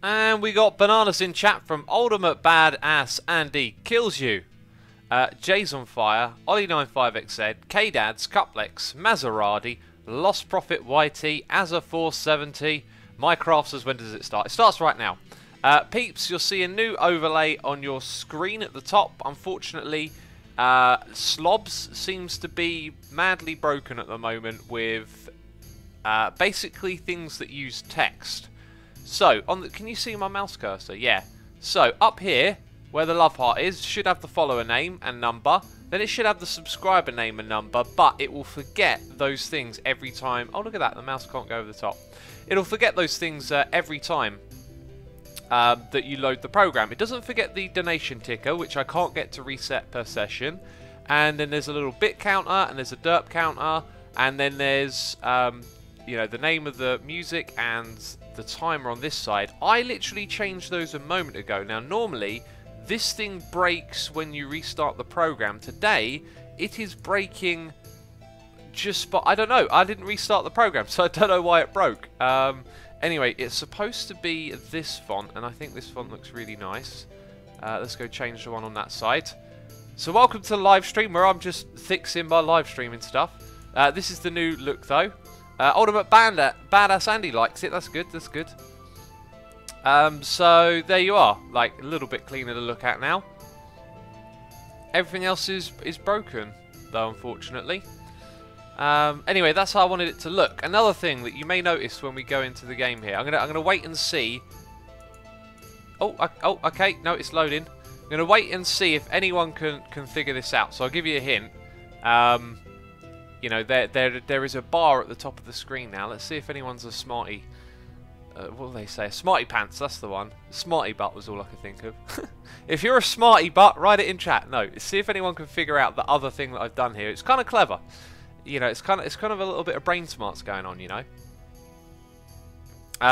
And we got bananas in chat from Ultimate Badass Andy Kills You, Jay's on Fire, Ollie95XZ, K-Dads, Cuplex, Maserati, Lost Prophet YT, Azza470. Minecraft says, when does it start? It starts right now. Peeps, you'll see a new overlay on your screen at the top. Unfortunately, Slobs seems to be madly broken at the moment with basically things that use text. So, can you see my mouse cursor? Yeah. So, up here, where the love heart is, should have the follower name and number. Then it should have the subscriber name and number, but it will forget those things every time. Oh, look at that. The mouse can't go over the top. It'll forget those things every time that you load the program. It doesn't forget the donation ticker, which I can't get to reset per session. And then there's a little bit counter, and there's a derp counter, and then there's you know, the name of the music and the timer on this side. I literally changed those a moment ago. Now, normally this thing breaks when you restart the program. Today it is breaking just, but I don't know. I didn't restart the program, so I don't know why it broke. Anyway, it's supposed to be this font, and I think this font looks really nice. Let's go change the one on that side. So welcome to the live stream, where I'm just fixing my live streaming stuff. This is the new look, though. Ultimate Badass Andy likes it. That's good. That's good. So there you are. Like, a little bit cleaner to look at now. Everything else is broken, though, unfortunately. Anyway, that's how I wanted it to look. Another thing that you may notice when we go into the game here, I'm gonna wait and see. Oh, okay. No, it's loading. I'm gonna wait and see if anyone can figure this out. So I'll give you a hint. You know, there is a bar at the top of the screen now. Let's see if anyone's a smarty. What do they say? A smarty pants, that's the one. Smarty butt was all I could think of. If you're a smarty butt, write it in chat. No, see if anyone can figure out the other thing that I've done here. It's kind of clever. You know, it's kind of a little bit of brain smarts going on, you know.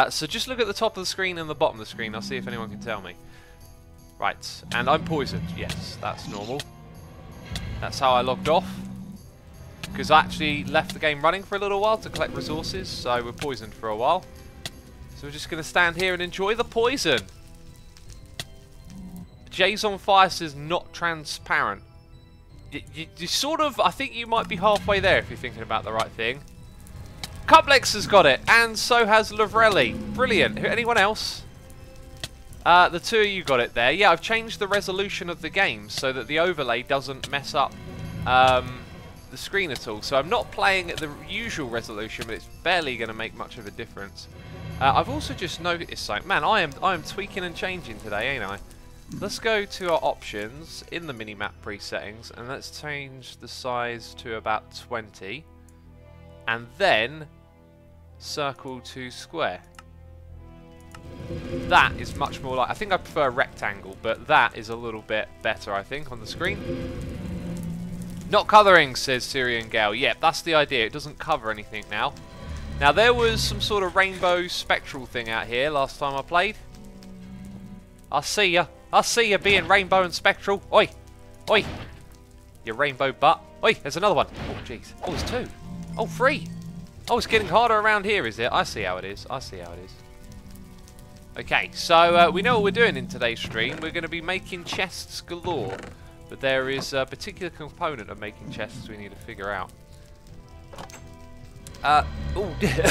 So just look at the top of the screen and the bottom of the screen. I'll see if anyone can tell me. Right, and I'm poisoned. Yes, that's normal. That's how I logged off. Because I actually left the game running for a little while to collect resources, so we're poisoned for a while. So we're just going to stand here and enjoy the poison. Jay's on Fire says not transparent. You sort of, I think you might be halfway there if you're thinking about the right thing. Cuplex has got it, and so has Lavrelli. Brilliant. Anyone else? The two of you got it there. Yeah, I've changed the resolution of the game so that the overlay doesn't mess up the screen at all. So I'm not playing at the usual resolution, but it's barely going to make much of a difference. I've also just noticed something. Man, I am tweaking and changing today, ain't I? Let's go to our options in the minimap presettings, and let's change the size to about 20, and then circle to square. That is much more like, I think I prefer rectangle, but that is a little bit better, I think, on the screen. Not colouring, says Syrian Gale. Yep, that's the idea. It doesn't cover anything now. Now, there was some sort of rainbow spectral thing out here last time I played. I see ya. I see ya being rainbow and spectral. Oi. Oi. You rainbow butt. Oi, there's another one. Oh, jeez. Oh, there's two. Oh, three. Oh, it's getting harder around here, is it? I see how it is. I see how it is. Okay, so we know what we're doing in today's stream. We're going to be making chests galore. But there is a particular component of making chests we need to figure out. Oh dear.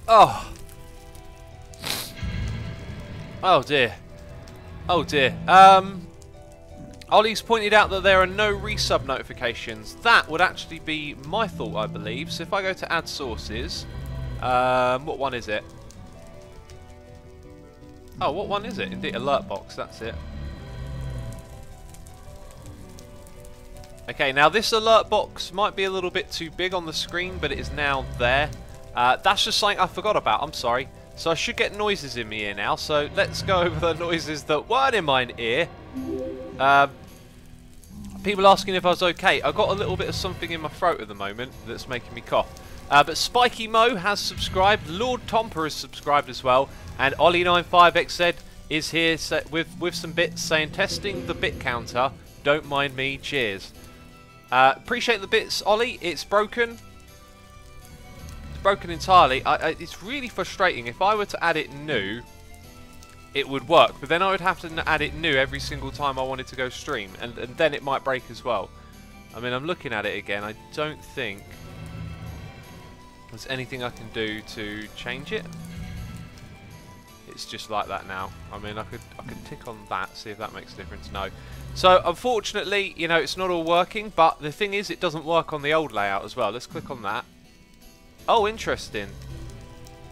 Oh. Oh dear. Oh dear. Ollie's pointed out that there are no resub notifications. That would actually be my thought, I believe. So if I go to add sources, what one is it? Oh, what one is it? Indeed, alert box, that's it. Okay, now this alert box might be a little bit too big on the screen, but it is now there. That's just something I forgot about, I'm sorry. So I should get noises in my ear now, so let's go over the noises that weren't in my ear. People asking if I was okay. I've got a little bit of something in my throat at the moment that's making me cough. But Spiky Mo has subscribed, Lord Tomper has subscribed as well, and Ollie95XZ is here with some bits saying, testing the bit counter, don't mind me, cheers. Appreciate the bits, Ollie. It's broken. It's broken entirely. It's really frustrating. If I were to add it new, it would work, but then I would have to add it new every single time I wanted to go stream, and then it might break as well. I mean, I'm looking at it again. I don't think there's anything I can do to change it. It's just like that now. I mean, I could tick on that, see if that makes a difference. No. So unfortunately, you know, it's not all working, but the thing is, it doesn't work on the old layout as well. Let's click on that. Oh, interesting.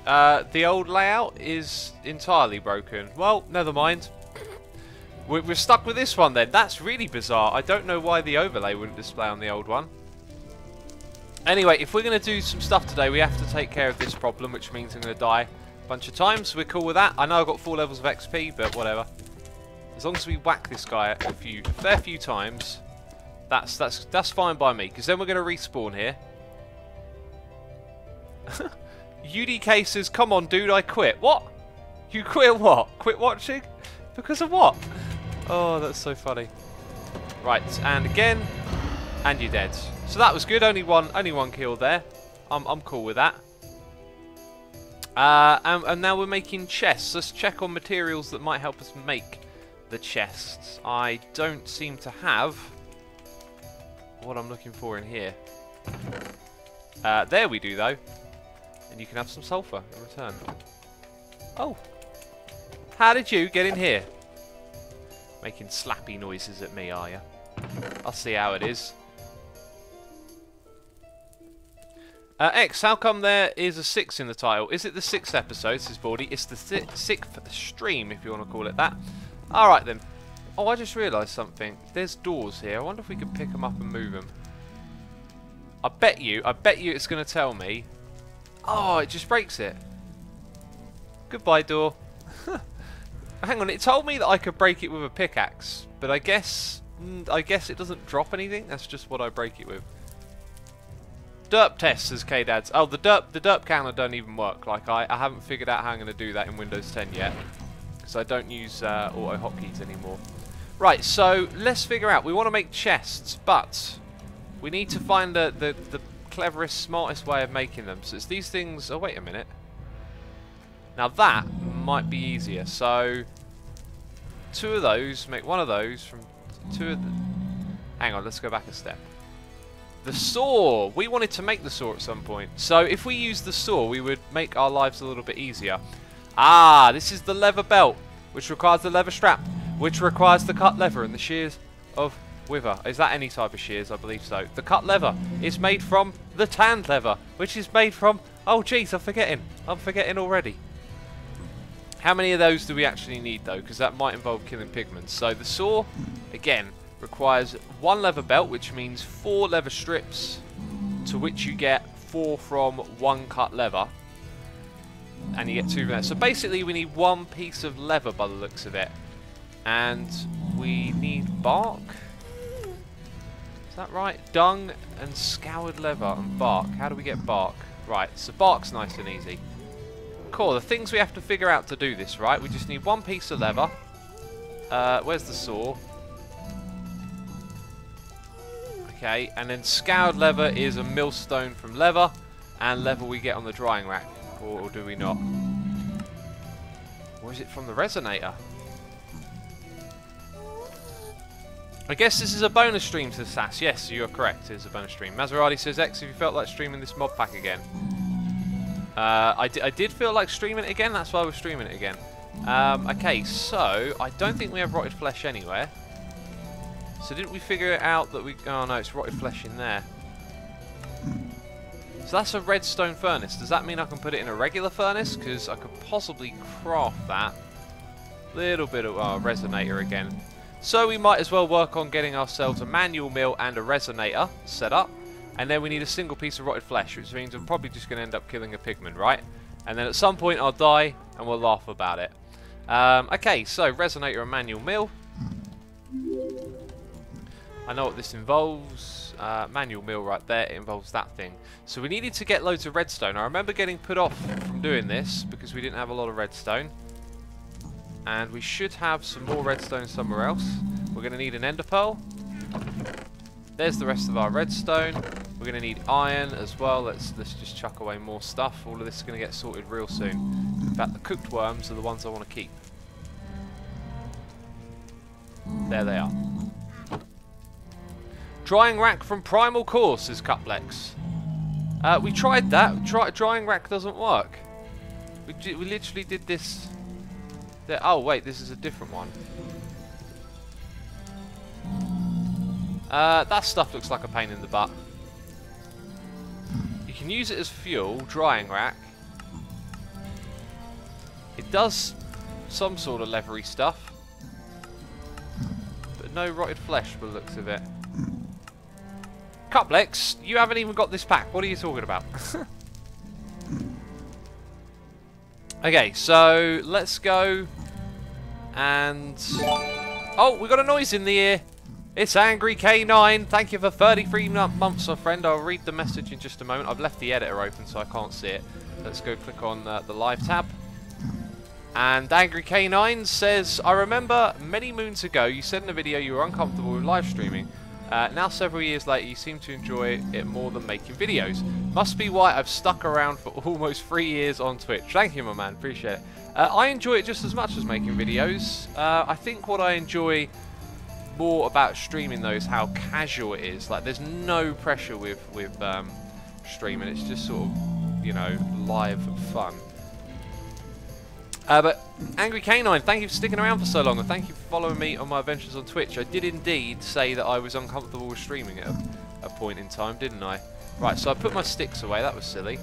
The old layout is entirely broken. Well, never mind. We're stuck with this one then. That's really bizarre. I don't know why the overlay wouldn't display on the old one. Anyway, if we're going to do some stuff today, we have to take care of this problem, which means I'm going to die a bunch of times. We're cool with that. I know I've got 4 levels of XP, but whatever. As long as we whack this guy a fair few times, that's fine by me. Because then we're going to respawn here. UDK says, come on, dude, I quit. What? You quit what? Quit watching? Because of what? Oh, that's so funny. Right, and again, and you're dead. So that was good. Only one kill there. I'm cool with that. And now we're making chests. Let's check on materials that might help us make the chests. I don't seem to have what I'm looking for in here. There we do, though. And you can have some sulfur in return. Oh. How did you get in here? Making slappy noises at me, are you? I'll see how it is. X, how come there is a 6 in the title? Is it the 6th episode, says Baldy? It's the 6th stream, if you want to call it that. Alright then. Oh, I just realised something. There's doors here. I wonder if we can pick them up and move them. I bet you it's going to tell me. Oh, it just breaks it. Goodbye, door. Hang on, it told me that I could break it with a pickaxe, but I guess it doesn't drop anything. That's just what I break it with. Derp test, says K-Dads. Oh, the derp counter don't even work. Like, I haven't figured out how I'm going to do that in Windows 10 yet, because I don't use auto hotkeys anymore. Right, so let's figure out. We want to make chests, but we need to find the cleverest, smartest way of making them. So it's these things. Oh, wait a minute. Now that might be easier. So 2 of those, make 1 of those from 2 of the... Hang on, let's go back a step. The saw! We wanted to make the saw at some point. So if we use the saw, we would make our lives a little bit easier. Ah, this is the leather belt, which requires the leather strap, which requires the cut leather and the shears of wither. Is that any type of shears? I believe so. The cut leather is made from the tanned leather, which is made from... Oh, jeez, I'm forgetting already. How many of those do we actually need, though? Because that might involve killing pigmen. So the saw, again, requires 1 leather belt, which means 4 leather strips, to which you get 4 from 1 cut leather. And you get 2 from there. So basically, we need 1 piece of leather by the looks of it. And we need bark. Is that right? Dung and scoured leather and bark. How do we get bark? Right, so bark's nice and easy. Cool, the things we have to figure out to do this, right? We just need 1 piece of leather. Where's the saw? Okay, and then scoured leather is a millstone from leather, and leather we get on the drying rack. Or do we not? Or is it from the resonator? I guess this is a bonus stream to Sass. Yes, you are correct. It is a bonus stream. Maserati says, X, have you felt like streaming this mod pack again? I did feel like streaming it again. That's why we're streaming it again. Okay, so I don't think we have rotted flesh anywhere. So didn't we figure it out that we... Oh no, it's rotted flesh in there. So that's a redstone furnace. Does that mean I can put it in a regular furnace? Because I could possibly craft that. Little bit of resonator again. So we might as well work on getting ourselves a manual mill and a resonator set up. And then we need a single piece of rotted flesh, which means I'm probably just going to end up killing a pigman, right? And then at some point I'll die and we'll laugh about it. Okay, so resonator and manual mill. I know what this involves. Manual mill right there. It involves that thing. So we needed to get loads of redstone. I remember getting put off from doing this because we didn't have a lot of redstone. And we should have some more redstone somewhere else. We're going to need an ender pearl. There's the rest of our redstone. We're going to need iron as well. Let's just chuck away more stuff. All of this is going to get sorted real soon. In fact, the cooked worms are the ones I want to keep. There they are. Drying rack from Primal Core, says Cuplex. We tried that. Drying rack doesn't work. We literally did this. There. Oh wait, this is a different one. That stuff looks like a pain in the butt. You can use it as fuel, drying rack. It does some sort of leathery stuff. But no rotted flesh by the looks of it. Cuplex, you haven't even got this pack. What are you talking about? Okay, so let's go and... Oh, we got a noise in the ear. It's Angry K9. Thank you for 33 months, my friend. I'll read the message in just a moment. I've left the editor open so I can't see it. Let's go click on the live tab. And Angry K9 says, I remember many moons ago you said in a video you were uncomfortable with live streaming. Now several years later you seem to enjoy it more than making videos. Must be why I've stuck around for almost 3 years on Twitch. Thank you, my man. Appreciate it. I enjoy it just as much as making videos. I think what I enjoy more about streaming though is how casual it is. Like there's no pressure with streaming. It's just sort of, you know, live fun. But Angry K9, thank you for sticking around for so long, and thank you for following me on my adventures on Twitch. I did indeed say that I was uncomfortable with streaming at a point in time, didn't I? Right, so I put my sticks away. That was silly.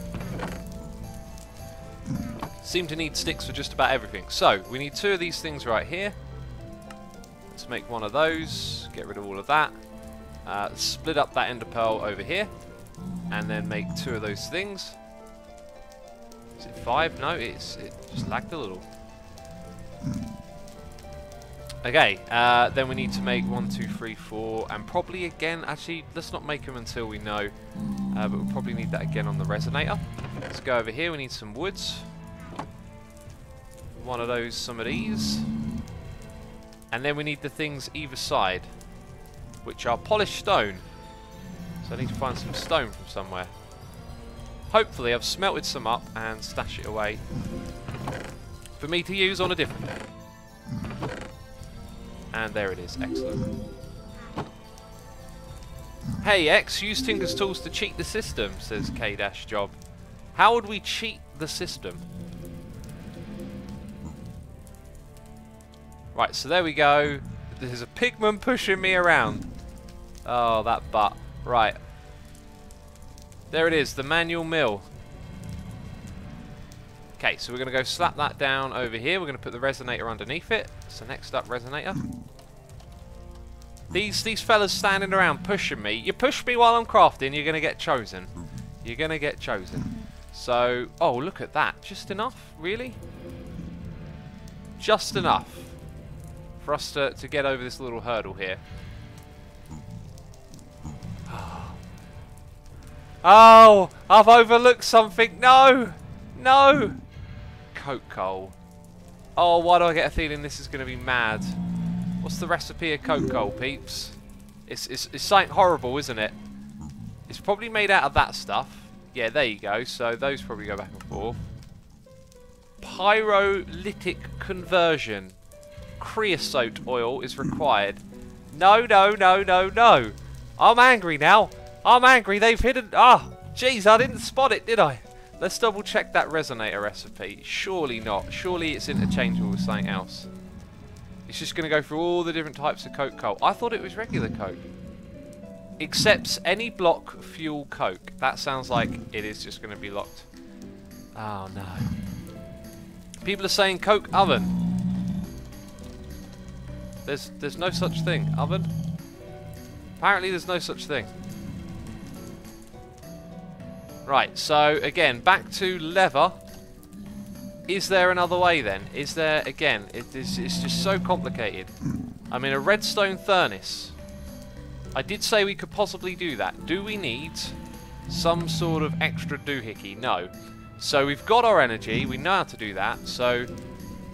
Seem to need sticks for just about everything. So we need 2 of these things right here. Let's make 1 of those. Get rid of all of that. Split up that ender pearl over here, and then make 2 of those things. Is it 5? No, it just lagged a little. Okay, then we need to make 1, 2, 3, 4, and probably again, actually, let's not make them until we know, but we'll probably need that again on the resonator. Let's go over here, we need some woods. 1 of those, some of these. And then we need the things either side, which are polished stone. So I need to find some stone from somewhere. Hopefully I've smelted some up and stash it away for me to use on a different day. And there it is, excellent. Hey X, use Tinker's tools to cheat the system, says K-Job. How would we cheat the system? Right, so there we go. There's a Pigman pushing me around. Oh, that butt. Right. There it is, the manual mill. Okay, so we're going to go slap that down over here. We're going to put the resonator underneath it. So next up, resonator. These fellas standing around pushing me. You push me while I'm crafting, you're going to get chosen. You're going to get chosen. So, oh, look at that. Just enough? Really? Just enough for us to get over this little hurdle here. Oh, I've overlooked something. No! No! Coke coal. Oh, why do I get a feeling this is going to be mad? What's the recipe of coke coal, peeps? It's something horrible, isn't it? It's probably made out of that stuff. Yeah, there you go. So those probably go back and forth. Pyrolytic conversion. Creosote oil is required. No, no, no, no, no. I'm angry now. I'm angry. They've hidden... Ah, jeez, I didn't spot it, did I? Let's double check that resonator recipe. Surely not. Surely it's interchangeable with something else. It's just going to go through all the different types of coke coal. I thought it was regular coke. Accepts any block fuel coke. That sounds like it is just going to be locked. Oh no. People are saying coke oven. There's no such thing. Oven? Apparently there's no such thing. Right, so again, back to leather. Is there another way then? Is there, again, it's just so complicated. I'm in a redstone furnace. I did say we could possibly do that. Do we need some sort of extra doohickey? No. So we've got our energy. We know how to do that. So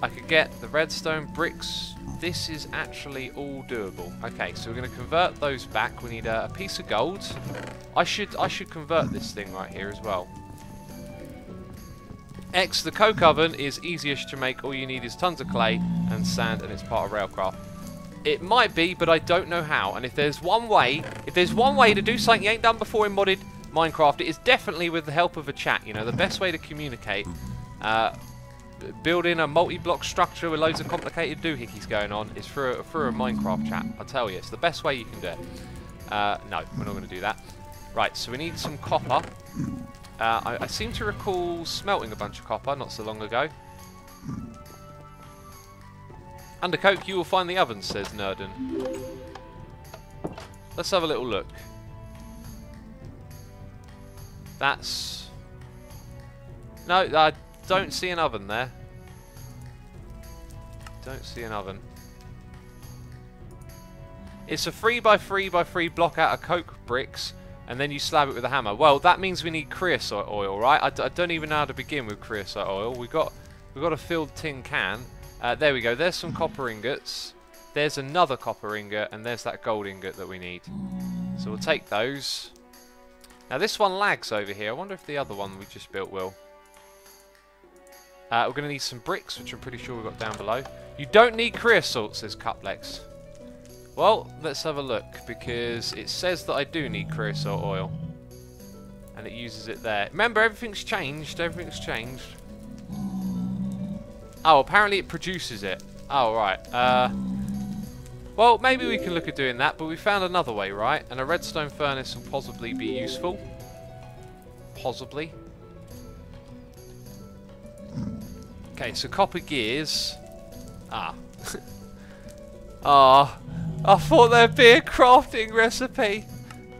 I could get the redstone bricks. This is actually all doable. Okay, so we're going to convert those back. We need a piece of gold. I should convert this thing right here as well. X, the coke oven is easiest to make. All you need is tons of clay and sand, and it's part of railcraft. It might be, but I don't know how. And if there's one way to do something you ain't done before in modded Minecraft, it is definitely with the help of a chat. You know, the best way to communicate, building a multi-block structure with loads of complicated doohickeys going on, is through a Minecraft chat. I'll tell you, it's the best way you can do it. No, we're not going to do that. Right, so we need some copper. I seem to recall smelting a bunch of copper not so long ago. Under coke you will find the oven, says Nerden. Let's have a little look. That's... No, I don't see an oven there. Don't see an oven. It's a 3x3x3 block out of coke bricks, and then you slab it with a hammer. Well, that means we need creosote oil, right? I don't even know how to begin with creosote oil. We've got a filled tin can. There we go. There's some copper ingots. There's another copper ingot, and there's that gold ingot that we need. So we'll take those. Now this one lags over here. I wonder if the other one we just built will. We're going to need some bricks, which I'm pretty sure we've got down below. You don't need creosote, says Cuplex. Well, let's have a look, because it says that I do need creosote oil. And it uses it there. Remember, everything's changed. Everything's changed. Oh, apparently it produces it. Oh, right. Well, maybe we can look at doing that, but we found another way, right? And a redstone furnace will possibly be useful. Possibly. Okay, so copper gears. Ah. Ah. I thought there'd be a crafting recipe.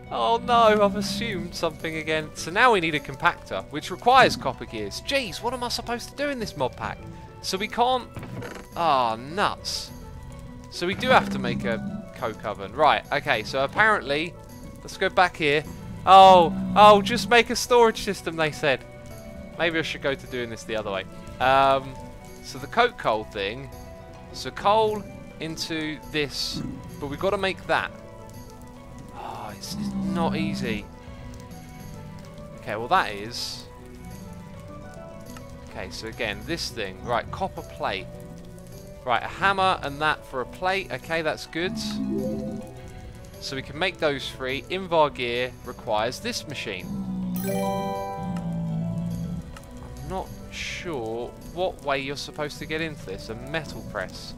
Oh no, I've assumed something again. So now we need a compactor, which requires copper gears. Jeez, what am I supposed to do in this mod pack? So we can't... Ah, nuts. So we do have to make a coke oven. Right, okay, so apparently... Let's go back here. Oh, just make a storage system, they said. Maybe I should go to doing this the other way. So the coke coal thing. So coal into this, but we've got to make that. Oh, it's not easy. Okay, well that is... Okay, so again, this thing. Right, copper plate. Right, a hammer and that for a plate. Okay, that's good. So we can make those three. Invar gear requires this machine. I'm not sure what way you're supposed to get into this. A metal press.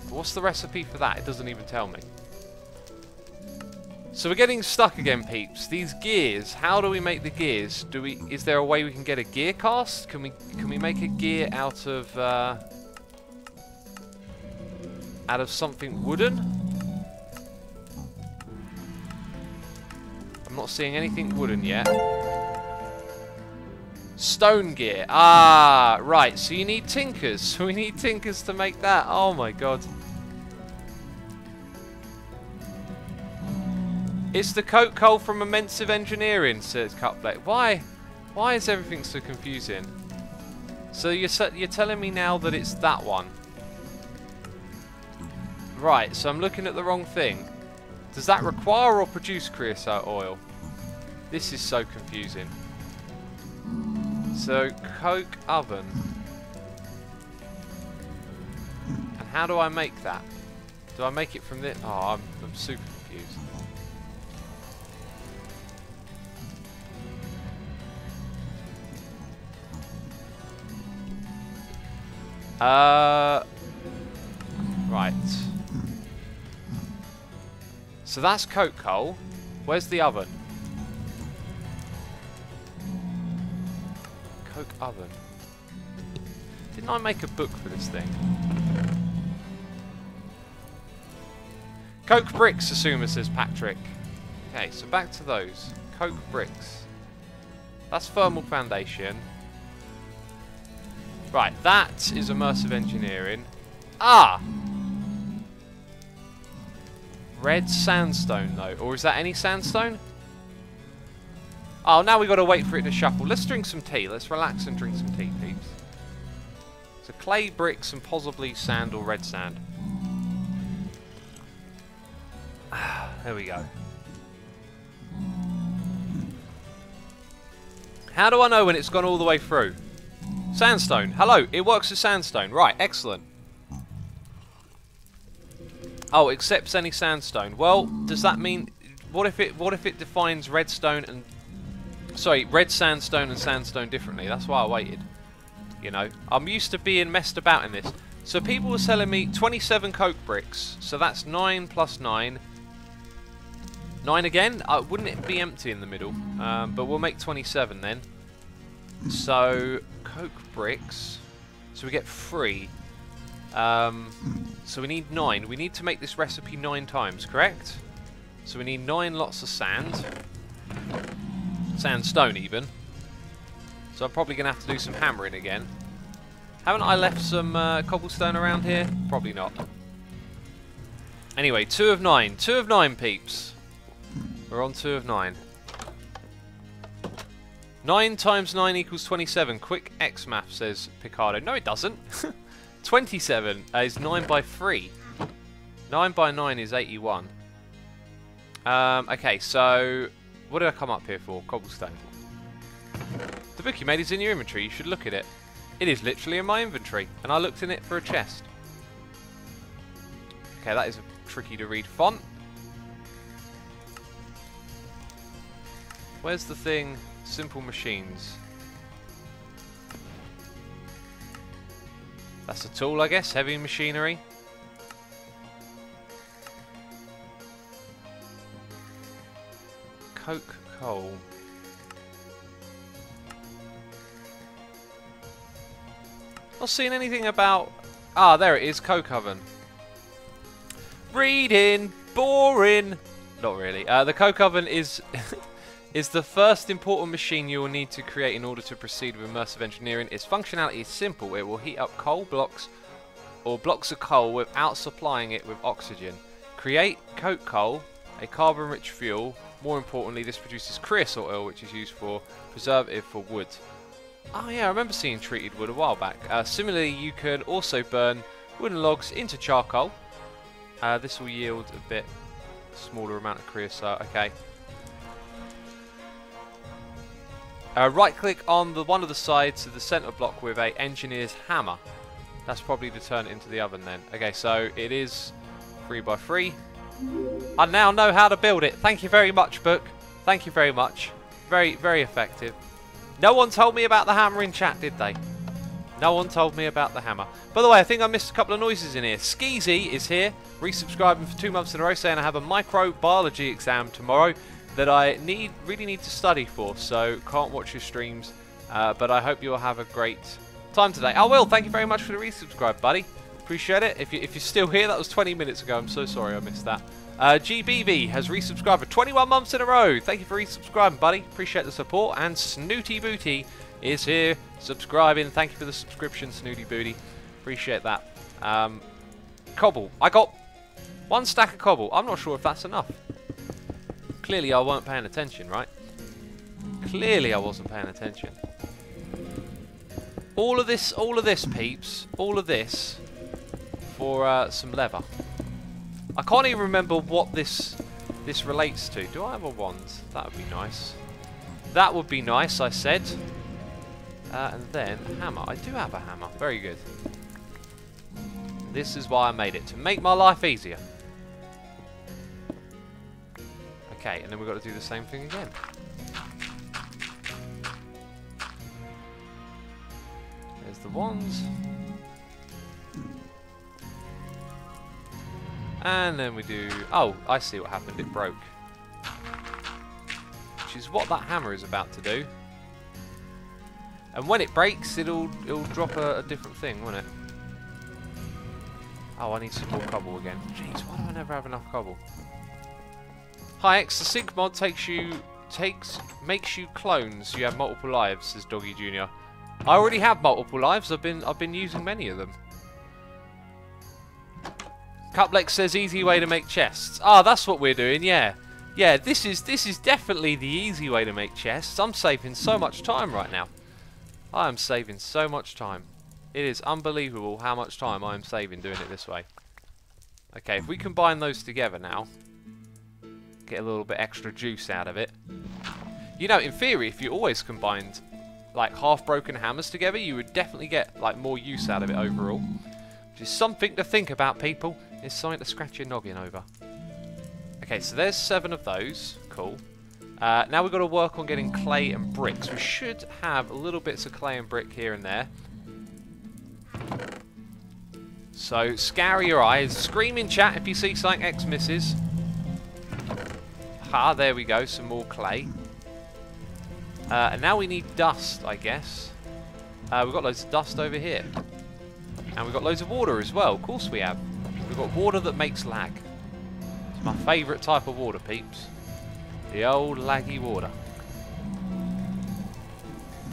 What's the recipe for that? It doesn't even tell me. So we're getting stuck again, peeps. These gears, how do we make the gears? Is there a way we can get a gear cast? Can we make a gear out of something wooden? I'm not seeing anything wooden yet. Stone gear. Ah, right. So you need tinkers. So we need tinkers to make that. Oh my god. It's the coke coal from Immensive Engineering, says Cutplate. Why is everything so confusing? So you're telling me now that it's that one. Right, so I'm looking at the wrong thing. Does that require or produce creosote oil? This is so confusing. So, coke oven. And how do I make that? Do I make it from this? Oh, I'm super confused. Right. So that's coke coal. Where's the oven? Coke oven. Didn't I make a book for this thing? Coke bricks, Asuma, says Patrick. Okay, so back to those. Coke bricks. That's thermal foundation. Right, that is immersive engineering. Ah! Red sandstone, though. Or is that any sandstone? Oh, now we've got to wait for it to shuffle. Let's drink some tea. Let's relax and drink some tea, peeps. So clay, bricks, and possibly sand or red sand. There we go. How do I know when it's gone all the way through? Sandstone. Hello, it works as sandstone. Right, excellent. Oh, accepts any sandstone. Well, does that mean... What if it defines redstone and... Sorry, red sandstone and sandstone differently? That's why I waited. You know, I'm used to being messed about in this. So people were selling me 27 coke bricks. So that's 9 plus 9. 9 again? Wouldn't it be empty in the middle? But we'll make 27 then. So, coke bricks. So we get 3. So we need 9. We need to make this recipe 9 times, correct? So we need 9 lots of sand. Sandstone even. So I'm probably going to have to do some hammering again. Haven't I left some cobblestone around here? Probably not. Anyway, 2 of 9. 2 of 9, peeps. We're on 2 of 9. 9 times 9 equals 27. Quick X math, says Picardo. No, it doesn't. 27 is 9 by 3. 9 by 9 is 81. Okay, so what did I come up here for? Cobblestone. The book you made is in your inventory. You should look at it. It is literally in my inventory, and I looked in it for a chest. Okay, that is a tricky to read font. Where's the thing? Simple machines. That's a tool, I guess. Heavy machinery. Coke coal. Not seeing anything about... Ah, there it is. Coke oven. Reading. Boring. Not really. The coke oven is... is the first important machine you will need to create in order to proceed with immersive engineering. Its functionality is simple. It will heat up coal blocks or blocks of coal without supplying it with oxygen. Create coke coal, a carbon-rich fuel. More importantly, this produces creosote oil, which is used for preservative for wood. Oh yeah, I remember seeing treated wood a while back. Similarly, you can also burn wooden logs into charcoal. This will yield a bit smaller amount of creosote. Okay. Right click on the one of the sides of the center block with a engineer's hammer. That's probably to turn it into the oven then. Okay, so it is 3 by 3. I now know how to build it. Thank you very much, book. Thank you very much. Very, very effective. No one told me about the hammer in chat, did they? No one told me about the hammer. By the way, I think I missed a couple of noises in here. Skeezy is here, resubscribing for 2 months in a row, saying I have a microbiology exam tomorrow that I really need to study for, so can't watch your streams, but I hope you'll have a great time today. I will. Thank you very much for the resubscribe, buddy. Appreciate it. If you're still here, that was 20 minutes ago. I'm so sorry I missed that. GBV has resubscribed for 21 months in a row. Thank you for resubscribing, buddy. Appreciate the support. And Snooty Booty is here subscribing. Thank you for the subscription, Snooty Booty. Appreciate that. Cobble. I got 1 stack of cobble. I'm not sure if that's enough. Clearly I weren't paying attention, right? Clearly I wasn't paying attention. All of this, peeps. All of this for some leather. I can't even remember what this relates to. Do I have a wand? That would be nice. That would be nice, I said. And then a hammer. I do have a hammer. Very good. This is why I made it. To make my life easier. Okay, and then we've got to do the same thing again. There's the wands. And then we do... Oh, I see what happened. It broke. Which is what that hammer is about to do. And when it breaks, it'll drop a different thing, won't it? Oh, I need some more cobble again. Jeez, why do I never have enough cobble? Hi X, the sync mod makes you clones. You have multiple lives, says Doggy Jr. I already have multiple lives. I've been using many of them. Cuplex says easy way to make chests. Ah, that's what we're doing, yeah. Yeah, this is definitely the easy way to make chests. I'm saving so much time right now. I am saving so much time. It is unbelievable how much time I am saving doing it this way. Okay, if we combine those together now, get a little bit extra juice out of it. You know, in theory, if you always combined like half-broken hammers together, you would definitely get like more use out of it overall. Which is something to think about, people. It's something to scratch your noggin over. Okay, so there's 7 of those. Cool. Now we've got to work on getting clay and bricks. We should have little bits of clay and brick here and there. So, scour your eyes. Scream in chat if you see something X misses. Ha, there we go. Some more clay. And now we need dust, I guess. We've got loads of dust over here. And we've got loads of water as well. Of course we have. We've got water that makes lag. It's my favourite type of water, peeps. The old laggy water.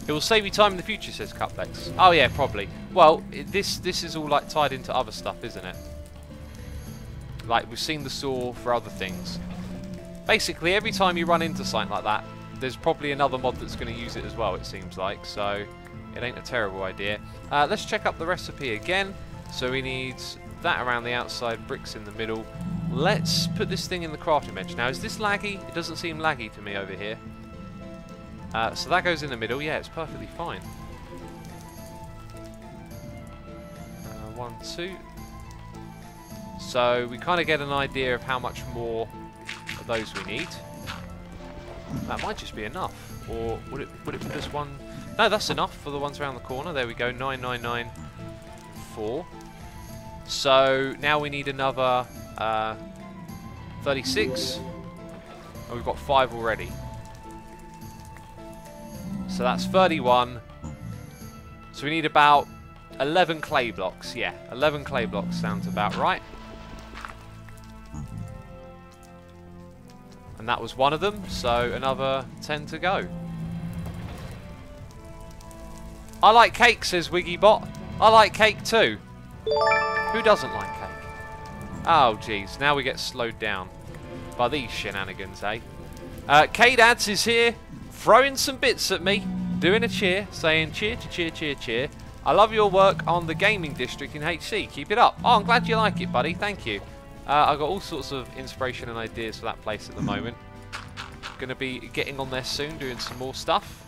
It will save you time in the future, says Cuplex. Oh yeah, probably. Well, this is all like tied into other stuff, isn't it? Like, we've seen the saw for other things. Basically, every time you run into something like that, there's probably another mod that's going to use it as well, it seems like. So, it ain't a terrible idea. Let's check up the recipe again. So we need that around the outside, bricks in the middle. Let's put this thing in the crafting bench. Now, is this laggy? It doesn't seem laggy to me over here. So that goes in the middle. Yeah, it's perfectly fine. 1, 2. So we kind of get an idea of how much more of those we need. That might just be enough. Or would it be just one? No, that's enough for the ones around the corner. There we go. 9994. So now we need another 36. And we've got 5 already. So that's 31. So we need about 11 clay blocks. Yeah, 11 clay blocks sounds about right. And that was one of them, so another 10 to go. I like cake, says WiggyBot. I like cake too. Who doesn't like cake? Oh, jeez. Now we get slowed down by these shenanigans, eh? K-Dads is here, throwing some bits at me, doing a cheer, saying cheer to cheer, cheer, cheer. I love your work on the gaming district in HC. Keep it up. Oh, I'm glad you like it, buddy. Thank you. I've got all sorts of inspiration and ideas for that place at the moment. Going to be getting on there soon, doing some more stuff.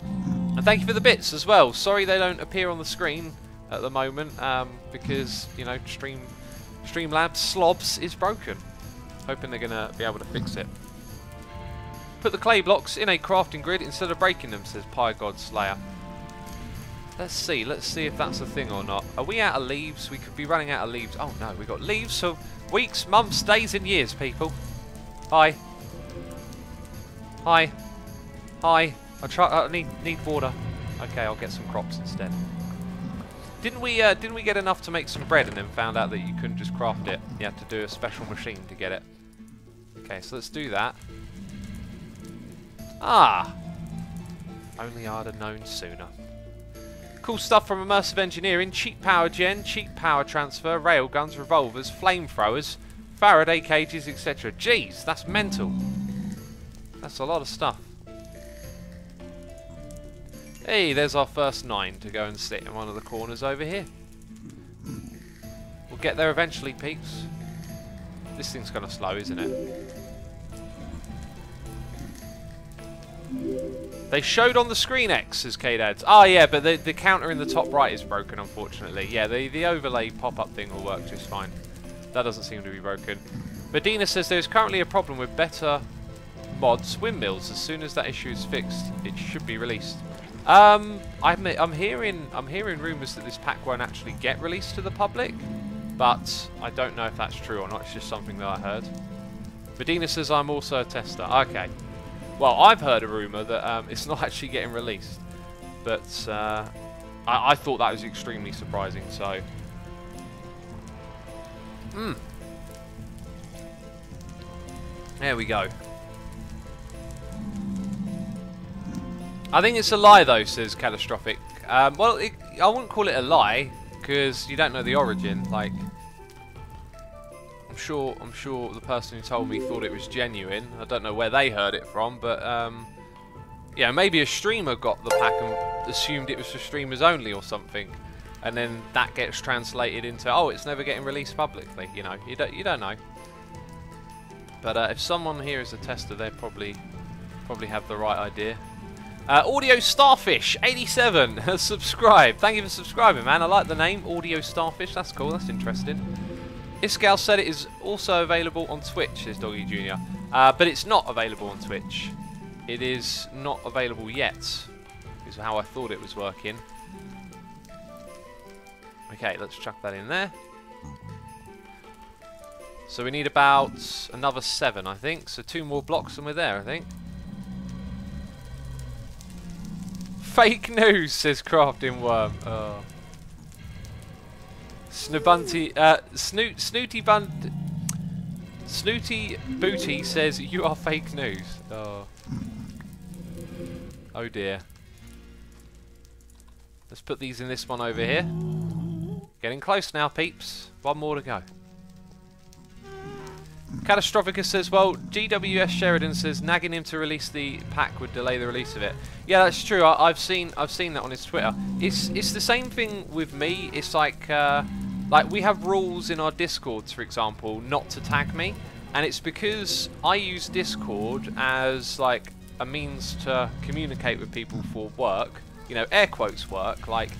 And thank you for the bits as well. Sorry they don't appear on the screen at the moment because, you know, Streamlabs Slobs is broken. Hoping they're going to be able to fix it. Put the clay blocks in a crafting grid instead of breaking them, says Pygod Slayer. Let's see if that's a thing or not. Are we out of leaves? We could be running out of leaves. Oh no, we've got leaves for weeks, months, days and years, people. Hi. Hi. Hi. I need water. Okay, I'll get some crops instead. Didn't we get enough to make some bread and then found out that you couldn't just craft it? You had to do a special machine to get it. Okay, so let's do that. Ah! Only I'd have known sooner. Cool stuff from Immersive Engineering. Cheap power gen, cheap power transfer, railguns, revolvers, flamethrowers, Faraday cages, etc. Jeez, that's mental. That's a lot of stuff. Hey, there's our first 9 to go and sit in one of the corners over here. We'll get there eventually, peeps. This thing's kind of slow, isn't it? They showed on the screen X, says K-Dads. Oh yeah, but the counter in the top right is broken, unfortunately. Yeah, the overlay pop-up thing will work just fine. That doesn't seem to be broken. Medina says there's currently a problem with better mods windmills. As soon as that issue is fixed, it should be released. I'm hearing rumours that this pack won't actually get released to the public, but I don't know if that's true or not. It's just something that I heard. Medina says I'm also a tester. Okay. Well, I've heard a rumour that it's not actually getting released, but I thought that was extremely surprising. So, there we go. I think it's a lie, though, says Catastrophic. Well, I wouldn't call it a lie because you don't know the origin. Like, I'm sure the person who told me thought it was genuine. I don't know where they heard it from, but yeah, maybe a streamer got the pack and assumed it was for streamers only or something, and then that gets translated into, oh, it's never getting released publicly. You know, you don't know. But if someone here is a tester, they probably have the right idea. Audio Starfish 87 has subscribed. Thank you for subscribing, man. I like the name Audio Starfish. That's cool. That's interesting. Iscal said it is also available on Twitch, says Doggy Jr. But it's not available on Twitch. It is not available yet, is how I thought it was working. Okay, let's chuck that in there. So we need about another 7, I think. So 2 more blocks and we're there, I think. Fake news, says Crafting Worm. Oh. Snooty Booty says you are fake news. Oh. Oh dear. Let's put these in this one over here. Getting close now, peeps. 1 more to go. Catastrophica says, well, GWS Sheridan says nagging him to release the pack would delay the release of it. Yeah, that's true. I've seen that on his Twitter. It's the same thing with me. It's like we have rules in our Discords, for example, not to tag me, and it's because I use Discord as like a means to communicate with people for work. You know, air quotes work. Like,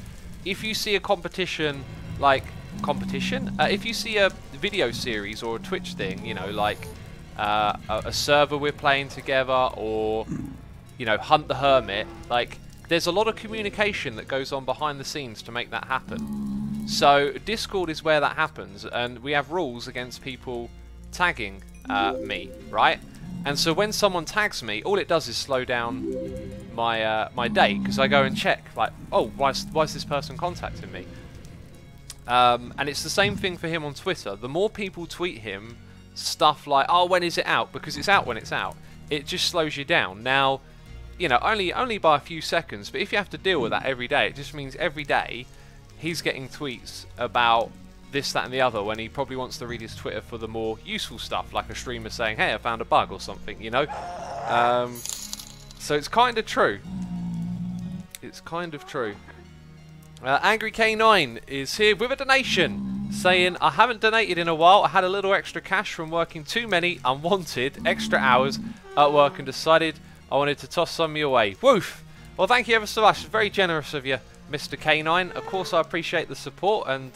if you see a competition, like if you see a video series or a Twitch thing, you know, like a server we're playing together, or you know, Hunt the Hermit, like there's a lot of communication that goes on behind the scenes to make that happen. So Discord is where that happens, and we have rules against people tagging me, right? And so when someone tags me, all it does is slow down my my day, because I go and check, like, oh, why is this person contacting me? And it's the same thing for him on Twitter. The more people tweet him stuff like, oh, when is it out? Because it's out when it's out. It just slows you down. Now, you know, only by a few seconds, but if you have to deal with that every day, it just means every day he's getting tweets about this, that and the other, when he probably wants to read his Twitter for the more useful stuff, like a streamer saying, hey, I found a bug or something, you know? So it's kind of true. It's kind of true. Angry K9 is here with a donation, saying, I haven't donated in a while. I had a little extra cash from working too many unwanted extra hours at work and decided I wanted to toss some your way. Woof! Well, thank you ever so much. It's very generous of you, Mr. K9. Of course, I appreciate the support, and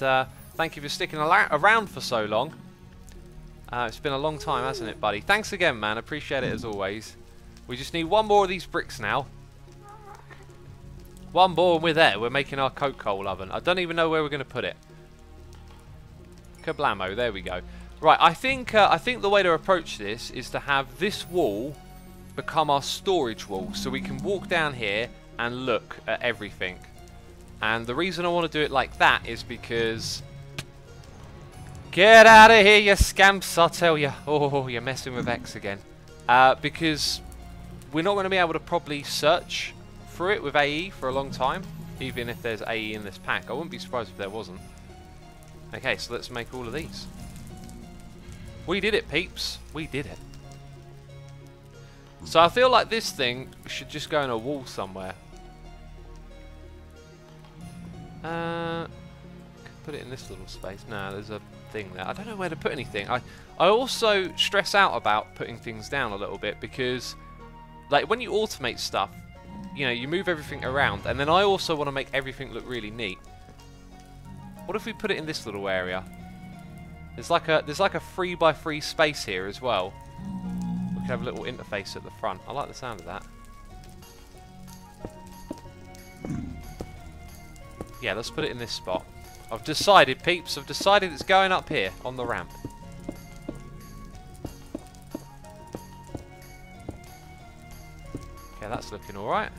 thank you for sticking around for so long. It's been a long time, hasn't it, buddy? Thanks again, man. Appreciate it as always. We just need 1 more of these bricks now. 1 more and we're there. We're making our coke coal oven. I don't even know where we're going to put it. Kablamo. There we go. Right, I think the way to approach this is to have this wall become our storage wall, so we can walk down here and look at everything. And the reason I want to do it like that is because... Get out of here, you scamps, I tell you. Oh, you're messing with X again. Because we're not going to be able to properly search through it with AE for a long time, even if there's AE in this pack. I wouldn't be surprised if there wasn't. Okay, so let's make all of these. We did it, peeps. We did it. So I feel like this thing should just go in a wall somewhere. Put it in this little space. No, there's a thing there. I don't know where to put anything. I also stress out about putting things down a little bit, because like when you automate stuff, you know, you move everything around, and then I also want to make everything look really neat. What if we put it in this little area? There's like a 3x3 space here as well. We could have a little interface at the front. I like the sound of that. Yeah, let's put it in this spot. I've decided, peeps. I've decided it's going up here on the ramp. Okay, that's looking alright.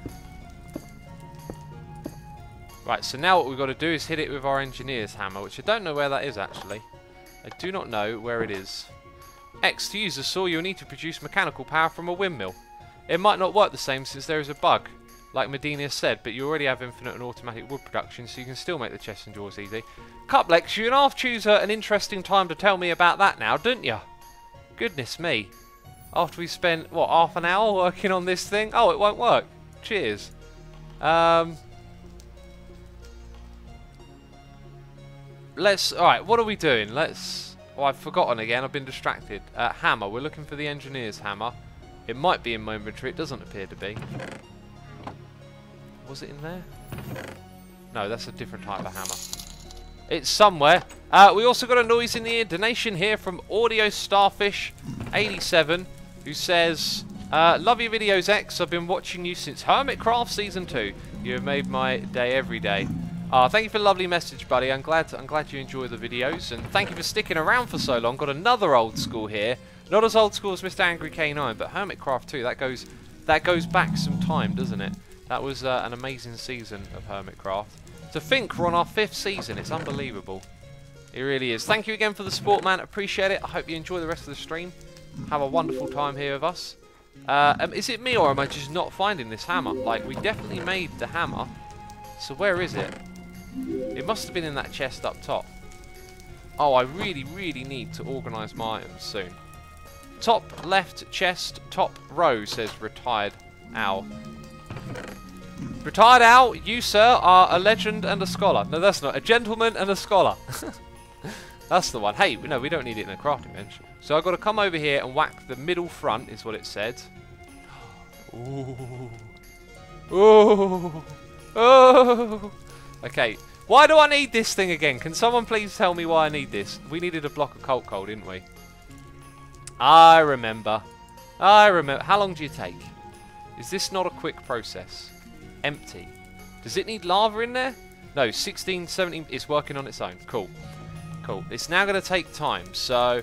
Right, so now what we've got to do is hit it with our engineer's hammer, which I don't know where that is actually. I do not know where it is. X, to use a saw, you'll need to produce mechanical power from a windmill. It might not work the same since there is a bug like Medina said, but you already have infinite and automatic wood production, so you can still make the chests and drawers easy. Cuplex, you're going to have to choose an interesting time to tell me about that now, don't you? Goodness me. After we spent, what, half an hour working on this thing? Oh, it won't work. Cheers. Alright, what are we doing? Oh, I've forgotten again, I've been distracted. Hammer, we're looking for the engineer's hammer. It might be in my inventory, it doesn't appear to be. Was it in there? No, that's a different type of hammer. It's somewhere. We also got a noise in the ear donation here from Audio Starfish 87, who says, love your videos, X. I've been watching you since Hermitcraft Season 2. You have made my day every day. Thank you for the lovely message, buddy. I'm glad you enjoy the videos, and thank you for sticking around for so long. Got another old school here. Not as old school as Mr. Angry K9, but Hermitcraft 2. That goes back some time, doesn't it? That was an amazing season of Hermitcraft. To think we're on our 5th season, it's unbelievable. It really is. Thank you again for the support, man. Appreciate it. I hope you enjoy the rest of the stream. Have a wonderful time here with us. Is it me, or am I just not finding this hammer? Like, we definitely made the hammer. So where is it? It must have been in that chest up top. Oh, I really, really need to organise my items soon. Top left chest, top row, says Retired Owl. Retired Owl, you, sir, are a legend and a scholar. No, that's not. A gentleman and a scholar. That's the one. Hey, no, we don't need it in a crafting bench. So I've got to come over here and whack the middle front, is what it said. Ooh. Ooh. Oh. Okay. Why do I need this thing again? Can someone please tell me why I need this? We needed a block of coal, didn't we? I remember. How long do you take? Is this not a quick process? Empty. Does it need lava in there? No, 16, 17. It's working on its own. Cool. Cool. It's now going to take time, so...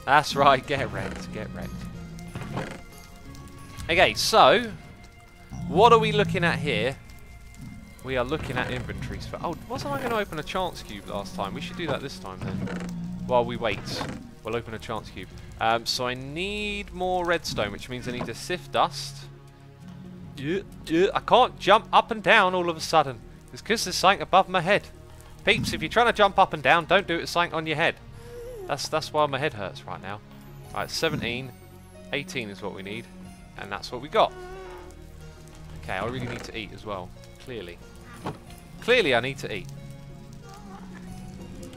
That's right. Get wrecked. Get wrecked. Okay, so... what are we looking at here? We are looking at inventories for... oh, wasn't I going to open a chance cube last time? We should do that this time then. While we wait, we'll open a chance cube. So I need more redstone, which means I need to sift dust. I can't jump up and down all of a sudden. It's because there's something above my head. Peeps, if you're trying to jump up and down, don't do it with something on your head. That's why my head hurts right now. Alright, 17. 18 is what we need. And that's what we got. Okay, I really need to eat as well. Clearly. Clearly I need to eat.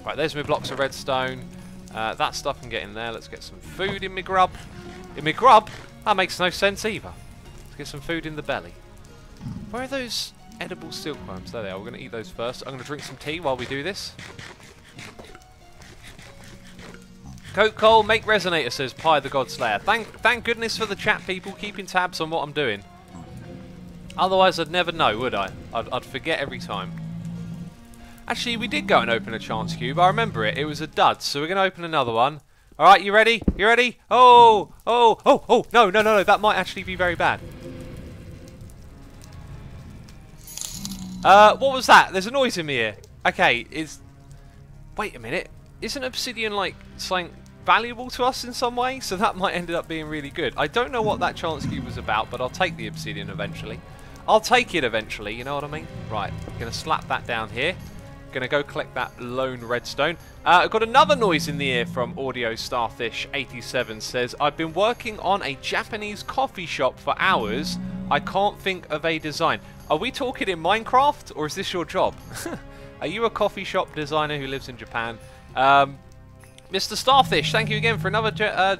Right, there's my blocks of redstone. That stuff can get in there. Let's get some food in my grub. In my grub? That makes no sense either. Let's get some food in the belly. Where are those edible silkworms? There they are. We're going to eat those first. I'm going to drink some tea while we do this. Coke Cole, make resonator, says Pie the God Slayer. Thank goodness for the chat, people, keeping tabs on what I'm doing. Otherwise, I'd never know, would I? I'd forget every time. Actually, we did go and open a chance cube. I remember it. It was a dud, so we're going to open another one. All right, you ready? You ready? Oh, oh, oh, oh. No, no, no, no. That might actually be very bad. What was that? There's a noise in my ear. Okay, wait a minute. Isn't obsidian, like, something valuable to us in some way? So that might end up being really good. I don't know what that chance cube was about, but I'll take the obsidian eventually. I'll take it eventually, you know what I mean? Right, I'm going to slap that down here. Going to go collect that lone redstone. I've got another noise in the ear from Audio Starfish 87. Says, I've been working on a Japanese coffee shop for hours. I can't think of a design. Are we talking in Minecraft, or is this your job? Are you a coffee shop designer who lives in Japan? Mr. Starfish, thank you again for another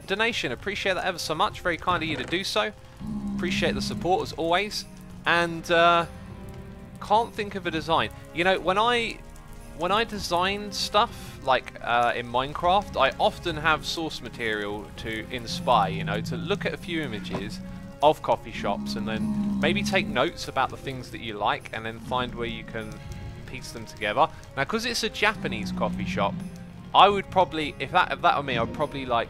donation. Appreciate that ever so much. Very kind of you to do so. Appreciate the support as always. And can't think of a design. You know, when I design stuff like in Minecraft, I often have source material to inspire. You know, to look at a few images of coffee shops and then maybe take notes about the things that you like, and then find where you can piece them together. Now, because it's a Japanese coffee shop, I would probably, if that were me, I'd probably like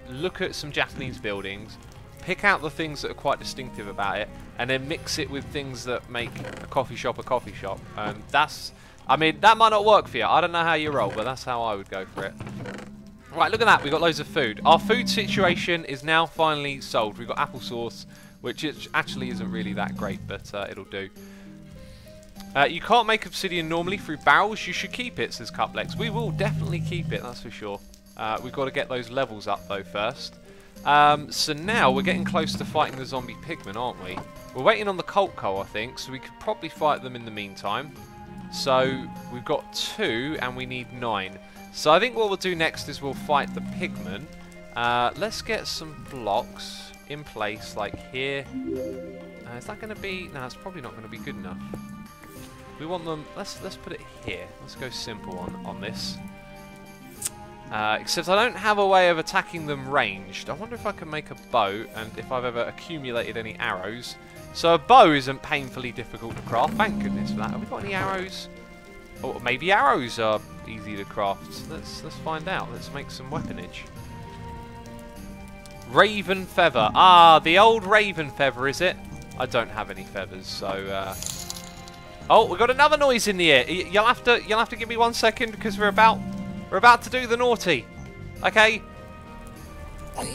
look at some Japanese buildings, pick out the things that are quite distinctive about it, and then mix it with things that make a coffee shop a coffee shop. And that's, I mean, that might not work for you. I don't know how you roll, but that's how I would go for it. Right, look at that. We've got loads of food. Our food situation is now finally solved. We've got applesauce, which actually isn't really that great, but it'll do. You can't make obsidian normally through barrels. You should keep it, says Cuplex. We will definitely keep it, that's for sure. We've got to get those levels up, though, first. So now we're getting close to fighting the zombie pigmen, aren't we? We're waiting on the cult coal, I think, so we could probably fight them in the meantime. So we've got 2 and we need 9. So I think what we'll do next is we'll fight the pigmen. Let's get some blocks in place, like here. Is that going to be... No, it's probably not going to be good enough. We want them... Let's put it here. Let's go simple on this. Except I don't have a way of attacking them ranged. I wonder if I can make a bow and if I've ever accumulated any arrows. So a bow isn't painfully difficult to craft. Thank goodness for that. Have we got any arrows? Or maybe arrows are easy to craft. Let's find out. Let's make some weaponage. Raven feather. Ah, the old raven feather, is it? I don't have any feathers, so... Oh, we got another noise in the air. You'll have to give me 1 second because we're about to do the naughty. Okay.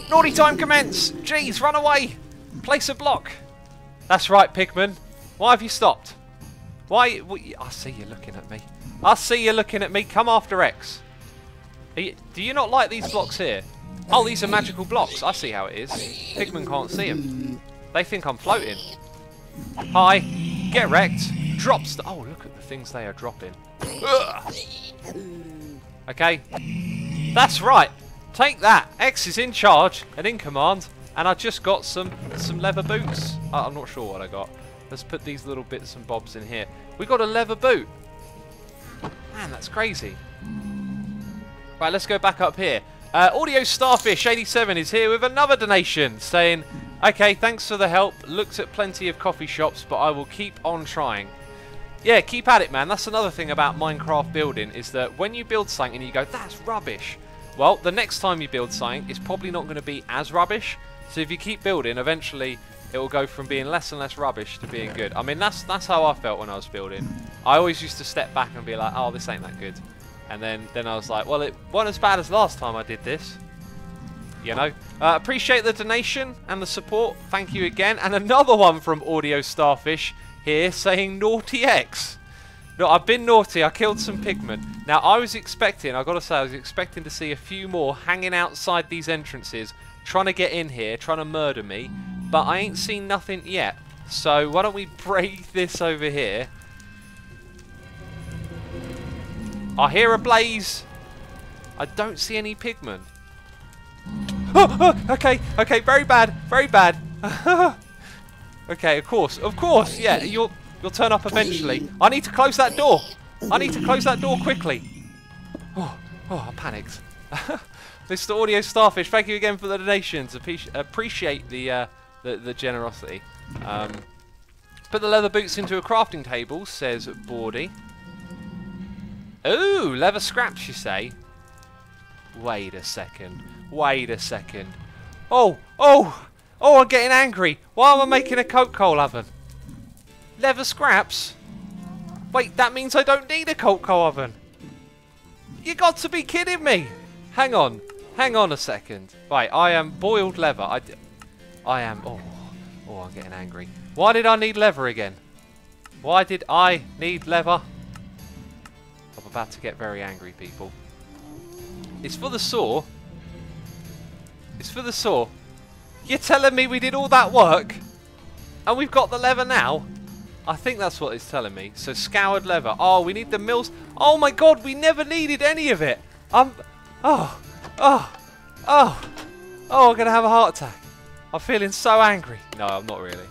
Naughty time commence. Jeez, run away. Place a block. That's right, Pigman. Why have you stopped? Why? I see you looking at me. I see you looking at me. Come after X. Do you not like these blocks here? Oh, these are magical blocks. I see how it is. Pigman can't see them. They think I'm floating. Hi. Get wrecked. Drops. Oh, look at the things they are dropping. Ugh. Okay. That's right. Take that. X is in charge and in command. And I just got some leather boots. I'm not sure what I got. Let's put these little bits and bobs in here. We got a leather boot. Man, that's crazy. Right, let's go back up here. Audio Starfish 87 is here with another donation saying, okay, thanks for the help. Looked at plenty of coffee shops, but I will keep on trying. Yeah, keep at it, man. That's another thing about Minecraft building is that when you build something and you go, that's rubbish. Well, the next time you build something, it's probably not going to be as rubbish. So if you keep building, eventually it will go from being less and less rubbish to being good. I mean, that's how I felt when I was building. I always used to step back and be like, oh, this ain't that good. And then I was like, well, it wasn't as bad as last time I did this. You know? Appreciate the donation and the support. Thank you again. And another one from Audio Starfish here saying Naughty X. No, I've been naughty. I killed some pigmen. Now, I've got to say, I was expecting to see a few more hanging outside these entrances, trying to get in here, trying to murder me. But I ain't seen nothing yet. So why don't we break this over here? I hear a blaze. I don't see any pigmen. Okay, very bad, very bad. Okay, of course, yeah, you'll turn up eventually. I need to close that door. I need to close that door quickly. Oh, I panicked. Mr. Audio Starfish, thank you again for the donations. Appreciate the generosity. Put the leather boots into a crafting table, says Bordy. Ooh, leather scraps, you say? Wait a second. Oh, I'm getting angry. Why am I making a coal oven? Leather scraps? Wait, that means I don't need a coal oven. You got to be kidding me. Hang on a second. Right, I am boiled leather. I am, oh, I'm getting angry. Why did I need leather again? Why did I need leather? I'm about to get very angry, people. It's for the saw. It's for the saw. You're telling me we did all that work and we've got the leather now? I think that's what it's telling me. So scoured leather. Oh, we need the mills. Oh my god, we never needed any of it. I'm going to have a heart attack. I'm feeling so angry. No, I'm not really.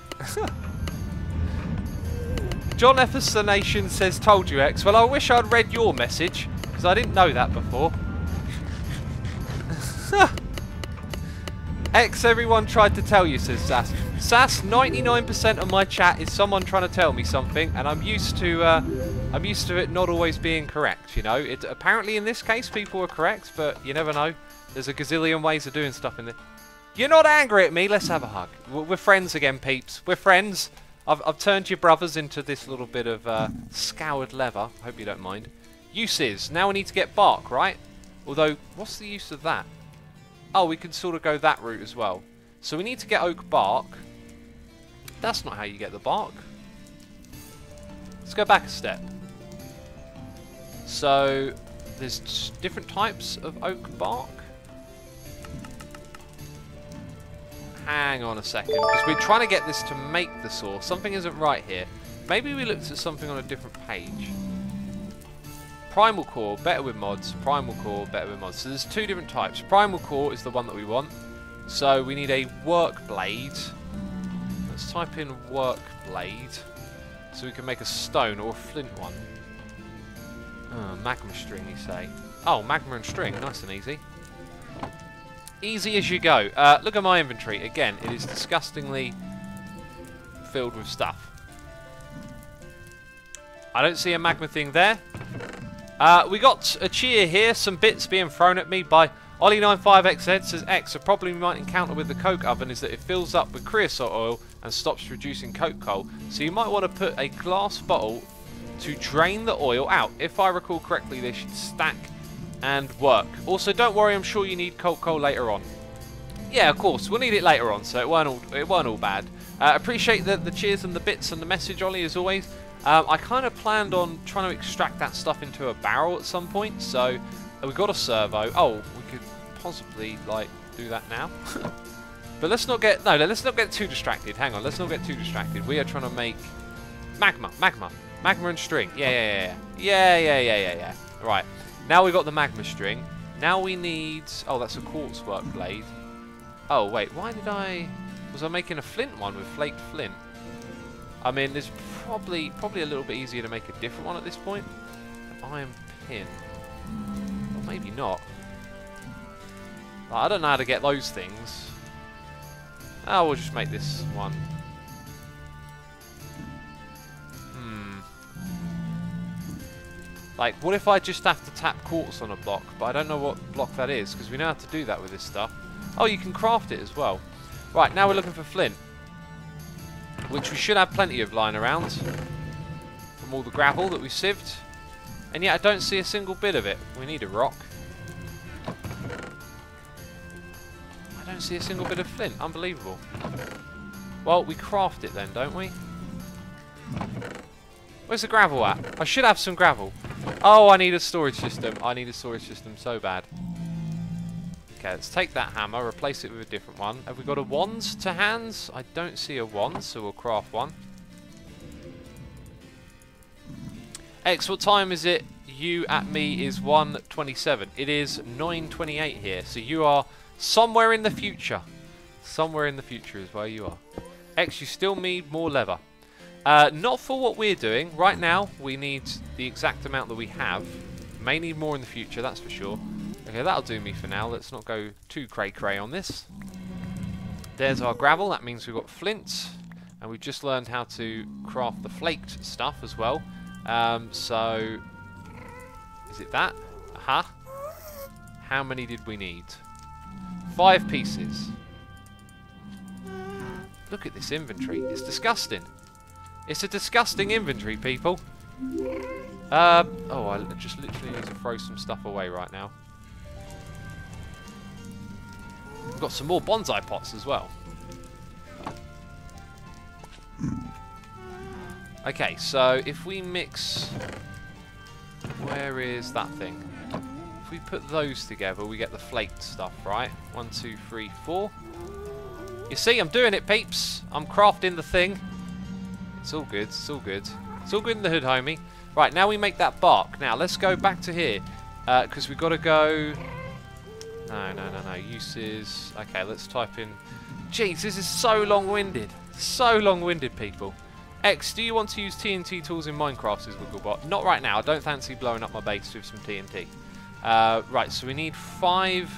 John Efferson Nation says, told you, X. Well, I wish I'd read your message because I didn't know that before. X, everyone tried to tell you, says Sass. Sass, 99% of my chat is someone trying to tell me something, and I'm used to it not always being correct. You know, apparently in this case people were correct, but you never know. There's a gazillion ways of doing stuff in this. You're not angry at me. Let's have a hug. We're friends again, peeps. We're friends. I've turned your brothers into this little bit of scoured leather. I hope you don't mind. Uses. Now we need to get bark, right? Although, what's the use of that? Oh, we can sort of go that route as well. So we need to get oak bark. That's not how you get the bark. Let's go back a step. So, there's different types of oak bark. Hang on a second, because we're trying to get this to make the saw. Something isn't right here. Maybe we looked at something on a different page. Primal core, better with mods. Primal core, better with mods. So there's two different types. Primal core is the one that we want. So we need a work blade. Let's type in work blade. So we can make a stone or a flint one. Oh, magma string, you say? Oh, magma and string. Nice and easy. Easy as you go. Look at my inventory. Again, it is disgustingly filled with stuff. I don't see a magma thing there. We got a cheer here. Some bits being thrown at me by Ollie95XZ. Says X, a problem you might encounter with the coke oven is that it fills up with creosote oil and stops reducing coke coal. So you might want to put a glass bottle to drain the oil out. If I recall correctly, they should stack and work. Also, don't worry, I'm sure you need coke coal later on. Yeah, of course, we'll need it later on, so it weren't all bad. Appreciate the cheers and the bits and the message, Ollie, as always. I kind of planned on trying to extract that stuff into a barrel at some point, so we've got a servo. Oh, we could possibly, like, do that now. But let's not get too distracted. Hang on, let's not get too distracted. We are trying to make magma and string. Yeah. Right, now we've got the magma string. Now we need, oh, that's a quartz work blade. Oh wait, was I making a flint one with flaked flint? I mean, there's probably a little bit easier to make a different one at this point. An iron pin. Or maybe not. I don't know how to get those things. Oh, we'll just make this one. Like, what if I just have to tap quartz on a block? But I don't know what block that is, because we know how to do that with this stuff. Oh, you can craft it as well. Right, now we're looking for flint. Which we should have plenty of lying around. From all the gravel that we sieved. And yet I don't see a single bit of it. We need a rock. I don't see a single bit of flint. Unbelievable. Well, we craft it then, don't we? Where's the gravel at? I should have some gravel. Oh, I need a storage system. I need a storage system so bad. Okay, let's take that hammer, replace it with a different one. Have we got a wand to hands? I don't see a wand, so we'll craft one. X, what time is it? You at me is 1:27. It is 9:28 here, so you are somewhere in the future. Somewhere in the future is where you are. X, you still need more leather. Not for what we're doing. Right now, we need the exact amount that we have. May need more in the future, that's for sure. Okay, that'll do me for now. Let's not go too cray-cray on this. There's our gravel. That means we've got flint. And we've just learned how to craft the flaked stuff as well. So, is it that? Aha. How many did we need? 5 pieces. Look at this inventory. It's disgusting. It's a disgusting inventory, people. Oh, I just literally need to throw some stuff away right now. We've got some more bonsai pots as well. Okay, so if we mix... Where is that thing? If we put those together, we get the flaked stuff, right? 1, 2, 3, 4. You see, I'm doing it, peeps. I'm crafting the thing. It's all good, it's all good. It's all good in the hood, homie. Right, now we make that bark. Now, let's go back to here. Because we've got to go... No. Uses... Okay, let's type in... Jeez, this is so long-winded. So long-winded, people. X, do you want to use TNT tools in Minecraft, says Wigglebot? Not right now. I don't fancy blowing up my base with some TNT. Right, so we need 5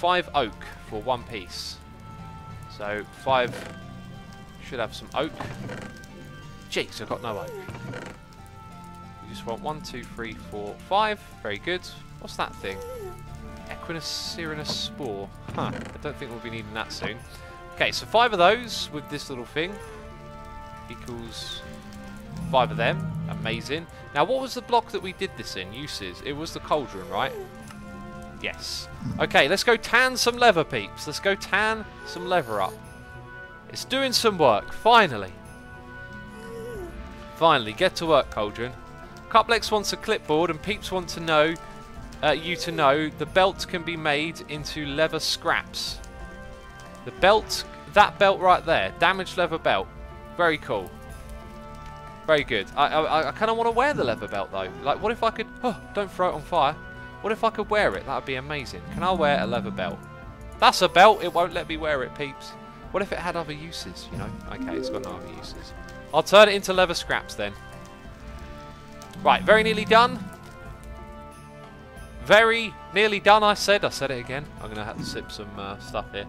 oak for 1 piece. So, 5... Should have some oak. Jeez, I've got no oak. We just want 1, 2, 3, 4, 5. Very good. What's that thing? Equinocerinus spore. Huh, I don't think we'll be needing that soon. Okay, so 5 of those with this little thing equals 5 of them. Amazing. Now, what was the block that we did this in? Uses. It was the cauldron, right? Yes. Okay, let's go tan some leather, peeps. Let's go tan some leather up. It's doing some work, finally. Finally, get to work, Cauldron. Cuplex wants a clipboard and Peeps want to know, you to know, the belt can be made into leather scraps. The belt, that belt right there, damaged leather belt. Very cool. Very good. I kind of want to wear the leather belt though. Like, what if I could, oh, don't throw it on fire. What if I could wear it? That would be amazing. Can I wear a leather belt? That's a belt, it won't let me wear it, Peeps. What if it had other uses, you know? Okay, it's got no other uses. I'll turn it into leather scraps then. Right, very nearly done. Very nearly done, I said. I said it again. I'm going to have to sip some stuff here.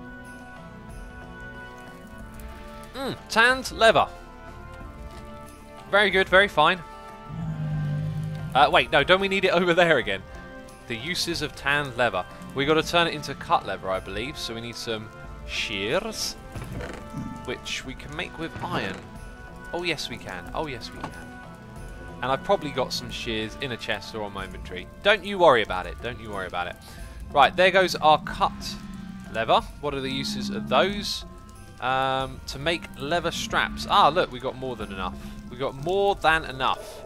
Tanned leather. Very good, very fine. Wait, no, don't we need it over there again? The uses of tanned leather. We got to turn it into cut leather, I believe. So we need some shears, which we can make with iron. Oh yes, we can. Oh yes, we can. And I've probably got some shears in a chest or on my inventory. Don't you worry about it. Don't you worry about it. Right, there goes our cut leather. What are the uses of those? To make leather straps. Ah, look, we got more than enough. We got more than enough.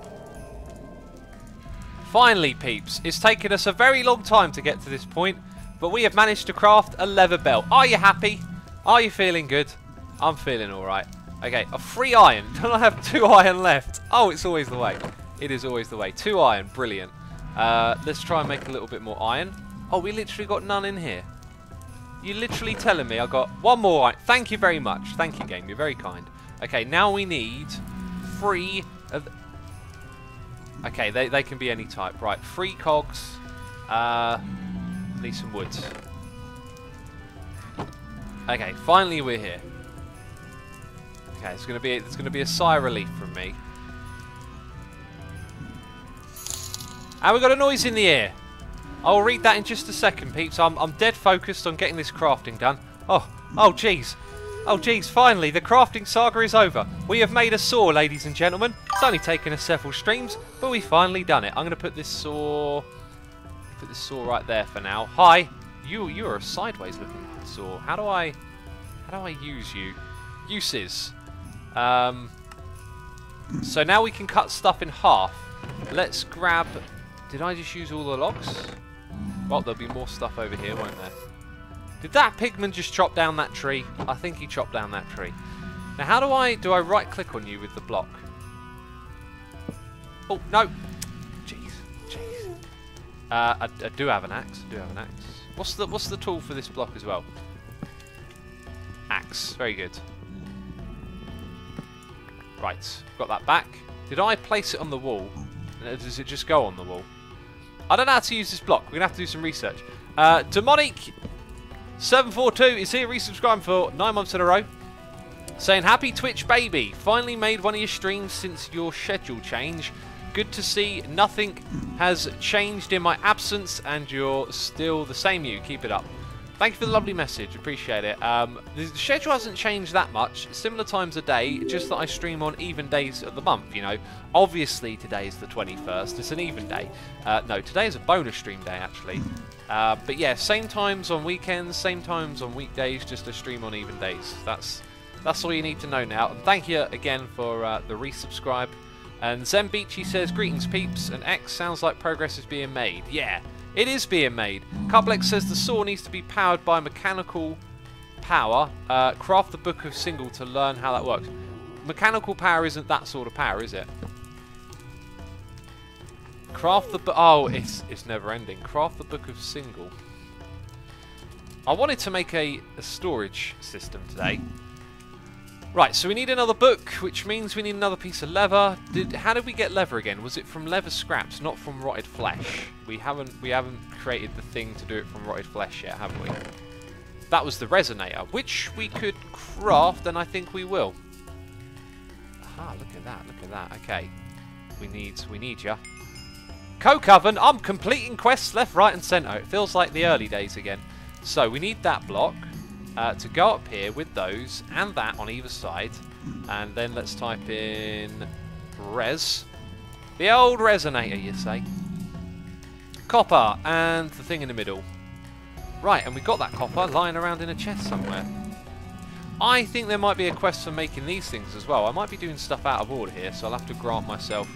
Finally, Peeps. It's taken us a very long time to get to this point, but we have managed to craft a leather belt. Are you happy? Are you feeling good? I'm feeling alright. Okay, a free iron. Don't I have 2 iron left? Oh, it's always the way. It is always the way. 2 iron. Brilliant. Let's try and make a little bit more iron. Oh, we literally got none in here. You're literally telling me I got 1 more iron. Thank you very much. Thank you, game. You're very kind. Okay, now we need 3 of... Okay, they can be any type. Right, 3 cogs. Need some wood. Okay, finally we're here. Okay, it's gonna be a sigh of relief from me. And we got a noise in the air. I'll read that in just a second, Peeps. I'm dead focused on getting this crafting done. Oh jeez. Oh jeez, finally, the crafting saga is over. We have made a saw, ladies and gentlemen. It's only taken us several streams, but we've finally done it. I'm gonna put this saw right there for now. Hi, you are a sideways looking saw. How do I use you? Uses. So now we can cut stuff in half. Let's grab... Did I just use all the logs? Well, there'll be more stuff over here, won't there? Did that Pigman just chop down that tree? I think he chopped down that tree. Now, how do I right click on you with the block? Oh, no. Jeez. I do have an axe. What's the tool for this block as well? Axe. Very good. Right, got that back. Did I place it on the wall? Does it just go on the wall? I don't know how to use this block. We're going to have to do some research. Demonic742 is here resubscribing for 9 months in a row. Saying, happy Twitch baby. Finally made one of your streams since your schedule change. Good to see nothing has changed in my absence and you're still the same you. Keep it up. Thank you for the lovely message, appreciate it. The schedule hasn't changed that much, similar times a day, just that I stream on even days of the month, you know. Obviously today is the 21st, it's an even day. No, today is a bonus stream day actually. But yeah, same times on weekends, same times on weekdays, just a stream on even days. That's all you need to know now. And thank you again for the resubscribe. And Zembeachy says, greetings peeps, and X sounds like progress is being made. Yeah. It is being made. Cuplex says the saw needs to be powered by mechanical power. Craft the Book of Single to learn how that works. Mechanical power isn't that sort of power, is it? Craft the... Oh, it's never ending. Craft the Book of Single. I wanted to make a storage system today. Right, so we need another book, which means we need another piece of leather. How did we get leather again? Was it from leather scraps, not from rotted flesh? We haven't created the thing to do it from rotted flesh yet, have we? That was the resonator, which we could craft, and I think we will. Aha, look at that. Okay, we need ya. Coke oven. I'm completing quests left, right, and centre. It feels like the early days again. So we need that block. To go up here with those and that on either side, and then let's type in res, the old resonator, you say. Copper and the thing in the middle. Right, and we got that copper lying around in a chest somewhere. I think there might be a quest for making these things as well. I might be doing stuff out of order here, so I'll have to grant myself...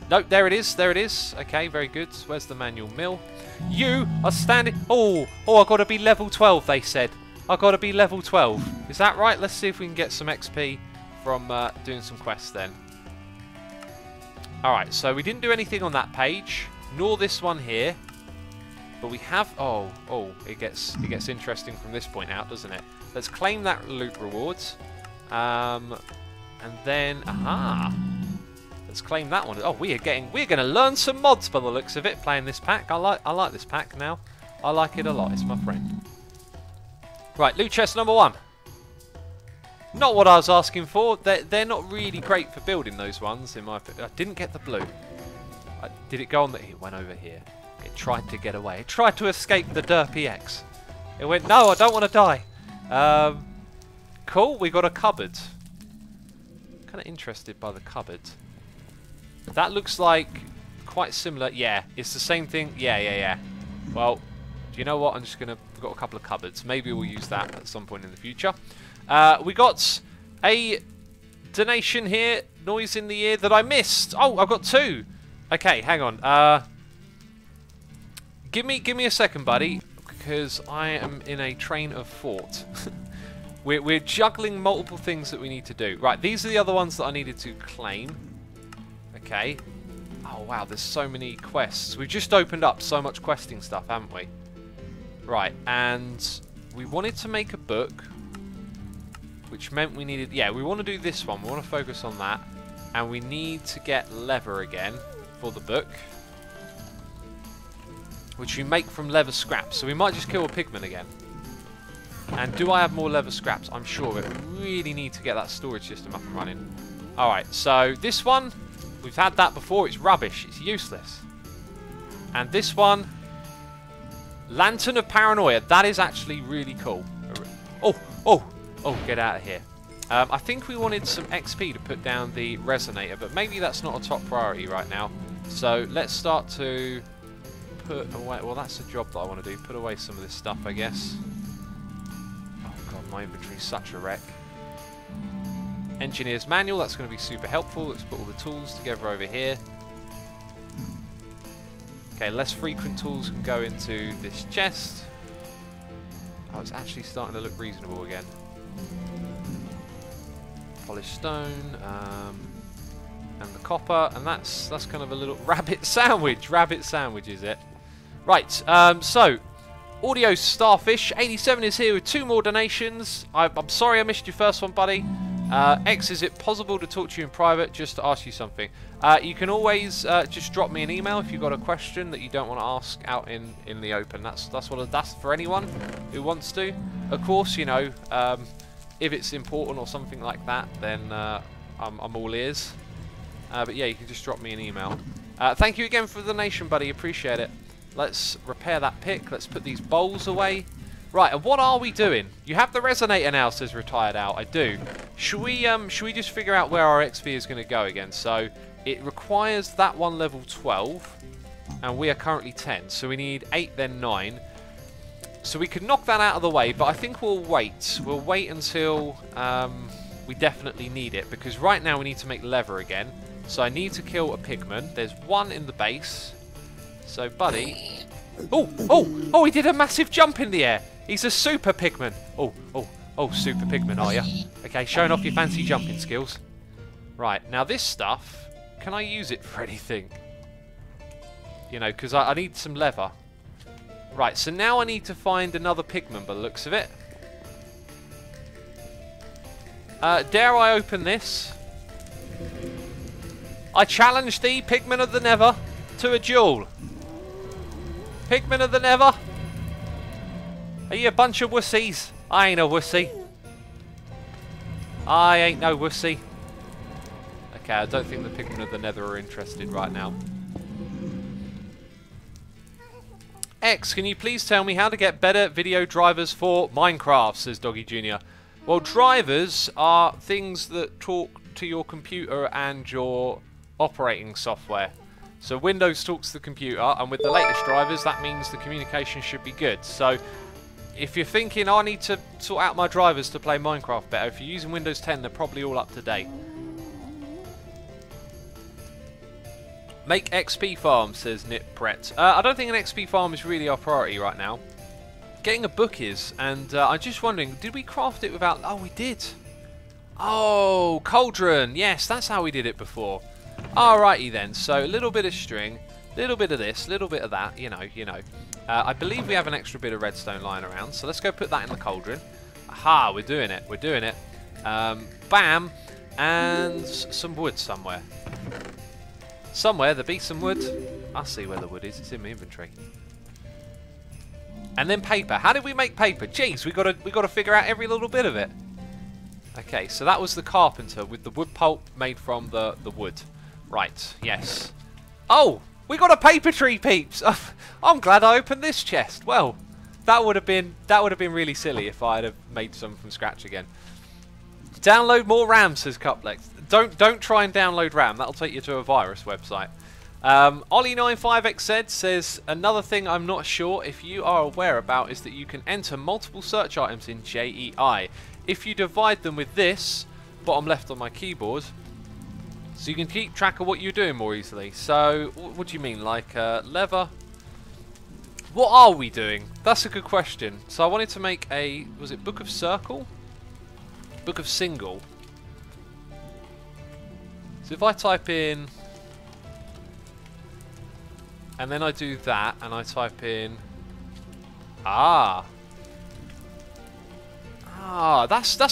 Nope, there it is, there it is. Okay, very good. Where's the manual mill? You are standing... Oh, I've got to be level 12, they said. I've got to be level 12. Is that right? Let's see if we can get some XP from doing some quests then. Alright, so we didn't do anything on that page, nor this one here. But we have... Oh, it gets interesting from this point out, doesn't it? Let's claim that loot rewards. And then... Aha! Let's claim that one. Oh, we're going to learn some mods by the looks of it, playing this pack. I like this pack now. I like it a lot. It's my friend. Right, loot chest number 1. Not what I was asking for. They're not really great for building those ones, in my opinion. I didn't get the blue. Did it go on the... It went over here. It tried to get away. It tried to escape the derpy X. It went, no, I don't want to die. Cool, we got a cupboard. Kind of interested by the cupboard. That looks like quite similar. Yeah, it's the same thing. Yeah. Well, do you know what? I'm just going to... We've got a couple of cupboards. Maybe we'll use that at some point in the future. We got a donation here. Noise in the ear that I missed. Oh, I've got 2. Okay, hang on. Give me a second, buddy, because I am in a train of thought. we're juggling multiple things that we need to do. Right, these are the other ones that I needed to claim. Okay. Oh, wow, there's so many quests. We've just opened up so much questing stuff, haven't we? Right, and we wanted to make a book, which meant we needed... Yeah, we want to do this one. We want to focus on that. And we need to get leather again for the book, which we make from leather scraps. So we might just kill a pigman again. And do I have more leather scraps? I'm sure, but we really need to get that storage system up and running. Alright, so this one... We've had that before. It's rubbish. It's useless. And this one, Lantern of Paranoia. That is actually really cool. Oh, get out of here. I think we wanted some XP to put down the resonator, but maybe that's not a top priority right now. So let's start to put away... Well, that's a job that I want to do. Put away some of this stuff, I guess. Oh, God, my inventory's such a wreck. Engineer's manual, that's going to be super helpful. Let's put all the tools together over here. Okay, less frequent tools can go into this chest. Oh, it's actually starting to look reasonable again. Polished stone, and the copper, and that's kind of a little rabbit sandwich. Rabbit sandwich, is it? Right, so Audio Starfish 87 is here with 2 more donations. I'm sorry I missed your first one, buddy. X, is it possible to talk to you in private just to ask you something? You can always just drop me an email if you've got a question that you don't want to ask out in the open. That's for anyone who wants to. Of course, you know, if it's important or something like that, then I'm all ears. But yeah, you can just drop me an email. Thank you again for the donation, buddy. Appreciate it. Let's repair that pick. Let's put these bowls away. Right, and what are we doing? You have the resonator now, says Retired Out. I do. Should we just figure out where our XP is going to go again? So it requires that one level 12, and we are currently 10. So we need 8, then 9. So we could knock that out of the way, but I think we'll wait. We'll wait until we definitely need it, because right now we need to make leather again. So I need to kill a pigman. There's one in the base. So, buddy... Oh, he did a massive jump in the air. He's a super pigman. Oh, super pigman, are you? Okay, showing off your fancy jumping skills. Right, now this stuff, can I use it for anything? You know, because I need some leather. Right, so now I need to find another pigman by the looks of it. Dare I open this? I challenge thee, pigman of the Nether, to a duel. Pigman of the Nether? Are you a bunch of wussies? I ain't a wussy. I ain't no wussy. Okay, I don't think the Pigman of the Nether are interested right now. X, can you please tell me how to get better video drivers for Minecraft, says Doggy Jr. Well, drivers are things that talk to your computer and your operating software. So Windows talks to the computer, and with the latest drivers, that means the communication should be good. So if you're thinking I need to sort out my drivers to play Minecraft better, if you're using Windows 10, they're probably all up to date. Make XP farm, says Nip Brett. I don't think an XP farm is really our priority right now. Getting a book is, and I'm just wondering, did we craft it without... Oh, we did. Oh, cauldron. Yes, that's how we did it before. Alrighty then, so a little bit of string, a little bit of this, a little bit of that, you know. I believe we have an extra bit of redstone lying around, so let's go put that in the cauldron. Aha, we're doing it, we're doing it. Bam, and some wood somewhere. Somewhere there be some wood. I see where the wood is. It's in my inventory. And then paper. How did we make paper? Jeez, we got to figure out every little bit of it. Okay, so that was the carpenter with the wood pulp made from the wood. Right. Yes. Oh, we got a paper tree, peeps. I'm glad I opened this chest. Well, that would have been really silly if I had have made some from scratch again. Download more RAM, says Cuplex. Don't try and download RAM. That'll take you to a virus website. Ollie95XZ says, another thing I'm not sure if you are aware about is that you can enter multiple search items in JEI. If you divide them with this, bottom left on my keyboard, so you can keep track of what you're doing more easily. So, what do you mean? Like lever? What are we doing? That's a good question. So I wanted to make a, was it Book of Circle? Book of Single. So if I type in, and then I do that, and I type in, that's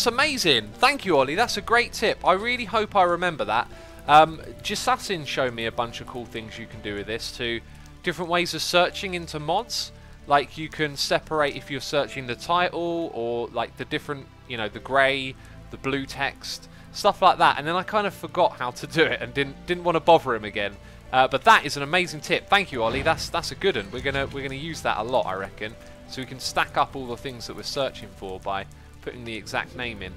amazing. Thank you, Ollie. That's a great tip. I really hope I remember that. Jasassin showed me a bunch of cool things you can do with this, to different ways of searching into mods. Like you can separate if you're searching the title, or like the different, you know, the grey, the blue text, stuff like that. And then I kind of forgot how to do it and didn't want to bother him again. But that is an amazing tip. Thank you, Ollie. That's a good one. We're gonna use that a lot, I reckon. So we can stack up all the things that we're searching for by putting the exact name in.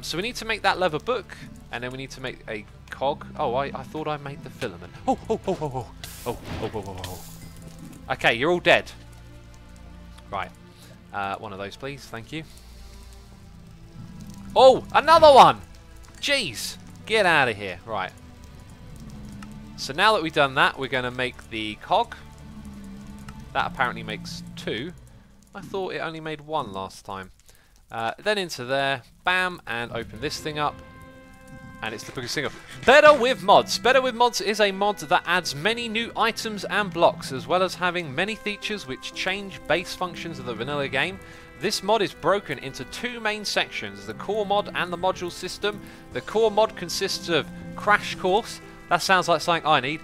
So we need to make that leather book, and then we need to make a cog. Oh, I thought I made the filament. Oh. Okay, you're all dead. Right. One of those, please. Thank you. Oh, another one! Jeez. Get out of here. Right. So now that we've done that, we're going to make the cog. That apparently makes 2. I thought it only made 1 last time. Then into there. Bam. And open this thing up. And it's the Book of Single. Better with Mods. Better with Mods is a mod that adds many new items and blocks, as well as having many features which change base functions of the vanilla game. This mod is broken into 2 main sections, the core mod and the module system. The core mod consists of Crash Course. That sounds like something I need.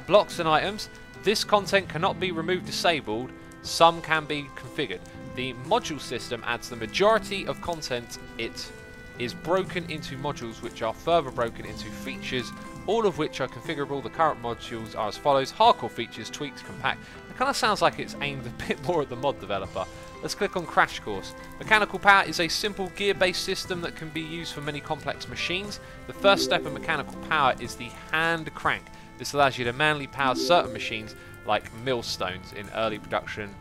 Blocks and items. This content cannot be removed disabled. Some can be configured. The module system adds the majority of content. It is broken into modules which are further broken into features, all of which are configurable. The current modules are as follows: hardcore features, tweaks, compact. It kind of sounds like it's aimed a bit more at the mod developer. Let's click on Crash Course. Mechanical power is a simple gear-based system that can be used for many complex machines. The first step in mechanical power is the hand crank. This allows you to manually power certain machines like millstones in early production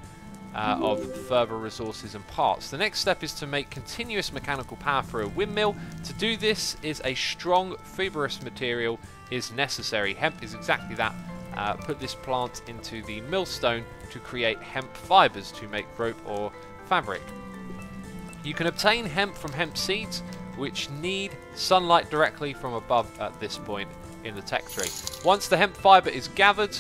of further resources and parts. The next step is to make continuous mechanical power through a windmill. To do this is a strong fibrous material is necessary. Hemp is exactly that. Put this plant into the millstone to create hemp fibers to make rope or fabric. You can obtain hemp from hemp seeds, which need sunlight directly from above at this point in the tech tree. Once the hemp fiber is gathered,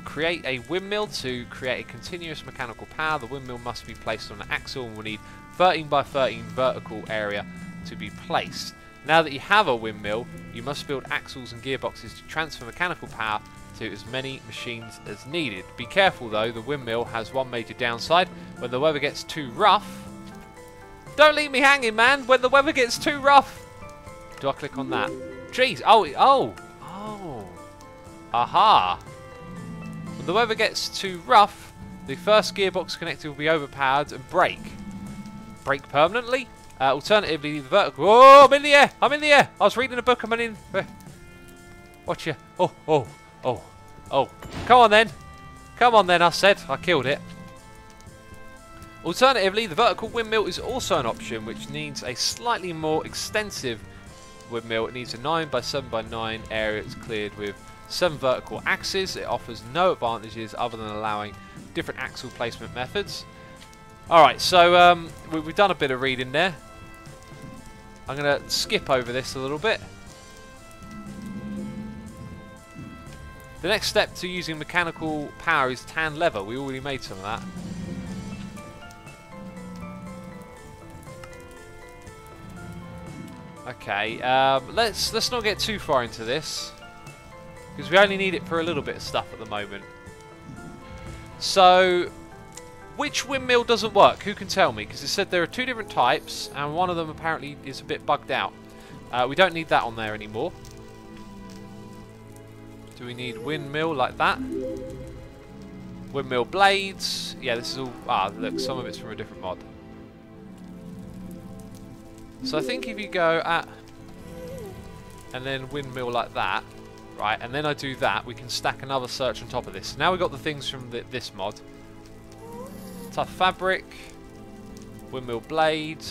create a windmill to create a continuous mechanical power. The windmill must be placed on an axle and will need 13 by 13 vertical area to be placed. Now that you have a windmill, you must build axles and gearboxes to transfer mechanical power to as many machines as needed. Be careful though, the windmill has one major downside. When the weather gets too rough... Don't leave me hanging, man! When the weather gets too rough... Do I click on that? Jeez! Oh! Aha! When the weather gets too rough, the first gearbox connector will be overpowered and break. Break permanently? Alternatively, the vertical... Oh, I'm in the air! I'm in the air! I was reading a book, I'm in... Watch ya. Oh. Come on then. Come on then, I said. I killed it. Alternatively, the vertical windmill is also an option, which needs a slightly more extensive windmill. It needs a 9 by 7 by 9 area. It's cleared with 7 vertical axes. It offers no advantages other than allowing different axle placement methods. Alright, so we've done a bit of reading there. I'm going to skip over this a little bit. The next step to using mechanical power is tan leather. We already made some of that. Okay, let's not get too far into this, because we only need it for a little bit of stuff at the moment. So, which windmill doesn't work? Who can tell me? Because it said there are 2 different types, and one of them apparently is a bit bugged out. We don't need that on there anymore. Do we need windmill like that? Windmill blades. Yeah, this is all... Ah, look, some of it's from a different mod. So I think if you go at... and then windmill like that, right, and then I do that, we can stack another search on top of this. Now we've got the things from this mod. Tough fabric, windmill blade,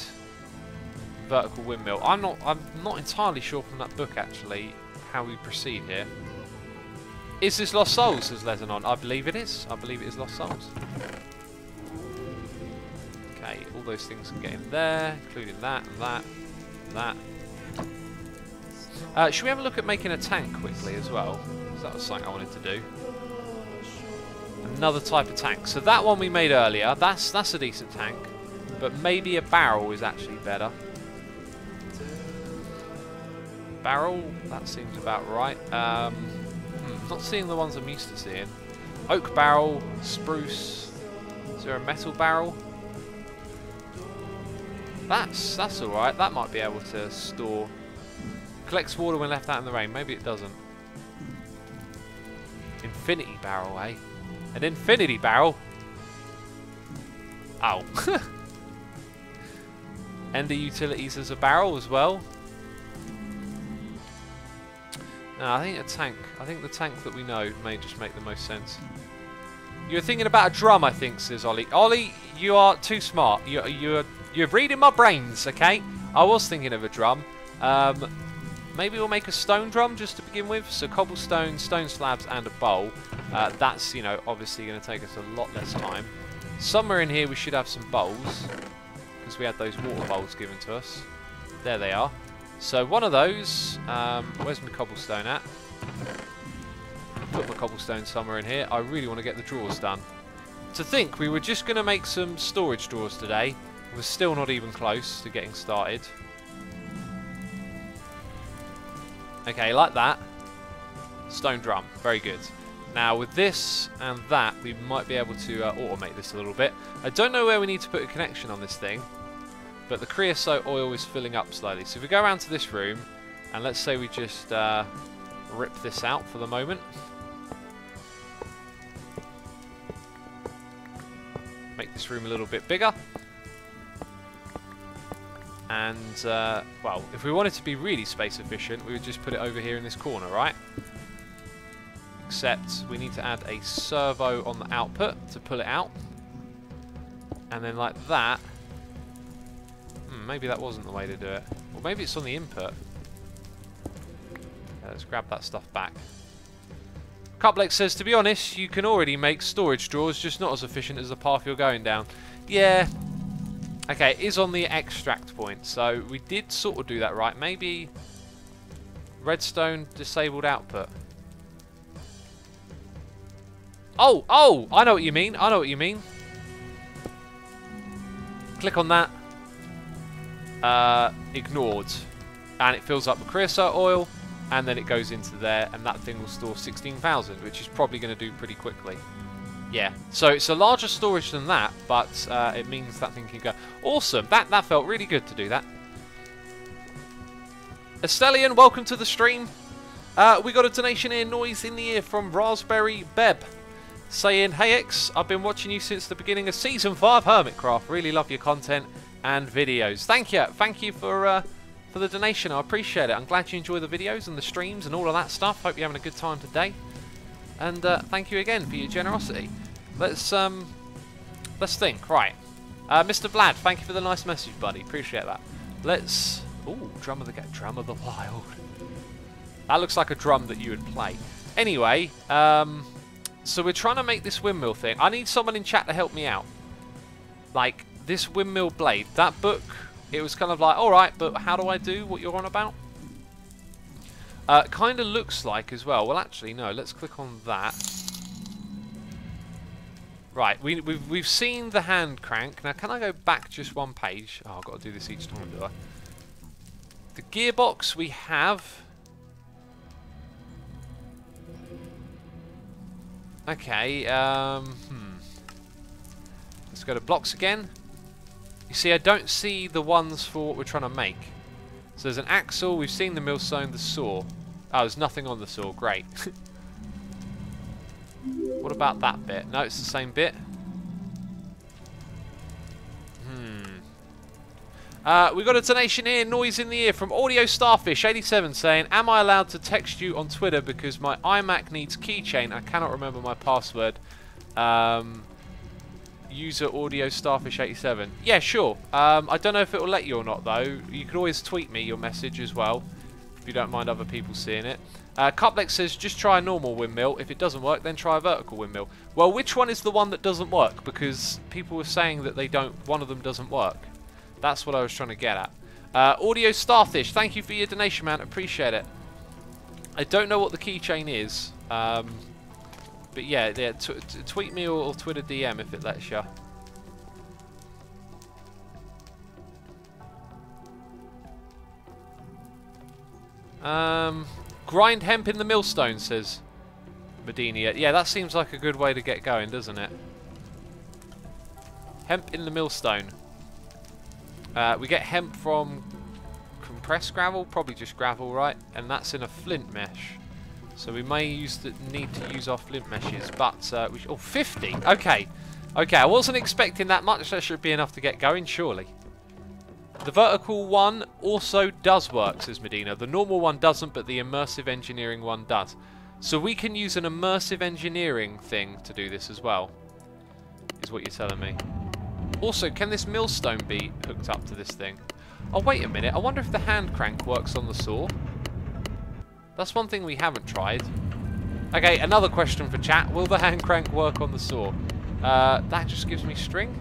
vertical windmill. I'm not entirely sure from that book actually how we proceed here. Is this Lost Souls, says Lezanon? I believe it is. I believe it is Lost Souls. Okay, all those things can get in there, including that and that and that. Should we have a look at making a tank quickly as well? Because that was something I wanted to do. Another type of tank. So that one we made earlier, that's a decent tank. But maybe a barrel is actually better. Barrel, that seems about right. Not seeing the ones I'm used to seeing. Oak barrel, spruce. Is there a metal barrel? That's alright. That might be able to store. Collects water when left out in the rain. Maybe it doesn't. Infinity barrel, eh? An infinity barrel? Ow. Ender utilities as a barrel as well. No, I think a tank. I think the tank that we know may just make the most sense. You're thinking about a drum, I think, says Ollie. Ollie, you are too smart. You're reading my brains, okay? I was thinking of a drum. Maybe we'll make a stone drum just to begin with. So cobblestone, stone slabs, and a bowl. That's, you know, obviously going to take us a lot less time. Somewhere in here we should have some bowls, because we had those water bowls given to us. There they are. So one of those, where's my cobblestone at? Put my cobblestone somewhere in here. I really want to get the drawers done. To think, we were just going to make some storage drawers today. We're still not even close to getting started. Okay, like that. Stone drum, very good. Now with this and that, we might be able to automate this a little bit. I don't know where we need to put a connection on this thing, but the creosote oil is filling up slowly. So if we go around to this room, and let's say we just rip this out for the moment. Make this room a little bit bigger. And, well, if we wanted to be really space efficient, we would just put it over here in this corner, right? Except we need to add a servo on the output to pull it out. And then like that. Maybe that wasn't the way to do it. Or maybe it's on the input. Let's grab that stuff back. Cuplex says, to be honest, you can already make storage drawers, just not as efficient as the path you're going down. Yeah. Okay, it is on the extract point, so we did sort of do that right. Maybe redstone disabled output. Oh, I know what you mean. I know what you mean. Click on that. Ignored. And it fills up with creosote oil, and then it goes into there, and that thing will store 16,000, which is probably going to do pretty quickly. Yeah, so it's a larger storage than that, but it means that thing can go. Awesome, that felt really good to do that. Estelian, welcome to the stream. We got a donation here, noise in the ear from Raspberry Beb, saying, hey X, I've been watching you since the beginning of Season 5 Hermitcraft. Really love your content and videos. Thank you for the donation. I appreciate it. I'm glad you enjoy the videos and the streams and all of that stuff. Hope you're having a good time today. And thank you again for your generosity. Let's think. Right. Mr. Vlad, thank you for the nice message, buddy. Appreciate that. Let's... Ooh, drum of the wild. That looks like a drum that you would play. Anyway, so we're trying to make this windmill thing. I need someone in chat to help me out. Like, this windmill blade. That book, it was kind of like, alright, but how do I do what you're on about? Kind of looks like as well. Well, actually, no. Let's click on that. Right, we've seen the hand crank. Now, can I go back just one page? Oh, I've got to do this each time, do I? The gearbox we have. Okay, let's go to blocks again. You see, I don't see the ones for what we're trying to make. So there's an axle, we've seen the millstone, the saw. Oh, there's nothing on the saw, great. What about that bit? No, it's the same bit. We got a donation here, noise in the ear, from Audio Starfish 87 saying, am I allowed to text you on Twitter because my iMac needs keychain? I cannot remember my password. User Audio Starfish 87. Yeah, sure. I don't know if it will let you or not though. You could always tweet me your message as well, if you don't mind other people seeing it. Cuplex says, just try a normal windmill. If it doesn't work, then try a vertical windmill. Well, which one is the one that doesn't work? Because people were saying that they don't. One of them doesn't work. That's what I was trying to get at. Audio Starfish, thank you for your donation, man. Appreciate it. I don't know what the keychain is. But yeah, tweet me or Twitter DM if it lets you. Grind hemp in the millstone, says Medina. Yeah, that seems like a good way to get going, doesn't it? Hemp in the millstone. We get hemp from compressed gravel, probably just gravel, right? And that's in a flint mesh. So we may need to use our flint meshes, but oh, 50. Okay, okay. I wasn't expecting that much. That should be enough to get going, surely. The vertical one also does work, says Medina. The normal one doesn't, but the immersive engineering one does. So we can use an immersive engineering thing to do this as well, is what you're telling me. Also, can this millstone be hooked up to this thing? Oh, wait a minute. I wonder if the hand crank works on the saw. That's one thing we haven't tried. Okay, another question for chat. Will the hand crank work on the saw? That just gives me string.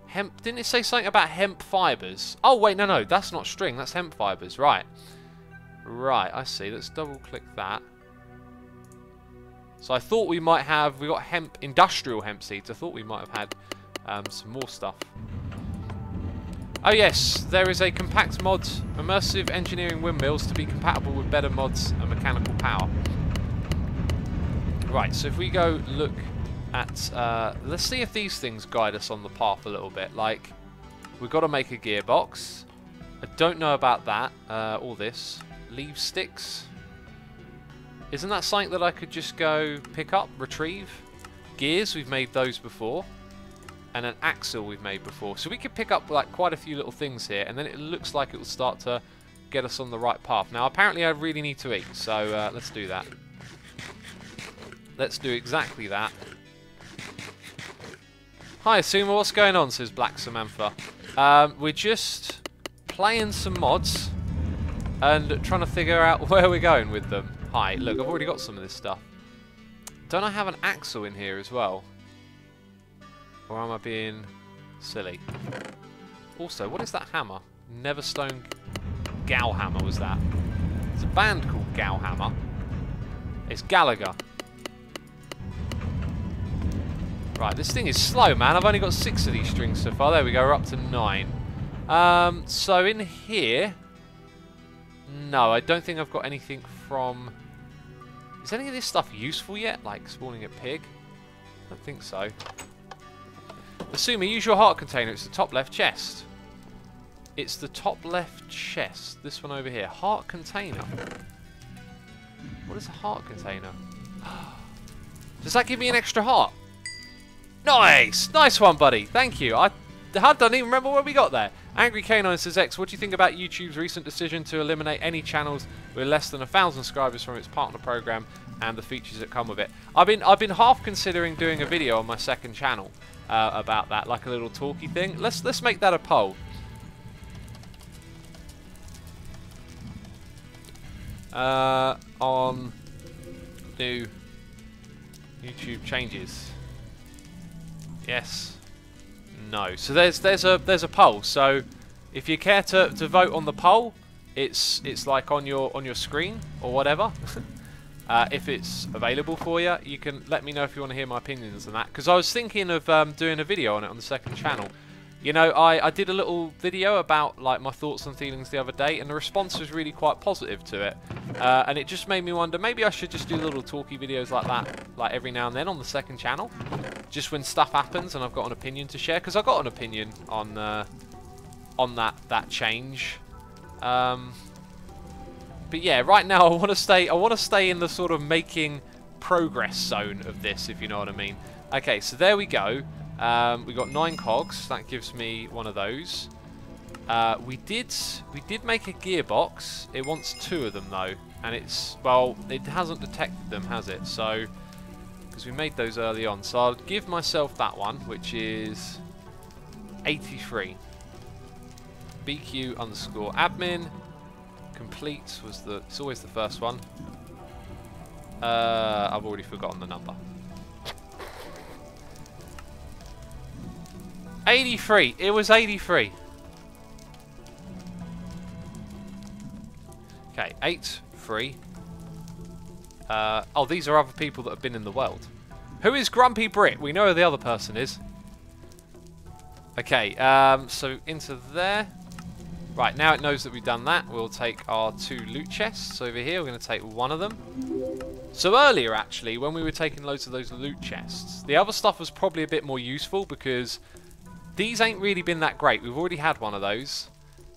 Hemp. Didn't it say something about hemp fibres? Oh, wait, no. That's not string. That's hemp fibres. Right. Right, I see. Let's double click that. So I thought we might have, we got hemp, industrial hemp seeds. I thought we might have had some more stuff. Oh yes, there is a compact mod, immersive engineering windmills to be compatible with better mods and mechanical power. Right, so if we go look at, let's see if these things guide us on the path a little bit. Like, we've got to make a gearbox. I don't know about that, all this. Leave sticks. Isn't that something that I could just go pick up, retrieve? Gears, we've made those before. And an axle we've made before. So we could pick up like quite a few little things here, and then it looks like it will start to get us on the right path. Now apparently I really need to eat, so let's do that. Let's do exactly that. Hi Asuma, what's going on, says Black Samantha. We're just playing some mods and trying to figure out where we're going with them. Hi, look, I've already got some of this stuff. Don't I have an axle in here as well? Or am I being silly? Also, what is that hammer? Neverstone Gal Hammer was that. There's a band called Gal Hammer. It's Gallagher. Right, this thing is slow, man. I've only got 6 of these strings so far. There we go, we're up to 9. So in here... No, I don't think I've got anything from... Is any of this stuff useful yet? Like spawning a pig? I don't think so. Assume use your heart container. It's the top left chest. It's the top left chest. This one over here. Heart container. What is a heart container? Does that give me an extra heart? Nice! Nice one, buddy. Thank you. I don't even remember where we got there. Angry Canine says, X, what do you think about YouTube's recent decision to eliminate any channels with less than 1,000 subscribers from its partner program and the features that come with it? I've been half considering doing a video on my second channel about that, like a little talky thing. Let's make that a poll. On new YouTube changes. Yes. No. So there's a poll. So if you care to vote on the poll, it's like on your screen or whatever. If it's available for you, you can let me know if you want to hear my opinions on that. Because I was thinking of doing a video on it on the second channel. You know, I did a little video about like my thoughts and feelings the other day, and the response was really quite positive to it. And it just made me wonder, maybe I should just do little talky videos like that, like every now and then on the second channel, just when stuff happens and I've got an opinion to share. Because I got an opinion on that change. But yeah, right now I want to stay in the sort of making progress zone of this, if you know what I mean. Okay, so there we go. We got 9 cogs. That gives me one of those. We did make a gearbox. It wants 2 of them though, and it hasn't detected them, has it? So because we made those early on, so I'll give myself that one, which is 83. BQ_admin complete was it's always the first one. I've already forgotten the number. 83. It was 83. Okay, 83. Oh, these are other people that have been in the world. Who is Grumpy Brit? We know who the other person is. Okay, so into there. Right, now it knows that we've done that. We'll take our 2 loot chests over here. We're going to take one of them. So earlier, actually, when we were taking loads of those loot chests, the other stuff was probably a bit more useful because these ain't really been that great. We've already had one of those,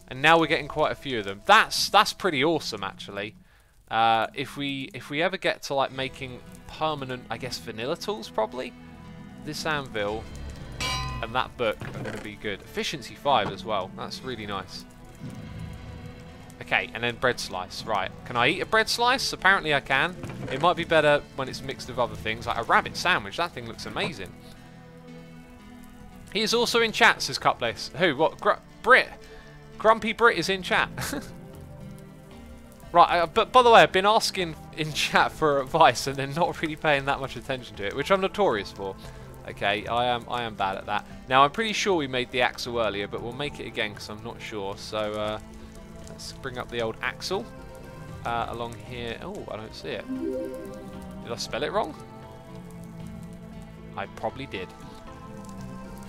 and now we're getting quite a few of them. That's pretty awesome, actually. If we ever get to like making permanent, I guess, vanilla tools, probably this anvil and that book are going to be good. Efficiency 5 as well. That's really nice. Okay, and then bread slice. Right, can I eat a bread slice? Apparently I can. It might be better when it's mixed with other things, like a rabbit sandwich. That thing looks amazing. He is also in chat, says Cupless. Who? What? Brit? Grumpy Brit is in chat. Right, but by the way, I've been asking in chat for advice and then not really paying that much attention to it, which I'm notorious for. Okay, I am bad at that. Now, I'm pretty sure we made the axle earlier, but we'll make it again because I'm not sure. So, let's bring up the old axle along here. Oh, I don't see it. Did I spell it wrong? I probably did.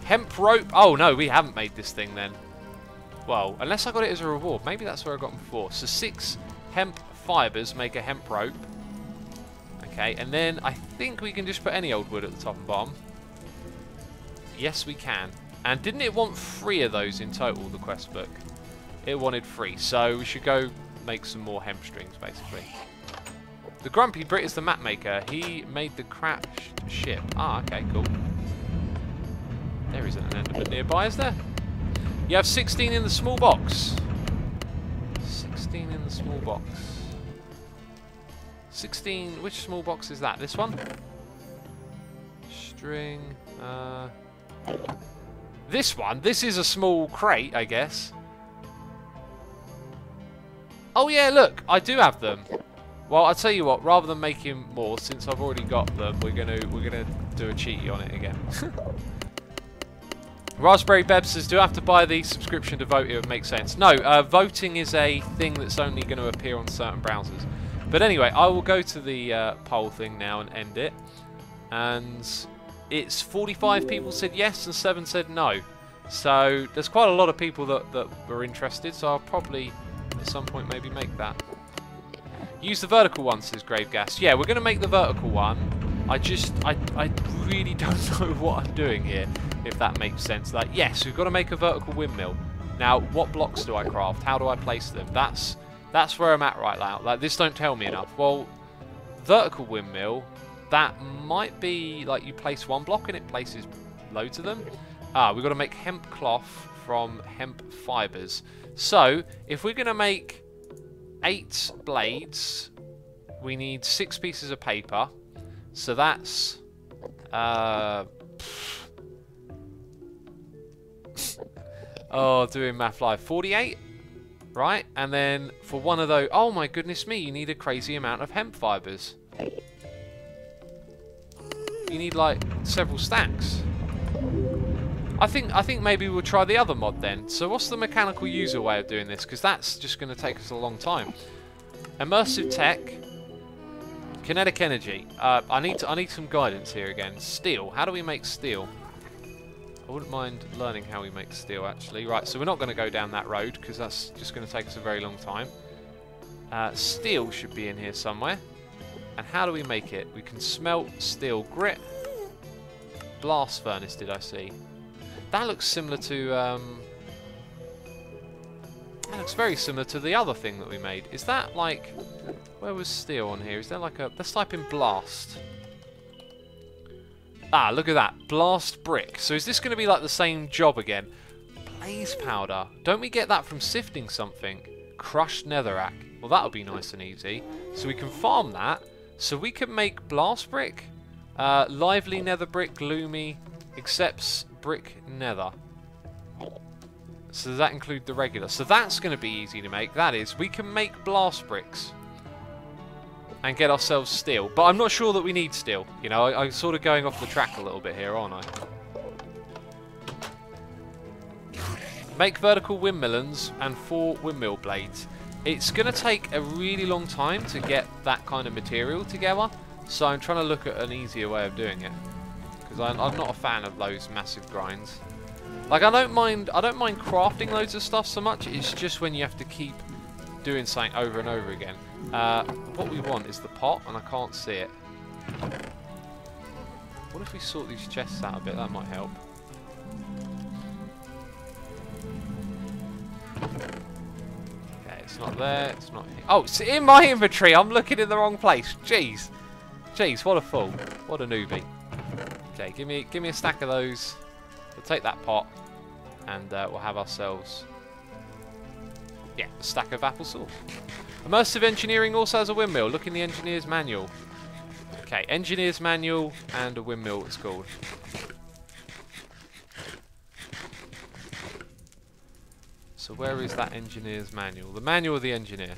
Hemp rope. Oh, no, we haven't made this thing then. Well, unless I got it as a reward. Maybe that's where I got them before. So 6 hemp fibers make a hemp rope. Okay, and then I think we can just put any old wood at the top and bottom. Yes, we can. And didn't it want 3 of those in total, the quest book? It wanted 3, so we should go make some more hemp strings, basically. The Grumpy Brit is the map maker. He made the crashed ship. Ah, okay, cool. There isn't an enderman nearby, is there? You have 16 in the small box. 16 in the small box. 16, which small box is that? This one? String, this one? This is a small crate, I guess. Oh yeah, look, I do have them. Well, I'll tell you what, rather than making more, since I've already got them, we're gonna do a cheaty on it again. Raspberry Beb says, do I have to buy the subscription to vote? It would make sense. No, voting is a thing that's only going to appear on certain browsers. But anyway, I will go to the poll thing now and end it. And it's 45 people said yes and 7 said no. So there's quite a lot of people that were interested. So I'll probably at some point maybe make that. Use the vertical one, says Grave Gas. Yeah, we're going to make the vertical one. I really don't know what I'm doing here, if that makes sense. Like, yes, we've got to make a vertical windmill. Now, what blocks do I craft? How do I place them? That's where I'm at right now. Like, this don't tell me enough. Well, vertical windmill, that might be like you place one block and it places loads of them. We've got to make hemp cloth from hemp fibres. So, if we're going to make 8 blades, we need 6 pieces of paper. So that's... oh, doing math live. 48? Right? And then for one of those... Oh my goodness me, you need a crazy amount of hemp fibres. You need like several stacks. I think maybe we'll try the other mod then. So what's the mechanical user way of doing this? Because that's just going to take us a long time. Immersive tech, kinetic energy. I need some guidance here again. Steel. How do we make steel? I wouldn't mind learning how we make steel actually. Right. So we're not going to go down that road because that's just going to take us a very long time. Steel should be in here somewhere. And how do we make it? We can smelt steel grit. Blast furnace. Did I see? That looks similar to, that looks very similar to the other thing that we made. Is that like, where was steel on here? Is there like a, let's type in blast. Ah, look at that, blast brick. So is this going to be like the same job again? Blaze powder. Don't we get that from sifting something? Crushed netherrack. Well, that'll be nice and easy. So we can farm that. So we can make blast brick, lively nether brick, gloomy, accepts brick nether. So does that include the regular? So that's going to be easy to make. That is, we can make blast bricks and get ourselves steel. But I'm not sure that we need steel. You know, I'm sort of going off the track a little bit here, aren't I? Make vertical windmills and 4 windmill blades. It's going to take a really long time to get that kind of material together. So I'm trying to look at an easier way of doing it. I'm not a fan of those massive grinds. Like I don't mind crafting loads of stuff so much. It's just when you have to keep doing something over and over again. What we want is the pot, and I can't see it. What if we sort these chests out a bit? That might help. Okay, it's not there. It's not here. Oh, it's in my inventory. I'm looking in the wrong place. Jeez, what a fool. What a newbie. Okay, give me a stack of those. We'll take that pot, and we'll have ourselves, yeah, a stack of apple sauce. Immersive engineering also has a windmill. Look in the engineer's manual. Okay, engineer's manual and a windmill it's called. So where is that engineer's manual? The manual of the engineer.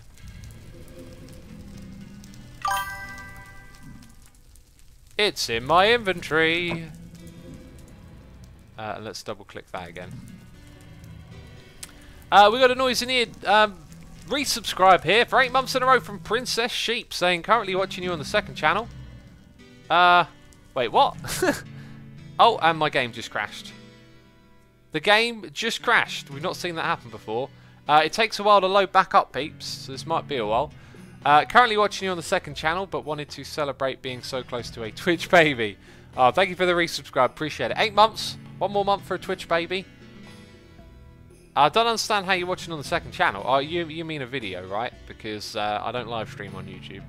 It's in my inventory. Let's double click that again. We got a noise in here. Resubscribe here for 8 months in a row from Princess Sheep saying currently watching you on the 2nd channel. Wait, what? Oh, and my game just crashed. The game just crashed. We've not seen that happen before. It takes a while to load back up, peeps, so this might be a while. Currently watching you on the 2nd channel, but wanted to celebrate being so close to a Twitch baby. Oh, thank you for the resubscribe. Appreciate it. 8 months. 1 more month for a Twitch baby. I don't understand how you're watching on the 2nd channel. Oh, you mean a video, right? Because I don't live stream on YouTube.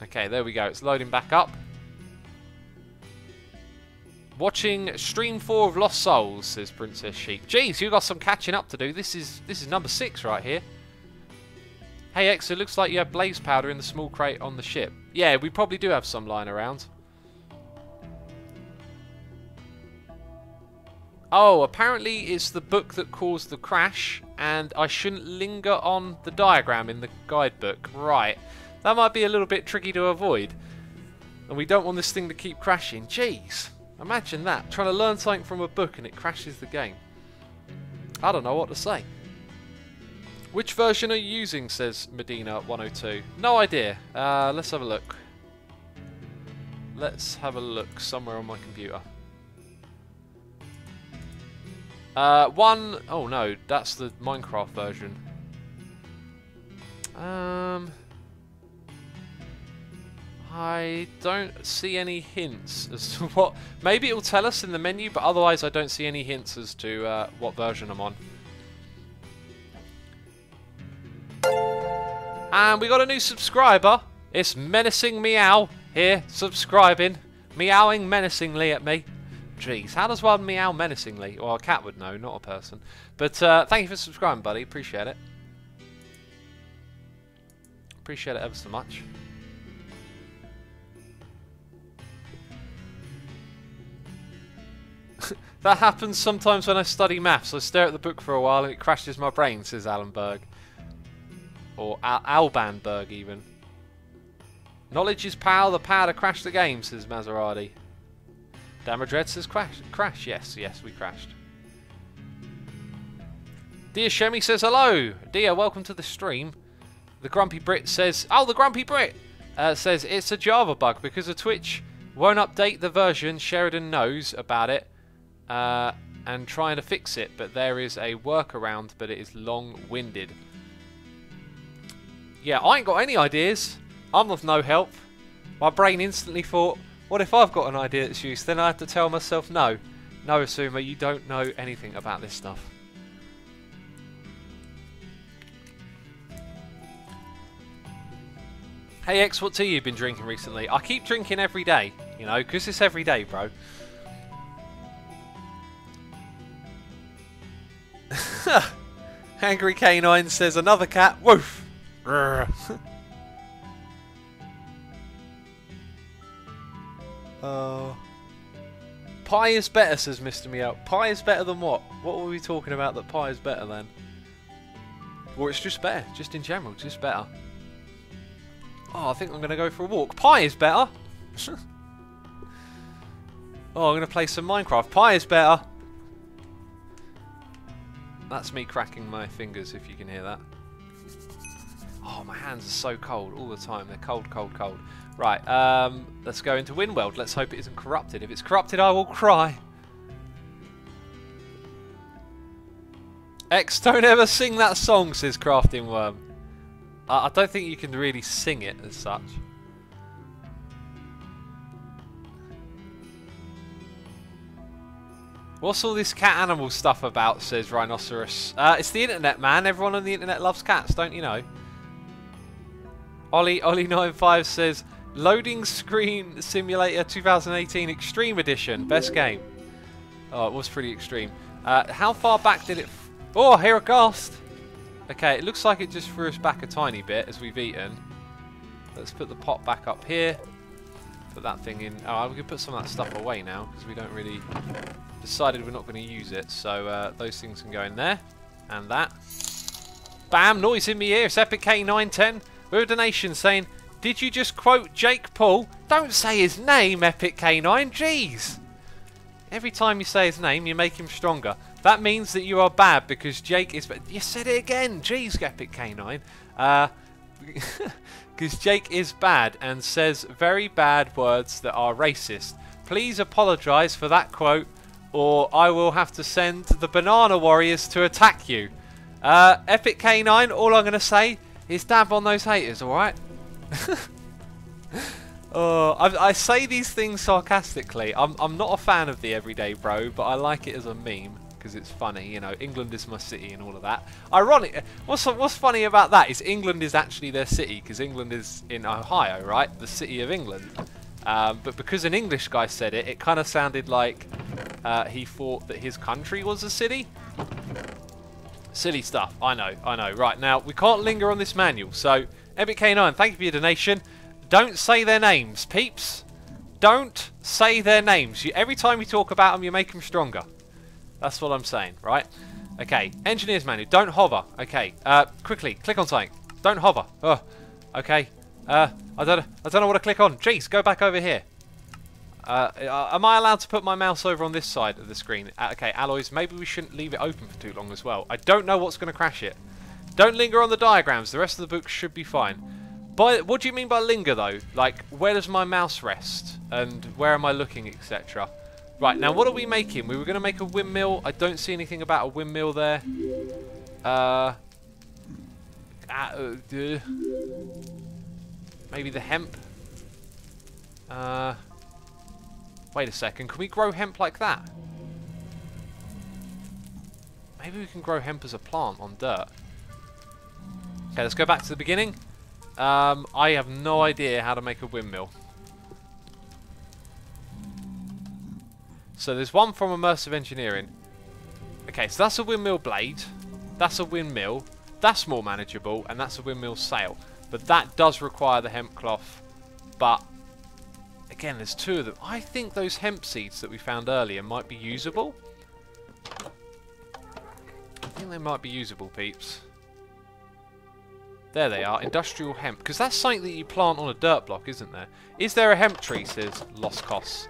Okay, there we go. It's loading back up. Watching stream 4 of Lost Souls, says Princess Sheep. Jeez, you got some catching up to do. This is number 6 right here. Hey X, it looks like you have blaze powder in the small crate on the ship. Yeah, we probably do have some lying around. Oh, apparently it's the book that caused the crash, and I shouldn't linger on the diagram in the guidebook. Right, that might be a little bit tricky to avoid. And we don't want this thing to keep crashing. Jeez, imagine that. Trying to learn something from a book and it crashes the game. I don't know what to say. Which version are you using, says Medina102. No idea. Let's have a look. Let's have a look somewhere on my computer. Oh no, that's the Minecraft version. I don't see any hints as to what... Maybe it'll tell us in the menu, but otherwise I don't see any hints as to what version I'm on. And we got a new subscriber. It's Menacing Meow here, subscribing. Meowing menacingly at me. Jeez, how does one meow menacingly? Well, a cat would know, not a person. But thank you for subscribing, buddy. Appreciate it. Appreciate it ever so much. That happens sometimes when I study maths. I stare at the book for a while and it crashes my brain, says Alan Berg. Or Alban Berg, even. Knowledge is power, the power to crash the game, says Maserati. Damadred says crash. Yes, we crashed. Dear Shemi says hello. Dear, welcome to the stream. The Grumpy Brit says, oh, the Grumpy Brit says it's a Java bug because of Twitch won't update the version. Sheridan knows about it and trying to fix it, but there is a workaround, but it is long-winded. Yeah, I ain't got any ideas. I'm of no help. My brain instantly thought, what if I've got an idea that's used? Then I have to tell myself, no. No, Asuma, you don't know anything about this stuff. Hey X, what tea you been drinking recently? I keep drinking every day, you know, because it's every day, bro. Angry Canine says another cat. Woof. Pie is better, says Mr. Meow. Pie is better than what? What were we talking about that pie is better than? Or it's just better, just in general, just better. Oh, I think I'm going to go for a walk. Pie is better. Oh, I'm going to play some Minecraft. Pie is better. That's me cracking my fingers, if you can hear that. Oh, my hands are so cold all the time. They're cold, cold, cold. Right, let's go into Windmill. Let's hope it isn't corrupted. If it's corrupted, I will cry. X, don't ever sing that song, says Crafting Worm. I don't think you can really sing it as such. What's all this cat animal stuff about, says Rhinoceros. It's the internet, man. Everyone on the internet loves cats, don't you know? Ollie95 says, Loading Screen Simulator 2018 Extreme Edition. Best game. Oh, it was pretty extreme. How far back did it... Oh, here a ghast. Okay, it looks like it just threw us back a tiny bit as we've eaten. Let's put the pot back up here. Put that thing in. Oh, we can put some of that stuff away now because we don't really... Decided we're not going to use it. So those things can go in there. And that. Bam! Noise in me ear. It's Epic K910 with a donation saying, did you just quote Jake Paul? Don't say his name, Epic K9. Jeez! Every time you say his name, you make him stronger. That means that you are bad because Jake is... You said it again! Jeez, Epic K9. Because Jake is bad and says very bad words that are racist. Please apologise for that quote or I will have to send the Banana Warriors to attack you. Epic K9, all I'm going to say is dab on those haters, alright? Oh, I say these things sarcastically. I'm not a fan of the everyday bro, but I like it as a meme because it's funny. You know, England is my city and all of that. Ironic. What's funny about that is England is actually their city because England is in Ohio, right? The city of England. But because an English guy said it, it kind of sounded like he thought that his country was a city. Silly stuff. I know. Right, now, we can't linger on this manual. So, Epic K9, thank you for your donation. Don't say their names, peeps. Don't say their names. Every time you talk about them, you make them stronger. That's what I'm saying, right? Okay, Engineer's Manual. Don't hover. Okay, quickly, click on something. Don't hover. Oh, okay. I don't know what to click on. Jeez, go back over here. Am I allowed to put my mouse over on this side of the screen? Okay, alloys, maybe we shouldn't leave it open for too long as well. I don't know what's going to crash it. Don't linger on the diagrams. The rest of the book should be fine. What do you mean by linger, though? Like, where does my mouse rest? And where am I looking, etc.? Right, now what are we making? We were going to make a windmill. I don't see anything about a windmill there. Maybe the hemp. Wait a second. Can we grow hemp like that? Maybe we can grow hemp as a plant on dirt. Okay, let's go back to the beginning. I have no idea how to make a windmill. So there's one from immersive engineering. Okay, so that's a windmill blade. That's a windmill. That's more manageable, and that's a windmill sail. But that does require the hemp cloth. But again, there's two of them. I think those hemp seeds that we found earlier might be usable. I think they might be usable, peeps. There they are, industrial hemp. Because that's something that you plant on a dirt block, isn't there? Is there a hemp tree, says Lost Costs.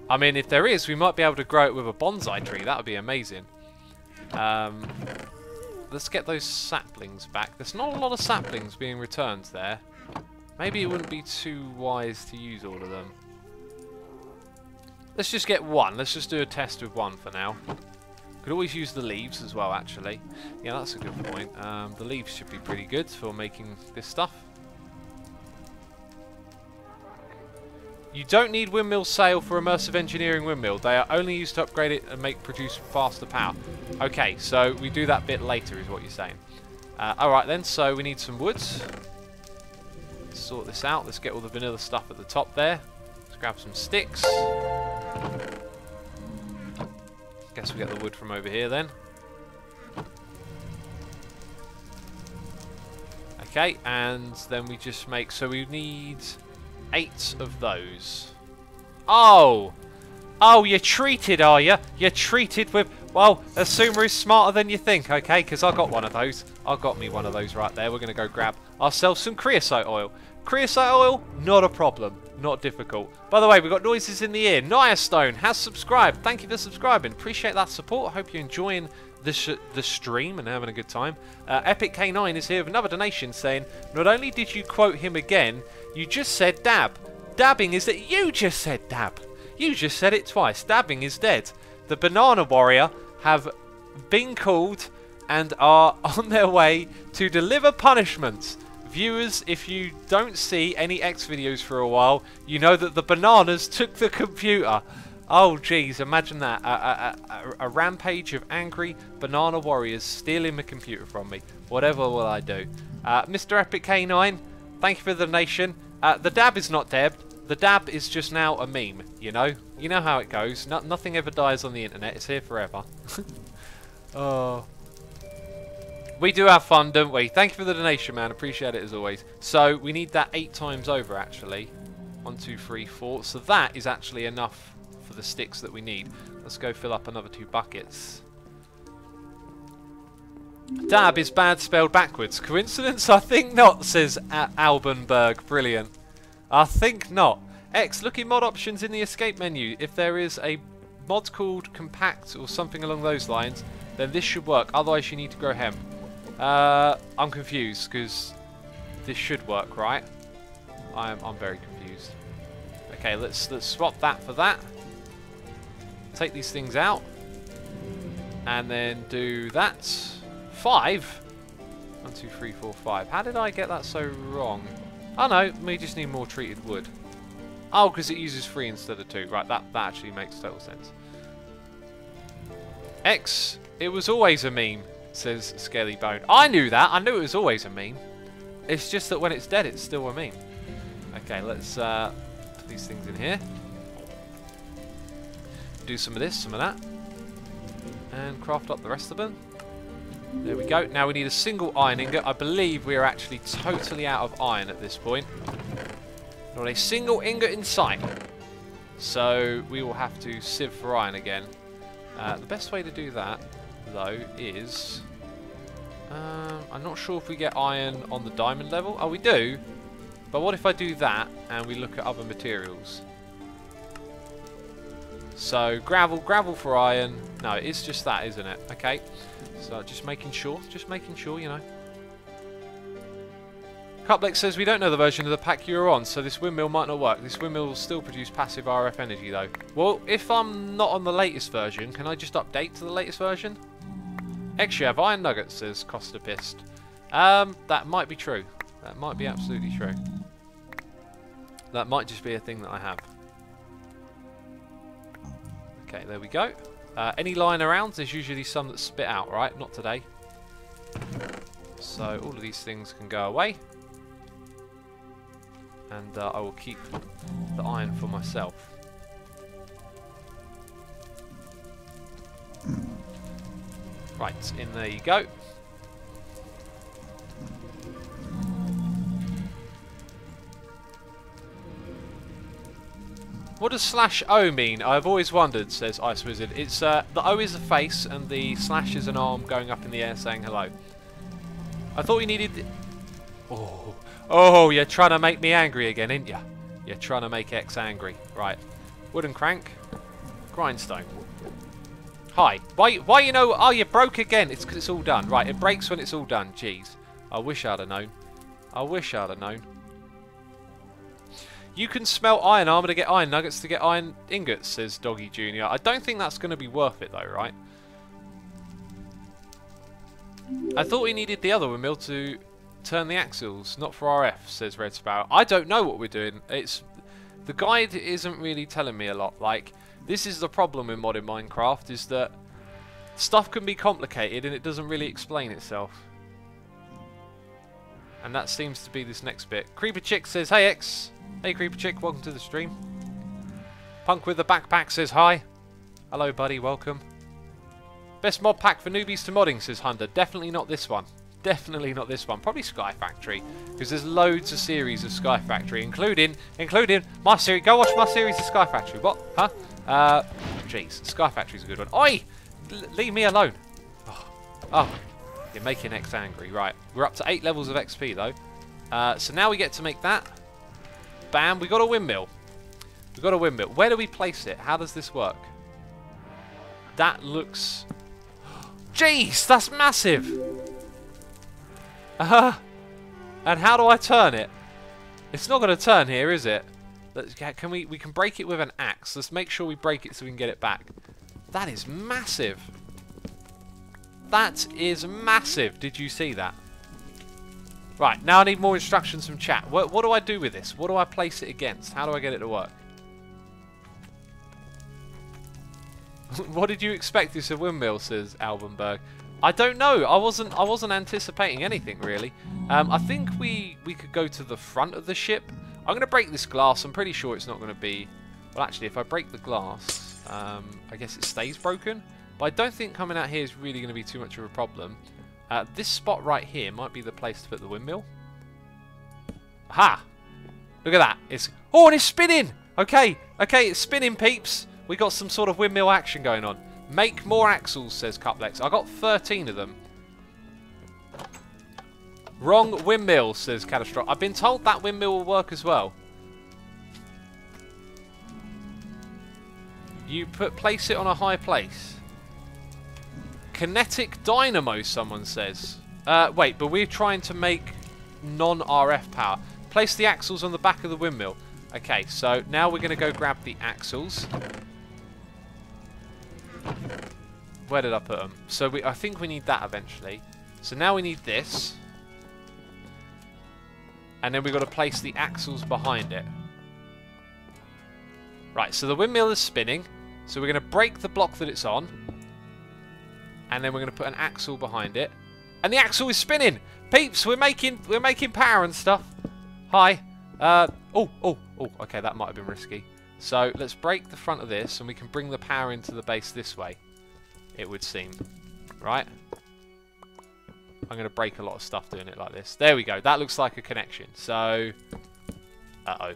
I mean, if there is, we might be able to grow it with a bonsai tree. That would be amazing. Let's get those saplings back. There's not a lot of saplings being returned there. Maybe it wouldn't be too wise to use all of them. Let's just get one. Let's just do a test with one for now. Could always use the leaves as well, actually. Yeah, that's a good point. The leaves should be pretty good for making this stuff. You don't need windmill sail for immersive engineering windmill. They are only used to upgrade it and produce faster power. Okay, so we do that bit later is what you're saying. Alright then, so we need some wood. Let's sort this out. Let's get all the vanilla stuff at the top there. Let's grab some sticks. Guess we get the wood from over here then. Okay, and then we just make... So we need 8 of those. Oh! Oh, you're treated, are you? You're treated with... Well, a sumer is smarter than you think, okay? Because I got one of those. I got me one of those right there. We're going to go grab ourselves some creosote oil. Creosote oil, not a problem. Not difficult. By the way, we've got noises in the ear. Niastone has subscribed. Thank you for subscribing. Appreciate that support. I hope you're enjoying the stream and having a good time. Epic K9 is here with another donation saying, not only did you quote him again, you just said dab. Dabbing is that you just said dab. You just said it twice. Dabbing is dead. The Banana Warrior have been called and are on their way to deliver punishment. Viewers, if you don't see any X videos for a while, you know that the bananas took the computer. Oh, jeez, imagine that. A rampage of angry banana warriors stealing my computer from me. Whatever will I do? Mr. Epic K9, thank you for the donation. The dab is not dead. The dab is just now a meme, you know? You know how it goes. Nothing ever dies on the internet. It's here forever. Oh... We do have fun, don't we? Thank you for the donation, man. Appreciate it as always. So, we need that 8 times over, actually. 1, 2, 3, 4. So that is actually enough for the sticks that we need. Let's go fill up another 2 buckets. Dab is bad spelled backwards. Coincidence? I think not, says Albenberg. Brilliant. I think not. X, look in mod options in the escape menu. If there is a mod called compact or something along those lines, then this should work. Otherwise, you need to grow hemp. I'm confused because this should work, right? I'm very confused. Okay, let's swap that for that. Take these things out, and then do that. 5. 1, 2, 3, 4, 5. How did I get that so wrong? Oh no, we just need more treated wood. Oh, because it uses 3 instead of 2. Right, that actually makes total sense. X, it was always a meme, says Scaly Bone. I knew that. I knew it was always a meme. It's just that when it's dead, it's still a meme. Okay, let's put these things in here. Do some of this, some of that. And craft up the rest of them. There we go. Now we need a single iron ingot. I believe we are actually totally out of iron at this point. Not a single ingot in sight. So we will have to sieve for iron again. The best way to do that, though, is... I'm not sure if we get iron on the diamond level. Oh, we do. But what if I do that and we look at other materials? So, gravel for iron. No, it's just that, isn't it? Okay. So, just making sure, you know. Cuplex says, we don't know the version of the pack you're on, so this windmill might not work. This windmill will still produce passive RF energy, though. Well, if I'm not on the latest version, can I just update to the latest version? Extra have iron nuggets, says Costa Pist. That might be true. That might be absolutely true. That might just be a thing that I have. Okay, there we go. Any lying around, there's usually some that spit out, right? Not today. So all of these things can go away. And I will keep the iron for myself. Right, in there you go. What does /O mean? I've always wondered, says Ice Wizard. It's the O is a face and the slash is an arm going up in the air saying hello. I thought you needed... Oh, you're trying to make me angry again, ain't you? You're trying to make X angry. Right. Wooden crank. Grindstone. Hi. Why you know... Oh, you broke again. It's because it's all done. Right, it breaks when it's all done. Jeez. I wish I'd have known. I wish I'd have known. You can smelt iron armor to get iron nuggets to get iron ingots, says Doggy Jr. I don't think that's going to be worth it though, right? I thought we needed the other windmill to turn the axles, not for RF, says Red Sparrow. I don't know what we're doing. The guide isn't really telling me a lot. Like, this is the problem with modding Minecraft, is that stuff can be complicated and it doesn't really explain itself. And that seems to be this next bit. Creeper Chick says, hey X. Hey Creeper Chick, welcome to the stream. Punk with the backpack says hi. Hello buddy, welcome. Best mod pack for newbies to modding, says Hunter. Definitely not this one. Definitely not this one. Probably Sky Factory, because there's loads of series of Sky Factory, including my series. Go watch my series of Sky Factory. What? Huh? Jeez, Sky Factory's a good one. Oi! Leave me alone. Oh, you're making X angry. Right, we're up to 8 levels of XP though. So now we get to make that. Bam, we got a windmill. We got a windmill. Where do we place it? How does this work? That looks... Jeez, that's massive! And how do I turn it? It's not going to turn here, is it? We can break it with an axe. Let's make sure we break it so we can get it back. That is massive. That is massive. Did you see that? Right, now I need more instructions from chat. What do I do with this? What do I place it against? How do I get it to work? What did you expect? It's a windmill, says Albenberg. I don't know. I wasn't anticipating anything really. I think we could go to the front of the ship. I'm going to break this glass. I'm pretty sure it's not going to be... Well, actually, if I break the glass, I guess it stays broken. But I don't think coming out here is really going to be too much of a problem. This spot right here might be the place to put the windmill. Aha! Look at that. Oh, and it's spinning! Okay, it's spinning, peeps. We got some sort of windmill action going on. Make more axles, says Cuplex. I got 13 of them. Wrong windmill, says Catastrophe. I've been told that windmill will work as well. You place it on a high place. Kinetic dynamo, someone says. Wait, but we're trying to make non-RF power. Place the axles on the back of the windmill. Okay, so now we're going to go grab the axles. Where did I put them? So I think we need that eventually. So now we need this. And then we've got to place the axles behind it. Right, so the windmill is spinning. So we're going to break the block that it's on. And then we're going to put an axle behind it. And the axle is spinning! Peeps, we're making power and stuff. Hi. Okay, that might have been risky. So let's break the front of this and we can bring the power into the base this way. It would seem. Right? I'm going to break a lot of stuff doing it like this. There we go. That looks like a connection. So... Uh-oh.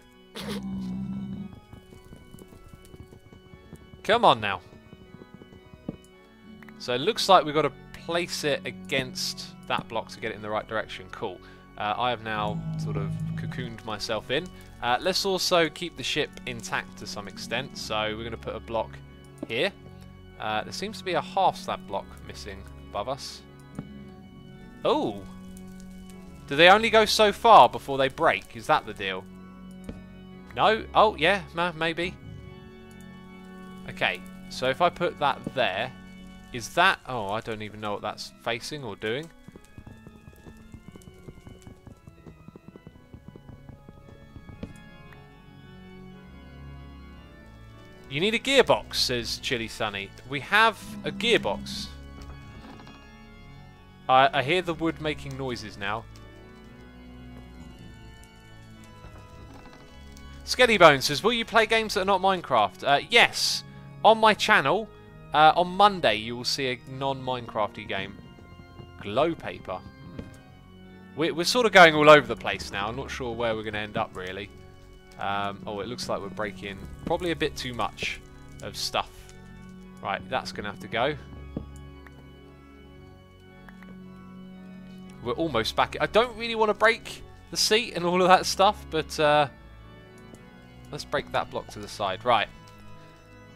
Come on now. So it looks like we've got to place it against that block to get it in the right direction. Cool. I have now sort of cocooned myself in. Let's also keep the ship intact to some extent. So we're going to put a block here. There seems to be a half slab block missing above us. Oh! Do they only go so far before they break? Is that the deal? No? Oh, yeah, maybe. Okay, so if I put that there, is that... Oh, I don't even know what that's facing or doing. You need a gearbox, says Chili Sunny. We have a gearbox. I hear the wood making noises now. Skelly Bones says, will you play games that are not Minecraft? Yes. On my channel, On Monday, you will see a non-Minecrafty game. Glow paper. We're sort of going all over the place now. I'm not sure where we're going to end up, really. Oh, it looks like we're breaking probably a bit too much of stuff. Right, that's going to have to go. We're almost back. I don't really want to break the seat and all of that stuff, but let's break that block to the side. Right.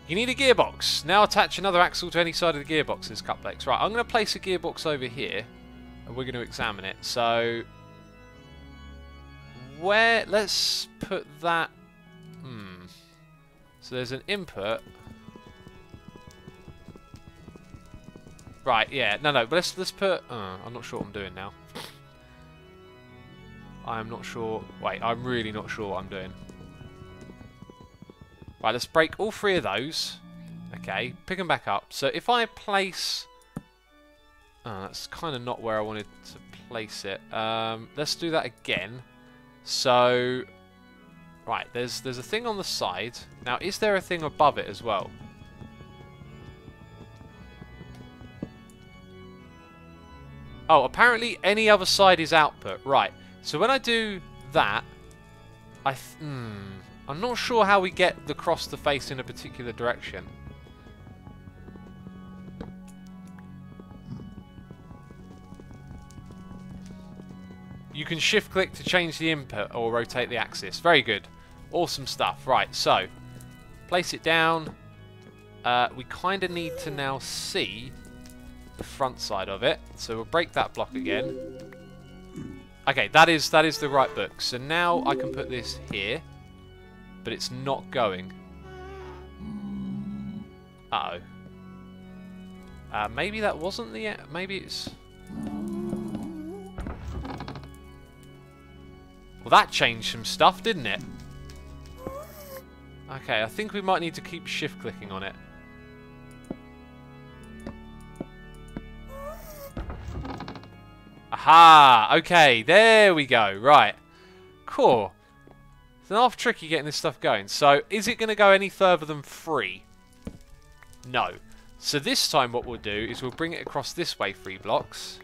You need a gearbox. Now attach another axle to any side of the gearbox, says Cuplex. Right, I'm going to place a gearbox over here, and we're going to examine it. So, where... Let's put that... So there's an input. Right, yeah. No, but let's put... I'm not sure what I'm doing now. I'm not sure... Wait, I'm really not sure what I'm doing. Right, let's break all three of those. Okay, pick them back up. So if I place... Oh, that's kind of not where I wanted to place it. Let's do that again. So... Right, there's a thing on the side. Now, is there a thing above it as well? Oh, apparently any other side is output. Right, so when I do that, I'm not sure how we get the cross to face in a particular direction. You can shift click to change the input or rotate the axis. Very good. Awesome stuff. Right, so place it down. We kind of need to now see the front side of it. So we'll break that block again. Okay, that is the right book. So now I can put this here. But it's not going. Uh-oh. Maybe that wasn't the... Maybe it's... Well, that changed some stuff, didn't it? Okay, I think we might need to keep shift-clicking on it. Aha! Okay, there we go. Right. Cool. It's enough tricky getting this stuff going. So, is it going to go any further than 3? No. So this time what we'll do is we'll bring it across this way 3 blocks.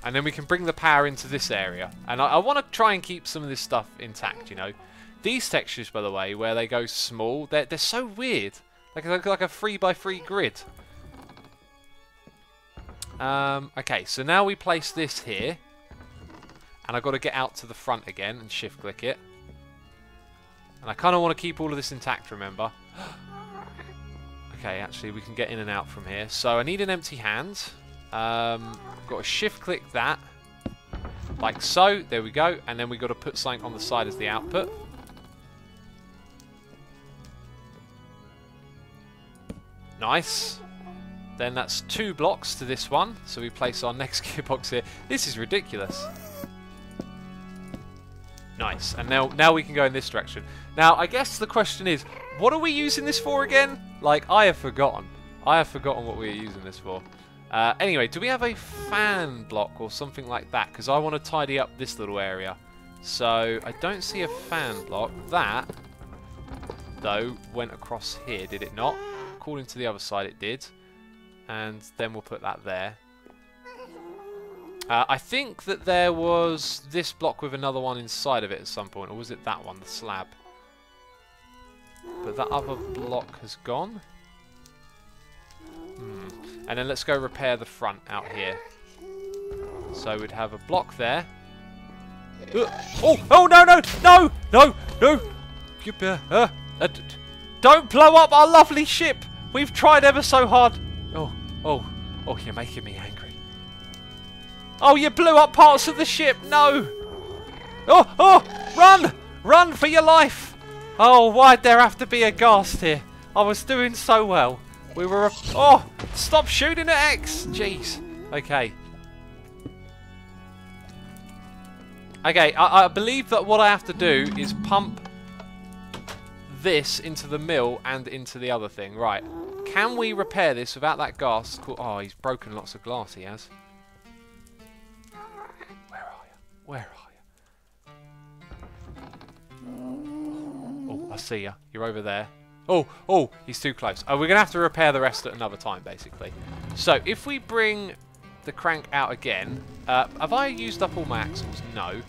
And then we can bring the power into this area. And I want to try and keep some of this stuff intact, you know. These textures, by the way, where they go small, they're so weird. Like a 3x3 grid. Okay, so now we place this here. And I've got to get out to the front again and shift click it. And I kind of want to keep all of this intact, remember. Okay, actually we can get in and out from here. So I need an empty hand. Got to shift click that. Like so, there we go. And then we've got to put something on the side as the output. Nice. Then that's 2 blocks to this one. So we place our next gearbox here. This is ridiculous. Nice. And now we can go in this direction. Now, I guess the question is, what are we using this for again? Like, I have forgotten. I have forgotten what we are using this for. Anyway, do we have a fan block or something like that? Because I want to tidy up this little area. So, I don't see a fan block. That, though, went across here, did it not? According to the other side, it did. And then we'll put that there. I think that there was this block with another one inside of it at some point. Or was it that one, the slab? But that other block has gone. And then let's go repair the front out here. So we'd have a block there. Oh, no! Don't blow up our lovely ship! We've tried ever so hard. Oh, you're making me angry. Oh, you blew up parts of the ship. No. Run! Run for your life. Oh, why'd there have to be a ghast here? I was doing so well. We were... Oh, stop shooting at X. Jeez. Okay. Okay, I believe that what I have to do is pump this into the mill and into the other thing. Right. Can we repair this without that ghast? Oh, he's broken lots of glass, he has. Where are you? Where are you? I see ya. You're over there. Oh, oh, he's too close. Oh, we're going to have to repair the rest at another time, basically. So, if we bring the crank out again... have I used up all my axles? No.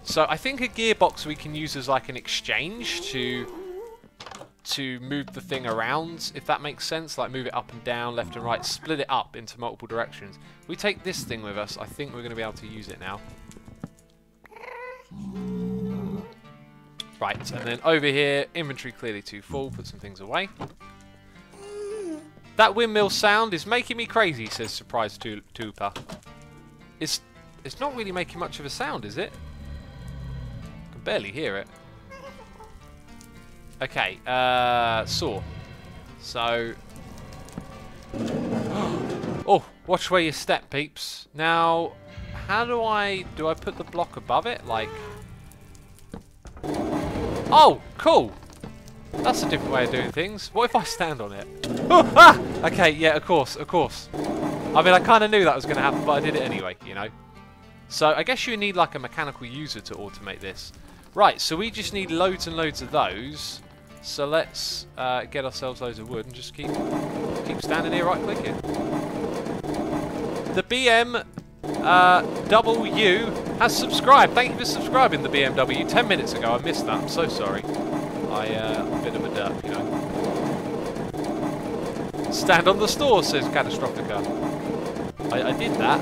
So, I think a gearbox we can use as like an exchange to move the thing around, if that makes sense. Like, move it up and down, left and right, split it up into multiple directions. If we take this thing with us, I think we're going to be able to use it now. Right, and then over here, inventory clearly too full, put some things away. That windmill sound is making me crazy, says Surprise Tooper. It's not really making much of a sound, is it? I can barely hear it. Okay, saw. So... oh, watch where you step, peeps. Now, how do I put the block above it? Like... oh, cool. That's a different way of doing things. What if I stand on it? Oh, ah! Okay, yeah, of course, of course. I mean, I kind of knew that was going to happen, but I did it anyway, you know. So, I guess you need like a mechanical user to automate this. Right, so we just need loads and loads of those. So let's get ourselves loads of wood and just keep standing here right-clicking. The BMW has subscribed. Thank you for subscribing, the BMW. 10 minutes ago, I missed that. I'm so sorry. I'm a bit of a derp, you know. Stand on the store, says Catastrophica. I did that.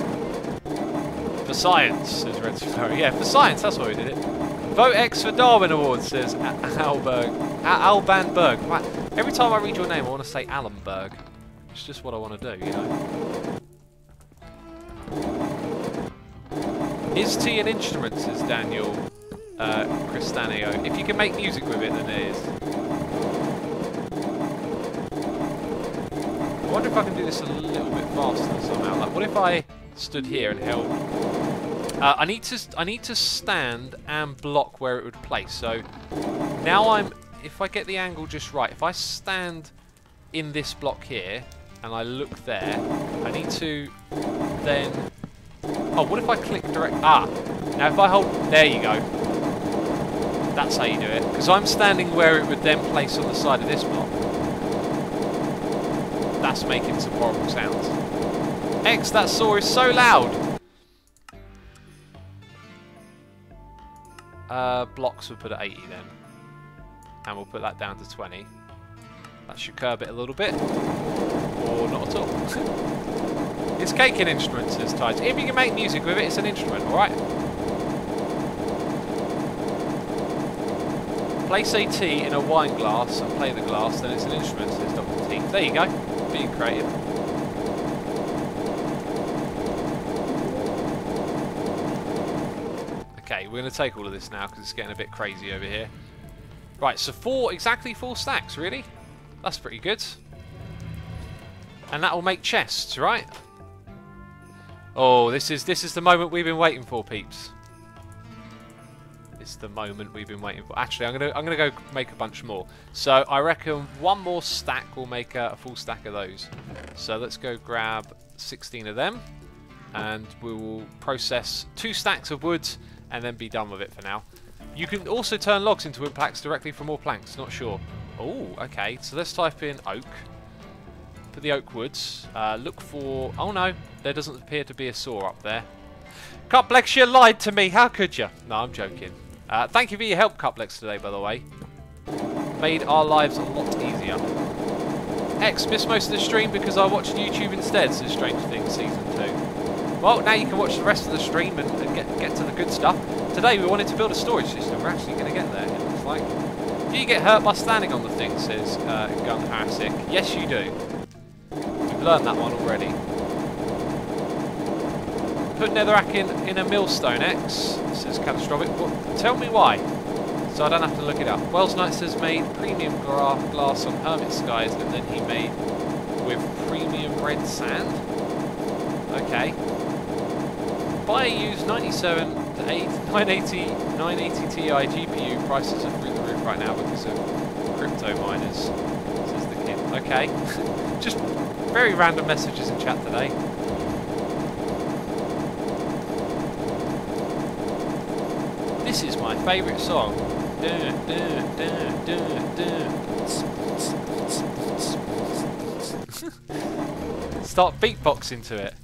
For science, says Red Sparrow. Yeah, for science, that's why we did it. Vote X for Darwin Award, says Albanberg. Right. Every time I read your name, I want to say Allenberg. It's just what I want to do, you know. Is tea an instrument, says Daniel Cristanio. If you can make music with it, then it is. I wonder if I can do this a little bit faster somehow. Like, what if I stood here and held... I need to stand and block where it would place. So now if I get the angle just right, if I stand in this block here and I look there, I need to then... oh, what if I click direct... ah! Now if I hold... there you go. That's how you do it. Because I'm standing where it would then place on the side of this block. That's making some horrible sounds. X, that saw is so loud! Blocks we'll put at 80 then. And we'll put that down to 20. That should curb it a little bit. Or not at all. It's cake an instrument, says Tides. If you can make music with it, it's an instrument, alright? Place a tea in a wine glass and play the glass, then it's an instrument, says Dr. T. There you go. Being creative. Okay, we're going to take all of this now because it's getting a bit crazy over here. Right, so exactly 4 stacks, really? That's pretty good. And that will make chests, right? Oh, this is the moment we've been waiting for, peeps. This is the moment we've been waiting for. Actually, I'm gonna go make a bunch more. So I reckon one more stack will make a full stack of those. So let's go grab 16 of them, and we will process 2 stacks of wood and then be done with it for now. You can also turn logs into wood planks directly from more planks. Not sure. Oh, okay. So let's type in oak. Put the oak woods. Look for... oh no, there doesn't appear to be a saw up there. Cuplex, you lied to me. How could you? No, I'm joking. Thank you for your help, Cuplex, today, by the way. Made our lives a lot easier. X, missed most of the stream because I watched YouTube instead, says Strange Things Season 2. Well, now you can watch the rest of the stream and get to the good stuff. Today we wanted to build a storage system. We're actually going to get there, it looks like. Do you get hurt by standing on the thing, says Gun Harasic. Yes, you do. We've learned that one already. Put netherrack in a millstone, X, says Catastrophic. Well, tell me why, so I don't have to look it up. Wells Knights has made premium glass on Hermit Skies, and then he made with premium red sand. Okay. Buy used 97 to 980 Ti GPU. Prices are through the roof right now because of crypto miners, says the kid. Okay. Just very random messages in chat today. This is my favourite song. Start beatboxing to it.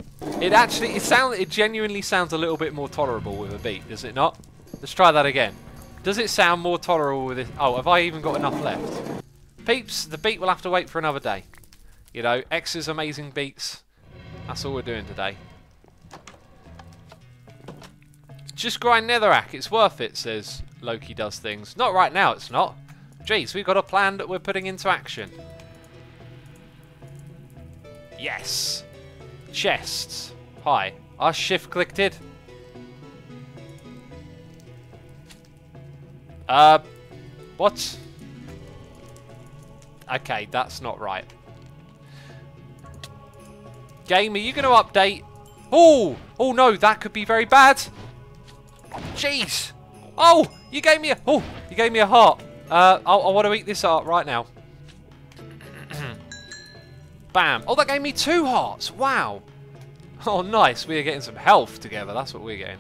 It genuinely sounds a little bit more tolerable with a beat, does it not? Let's try that again. Does it sound more tolerable with it? Oh, have I even got enough left? Peeps, the beat will have to wait for another day. You know, X's amazing beats. That's all we're doing today. Just grind netherrack, it's worth it, says Loki Does Things. Not right now, it's not. Jeez, we've got a plan that we're putting into action. Yes. Chests. Hi. I shift clicked it. What? Okay, that's not right. Game, are you going to update? Oh! Oh no, that could be very bad. Jeez. Oh! You gave me a heart. I want to eat this heart right now. Bam. Oh, that gave me 2 hearts. Wow. Oh, nice. We are getting some health together. That's what we're getting.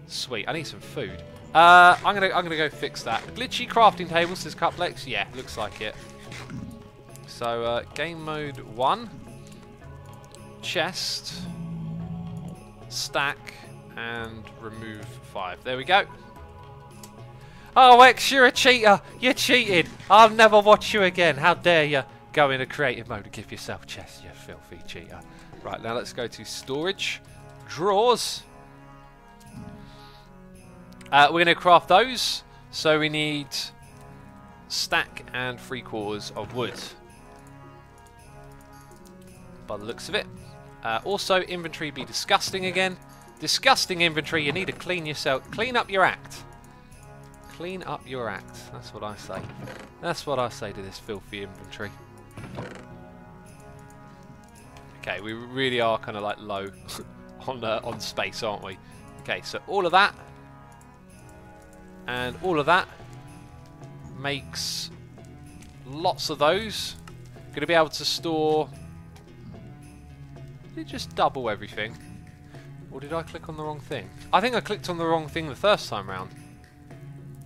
Sweet. I need some food. I'm gonna go fix that. Glitchy crafting table, says Cuplex. Yeah, looks like it. So, game mode 1. Chest. Stack. And remove 5. There we go. Oh, X, you're a cheater. You cheated. I'll never watch you again. How dare you go into creative mode and give yourself a chest, you filthy cheater. Right, now let's go to storage. Drawers. We're going to craft those. So we need stack and 3/4 of wood. By the looks of it. Also, inventory be disgusting again. Disgusting inventory. You need to clean yourself. Clean up your act. Clean up your act. That's what I say. That's what I say to this filthy inventory. Okay, we really are kind of like low on space, aren't we? Okay, so all of that and all of that makes lots of those. Going to be able to store. Did it just double everything? Or did I click on the wrong thing? I think I clicked on the wrong thing the first time round.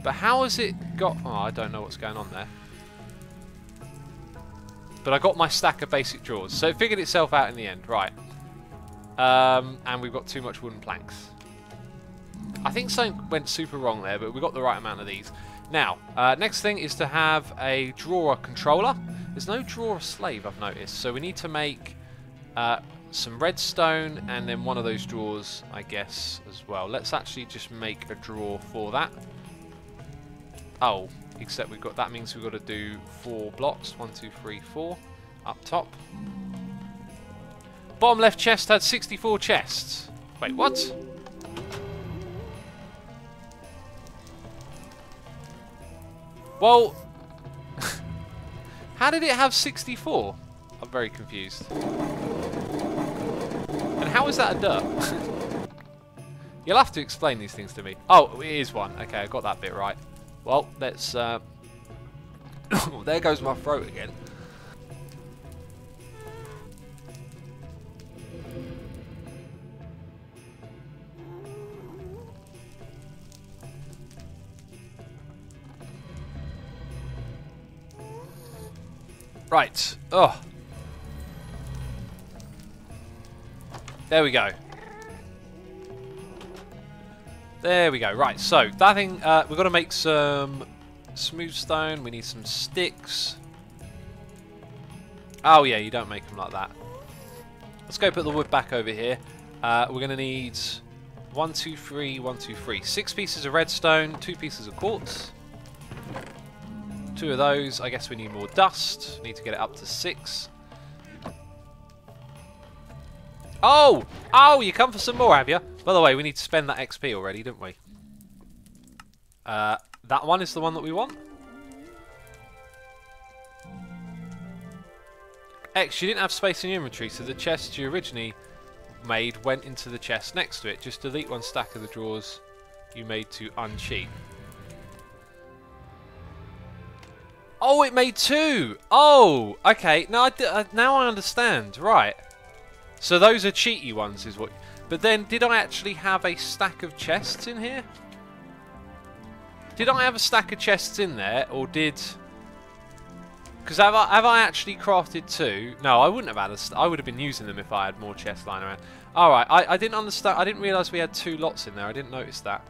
But how has it got... Oh, I don't know what's going on there. But I got my stack of basic drawers. So it figured itself out in the end. Right. And we've got too much wooden planks. I think something went super wrong there, but we got the right amount of these. Now, next thing is to have a drawer controller. There's no drawer slave, I've noticed. So we need to make some redstone and then one of those drawers, I guess, as well. Let's actually just make a drawer for that. Oh, except we've got, that means we've got to do 4 blocks. 1, 2, 3, 4 up top. Bottom left chest had 64 chests. Wait, what? Well, how did it have 64? I'm very confused. And how is that a dirt? You'll have to explain these things to me. Oh, it is 1. Okay, I got that bit right. Well, let's... there goes my throat again. Right. Oh. There we go. There we go. Right, so that thing, we've got to make some smooth stone. We need some sticks. Oh yeah, you don't make them like that. Let's go put the wood back over here. We're going to need 1, 2, 3, 1, 2, 3. 6 pieces of redstone, 2 pieces of quartz. 2 of those. I guess we need more dust. Need to get it up to 6. Oh! Oh, you come for some more, have you? By the way, we need to spend that XP already, didn't we? That one is the one that we want. X, you didn't have space in your inventory, so the chest you originally made went into the chest next to it. Just delete 1 stack of the drawers you made to uncheat. Oh, it made 2! Oh, okay. Now I understand. Right. So those are cheaty ones, is what... But then, did I actually have a stack of chests in here? Did I have a stack of chests in there, or did... Because have I actually crafted 2? No, I wouldn't have had I would have been using them if I had more chests lying around. Alright, I didn't understand. I didn't realise we had 2 lots in there. I didn't notice that.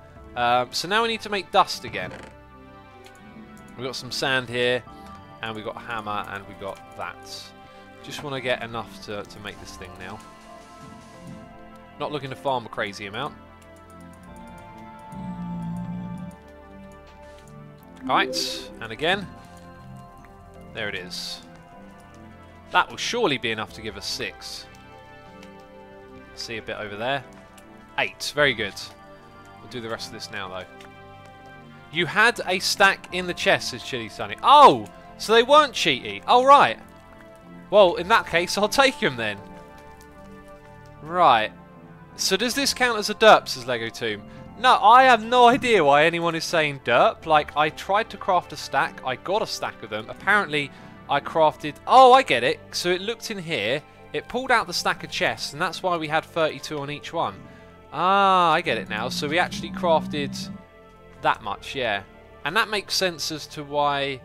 So now we need to make dust again. We've got some sand here, and we've got a hammer, and we got that. Just want to get enough to make this thing now. Not looking to farm a crazy amount. Alright, and again. There it is. That will surely be enough to give us 6. See a bit over there. 8. Very good. We'll do the rest of this now, though. You had a stack in the chest, says Chili Sunny. Oh! So they weren't cheaty. Oh, right. Well, in that case, I'll take them then. Right. So does this count as a derp, says Lego Tomb? No, I have no idea why anyone is saying derp. Like, I tried to craft a stack. I got a stack of them. Apparently, I crafted... Oh, I get it. So it looked in here. It pulled out the stack of chests, and that's why we had 32 on each one. Ah, I get it now. So we actually crafted that much, yeah. And that makes sense as to why...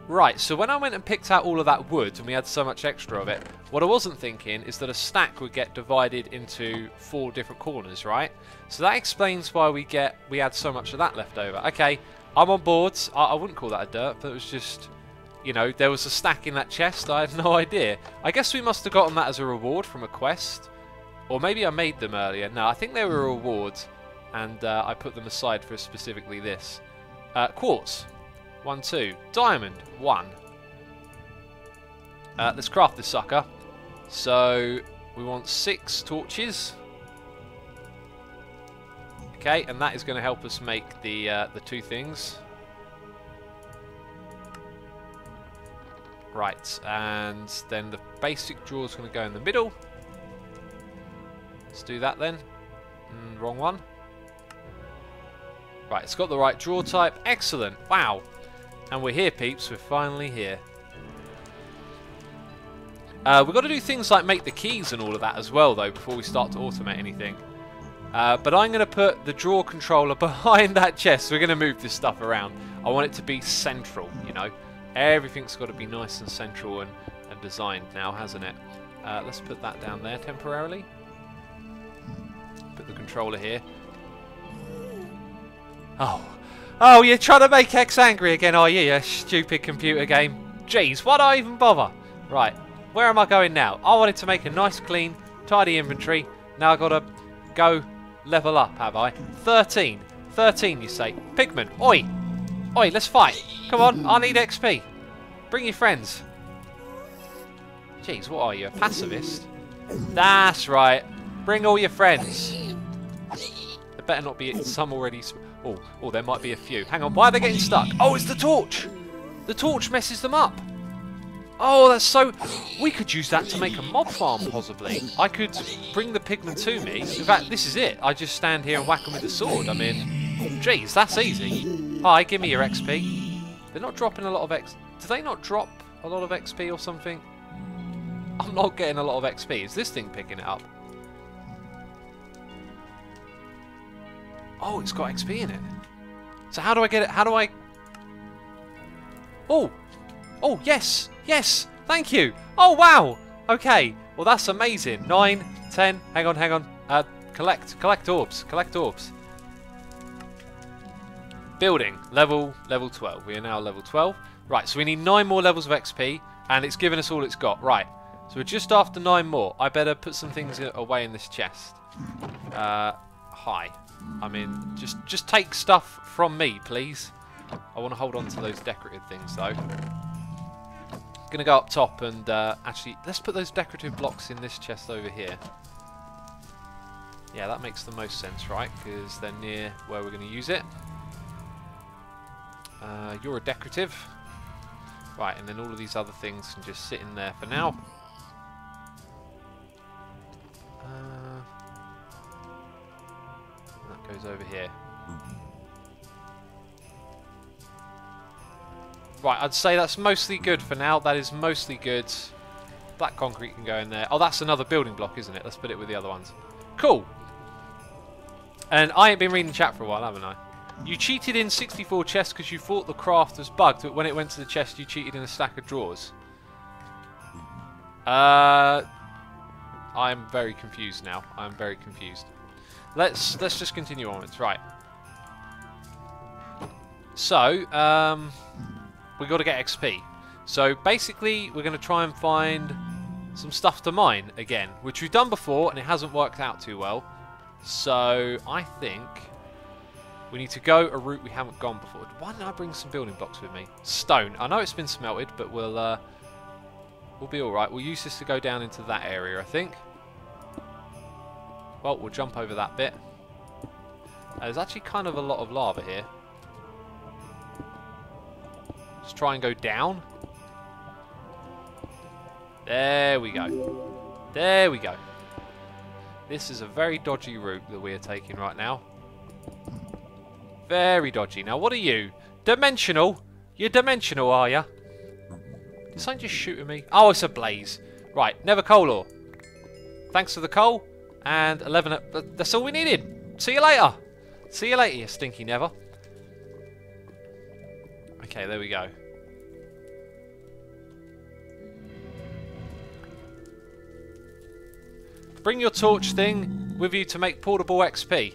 Right, so when I went and picked out all of that wood, and we had so much extra of it, what I wasn't thinking is that a stack would get divided into 4 different corners, right? So that explains why we had so much of that left over. Okay, I'm on board. I wouldn't call that a dirt, but it was just, you know, there was a stack in that chest. I had no idea. I guess we must have gotten that as a reward from a quest. Or maybe I made them earlier. No, I think they were rewards, and I put them aside for specifically this. Quartz. 1, 2. Diamond. 1. Let's craft this sucker. So we want 6 torches. Okay, and that is going to help us make the 2 things. Right, and then the basic drawer is going to go in the middle. Let's do that then. Wrong one. Right, it's got the right drawer type. Excellent. Wow. And we're here, peeps. We're finally here. We've got to do things like make the keys and all of that as well, though, before we start to automate anything. But I'm going to put the drawer controller behind that chest. We're going to move this stuff around. I want it to be central, you know. Everything's got to be nice and central and designed now, hasn't it? Let's put that down there temporarily. Put the controller here. Oh, you're trying to make X angry again, are you, you stupid computer game? Jeez, why do I even bother? Right, where am I going now? I wanted to make a nice, clean, tidy inventory. Now I've got to go level up, have I? 13. 13, you say. Pigman, oi! Oi, let's fight. Come on, I need XP. Bring your friends. Jeez, what are you, a pacifist? That's right. Bring all your friends. There better not be some already... Oh, there might be a few. Hang on, why are they getting stuck? Oh, it's the torch! The torch messes them up. Oh, that's so... We could use that to make a mob farm, possibly. I could bring the pigmen to me. In fact, this is it. I just stand here and whack them with the sword. I mean, geez, that's easy. Hi, give me your XP. They're not dropping a lot of XP. Do they not drop a lot of XP or something? I'm not getting a lot of XP. Is this thing picking it up? Oh, it's got XP in it. So how do I get it? How do I... Oh! Oh, yes! Yes! Thank you! Oh, wow! Okay. Well, that's amazing. 9, 10... Hang on. Collect orbs. Collect orbs. Building. Level 12. We are now level 12. Right, so we need 9 more levels of XP, and it's given us all it's got. Right. So we're just after 9 more. I better put some things away in this chest. Hi. I mean, just take stuff from me, please. I want to hold on to those decorative things, though. Gonna go up top and actually, let's put those decorative blocks in this chest over here. Yeah, that makes the most sense, right? Because they're near where we're going to use it. You're a decorative. Right, and then all of these other things can just sit in there for now. That goes over here. Right, I'd say that's mostly good for now. That is mostly good. Black concrete can go in there. Oh, that's another building block, isn't it? Let's put it with the other ones. Cool. And I ain't been reading chat for a while, haven't I? You cheated in 64 chests because you thought the craft was bugged, but when it went to the chest, you cheated in a stack of drawers. I'm very confused now. I'm very confused. Let's just continue onwards. Right. So, we got to get XP. So basically, we're going to try and find some stuff to mine again, which we've done before, and it hasn't worked out too well. So I think we need to go a route we haven't gone before. Why didn't I bring some building blocks with me? Stone. I know it's been smelted, but we'll be all right. We'll use this to go down into that area, I think. Well, we'll jump over that bit. There's actually kind of a lot of lava here. Let's try and go down. There we go. There we go. This is a very dodgy route that we are taking right now. Very dodgy. Now, what are you? Dimensional? You're dimensional, are you? Did someone just shoot at me? Oh, it's a blaze. Right, Never coal ore. Thanks for the coal. And 11... That's all we needed. See you later. See you later, you stinky Never. Okay, there we go. Bring your torch thing with you to make portable XP.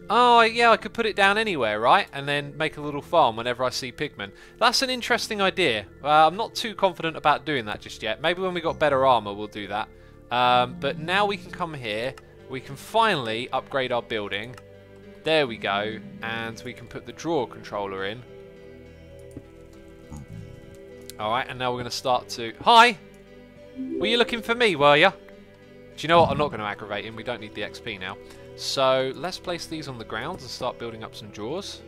Oh, yeah, I could put it down anywhere, right? And then make a little farm whenever I see Pigman. That's an interesting idea. I'm not too confident about doing that just yet. Maybe when we got better armor, we'll do that. But now we can come here. We can finally upgrade our building. There we go. And we can put the drawer controller in. Alright, and now we're going to start to... Hi! Were you looking for me, were you? Do you know what? I'm not going to aggravate him. We don't need the XP now. So let's place these on the ground and start building up some drawers.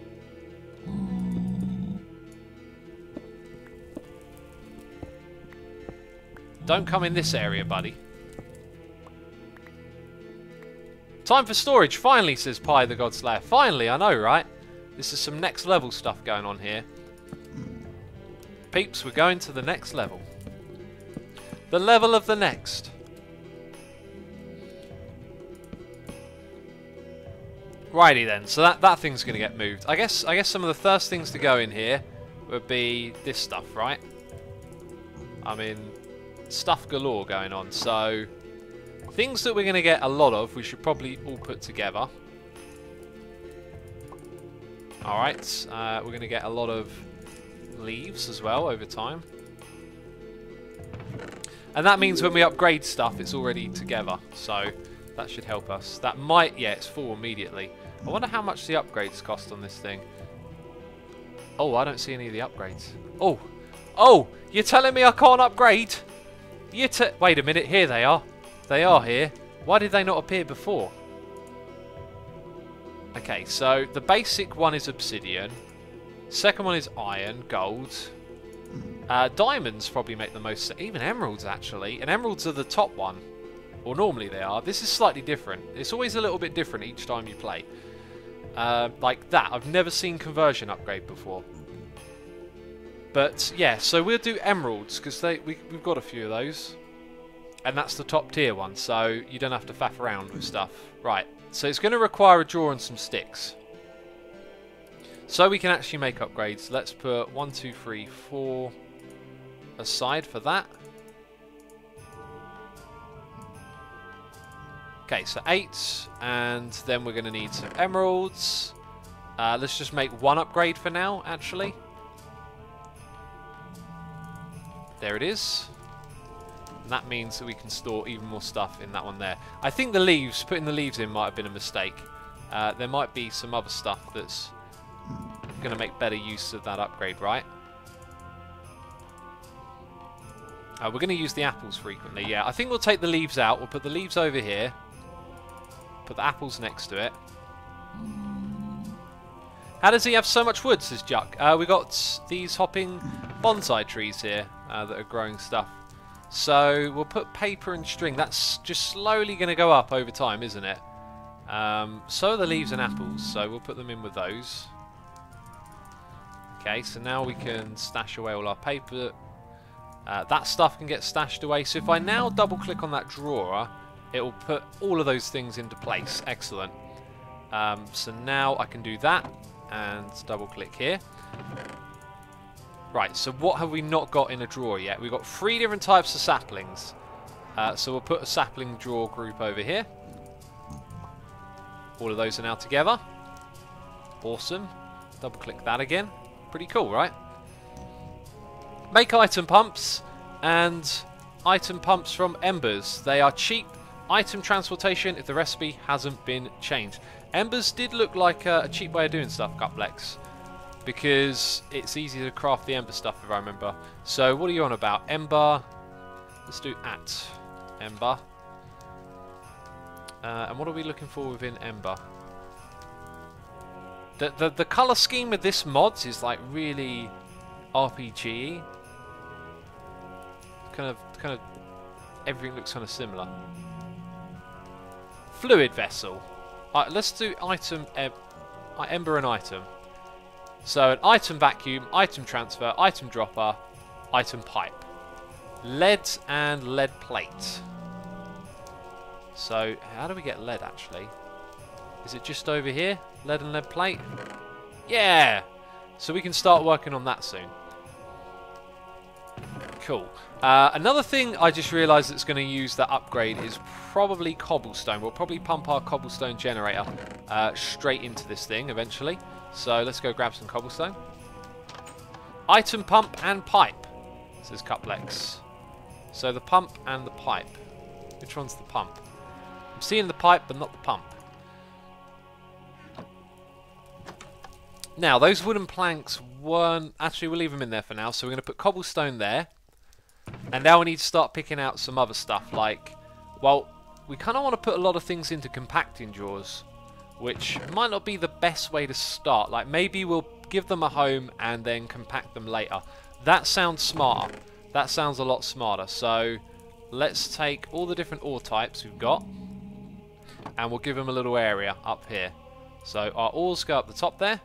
Don't come in this area, buddy. Time for storage, finally, says Pi the God Slayer. Finally, I know, right? This is some next level stuff going on here. Peeps, we're going to the next level. The level of the next. Righty then, so that thing's going to get moved. I guess some of the first things to go in here would be this stuff, right? I mean, stuff galore going on. So, things that we're going to get a lot of, we should probably all put together. Alright, we're going to get a lot of leaves as well over time. And that means when we upgrade stuff, it's already together. So, that should help us. That might, yeah, it's full immediately. I wonder how much the upgrades cost on this thing. Oh, I don't see any of the upgrades. Oh, oh, you're telling me I can't upgrade? Wait a minute, here they are. They are here. Why did they not appear before? Okay, so the basic one is obsidian. Second one is iron, gold. Diamonds probably make the most. Even emeralds, actually. And emeralds are the top one. Or normally they are. This is slightly different. It's always a little bit different each time you play. Like that. I've never seen conversion upgrade before. But yeah, so we'll do emeralds because we've got a few of those. And that's the top tier one, so you don't have to faff around with stuff. Right, so it's going to require a drawer and some sticks. So we can actually make upgrades. Let's put 1, 2, 3, 4 aside for that. Okay, so 8, and then we're going to need some emeralds. Let's just make one upgrade for now, actually. There it is. And that means that we can store even more stuff in that one there. I think the leaves, putting the leaves in might have been a mistake. There might be some other stuff that's going to make better use of that upgrade, right? We're going to use the apples frequently, yeah. I think we'll take the leaves out. We'll put the leaves over here. Put the apples next to it. How does he have so much wood, says Juck? We got these hopping bonsai trees here that are growing stuff. So we'll put paper and string. That's just slowly going to go up over time, isn't it? So are the leaves and apples, so we'll put them in with those. Okay, so now we can stash away all our paper. That stuff can get stashed away. So if I now double click on that drawer, it will put all of those things into place. Excellent. So now I can do that. and double click here. Right, so what have we not got in a drawer yet? We've got 3 different types of saplings. So we'll put a sapling drawer group over here. All of those are now together. Awesome. Double click that again. Pretty cool, right? Make item pumps and item pumps from embers. They are cheap item transportation if the recipe hasn't been changed. Embers did look like a cheap way of doing stuff, Cuplex, because it's easy to craft the ember stuff if I remember. So what are you on about? Ember. Let's do at ember. And what are we looking for within ember? The colour scheme of this mod is like really RPG-y. Kind of everything looks kind of similar. Fluid vessel. Right, let's do item ember and item. So an item vacuum, item transfer, item dropper, item pipe. Lead and lead plate. So how do we get lead actually? Is it just over here? Lead and lead plate? Yeah! So we can start working on that soon. Cool. Another thing I just realised that's going to use that upgrade is probably cobblestone. We'll probably pump our cobblestone generator straight into this thing eventually. So let's go grab some cobblestone. Item pump and pipe, says Cuplex. So the pump and the pipe. Which one's the pump? I'm seeing the pipe but not the pump. Now those wooden planks weren't... Actually we'll leave them in there for now. So we're going to put cobblestone there. And now we need to start picking out some other stuff like... Well, we kind of want to put a lot of things into compacting drawers, which might not be the best way to start. Like maybe we'll give them a home and then compact them later. That sounds smarter. That sounds a lot smarter. So let's take all the different ore types we've got and we'll give them a little area up here. So our ores go up the top there.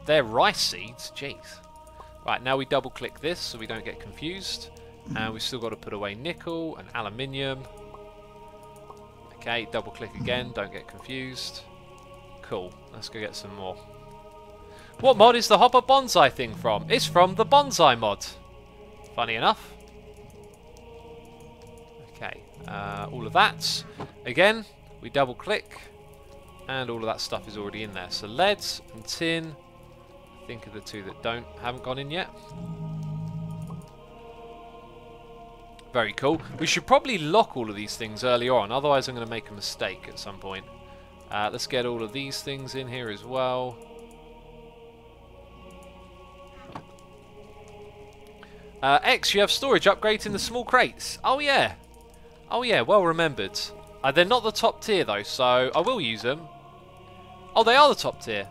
They're rice seeds. Jeez. Right, now we double click this so we don't get confused. And we've still got to put away nickel and aluminium. Okay, double click again, don't get confused. Cool, let's go get some more. What mod is the hopper bonsai thing from? It's from the bonsai mod. Funny enough. Okay, all of that. Again, we double click. And all of that stuff is already in there. So lead and tin, I think are the two that haven't gone in yet. Very cool. We should probably lock all of these things earlier on, otherwise I'm going to make a mistake at some point. Let's get all of these things in here as well. X, you have storage upgrades in the small crates. Oh yeah. Oh yeah, well remembered. They're not the top tier though, so I will use them. Oh, they are the top tier.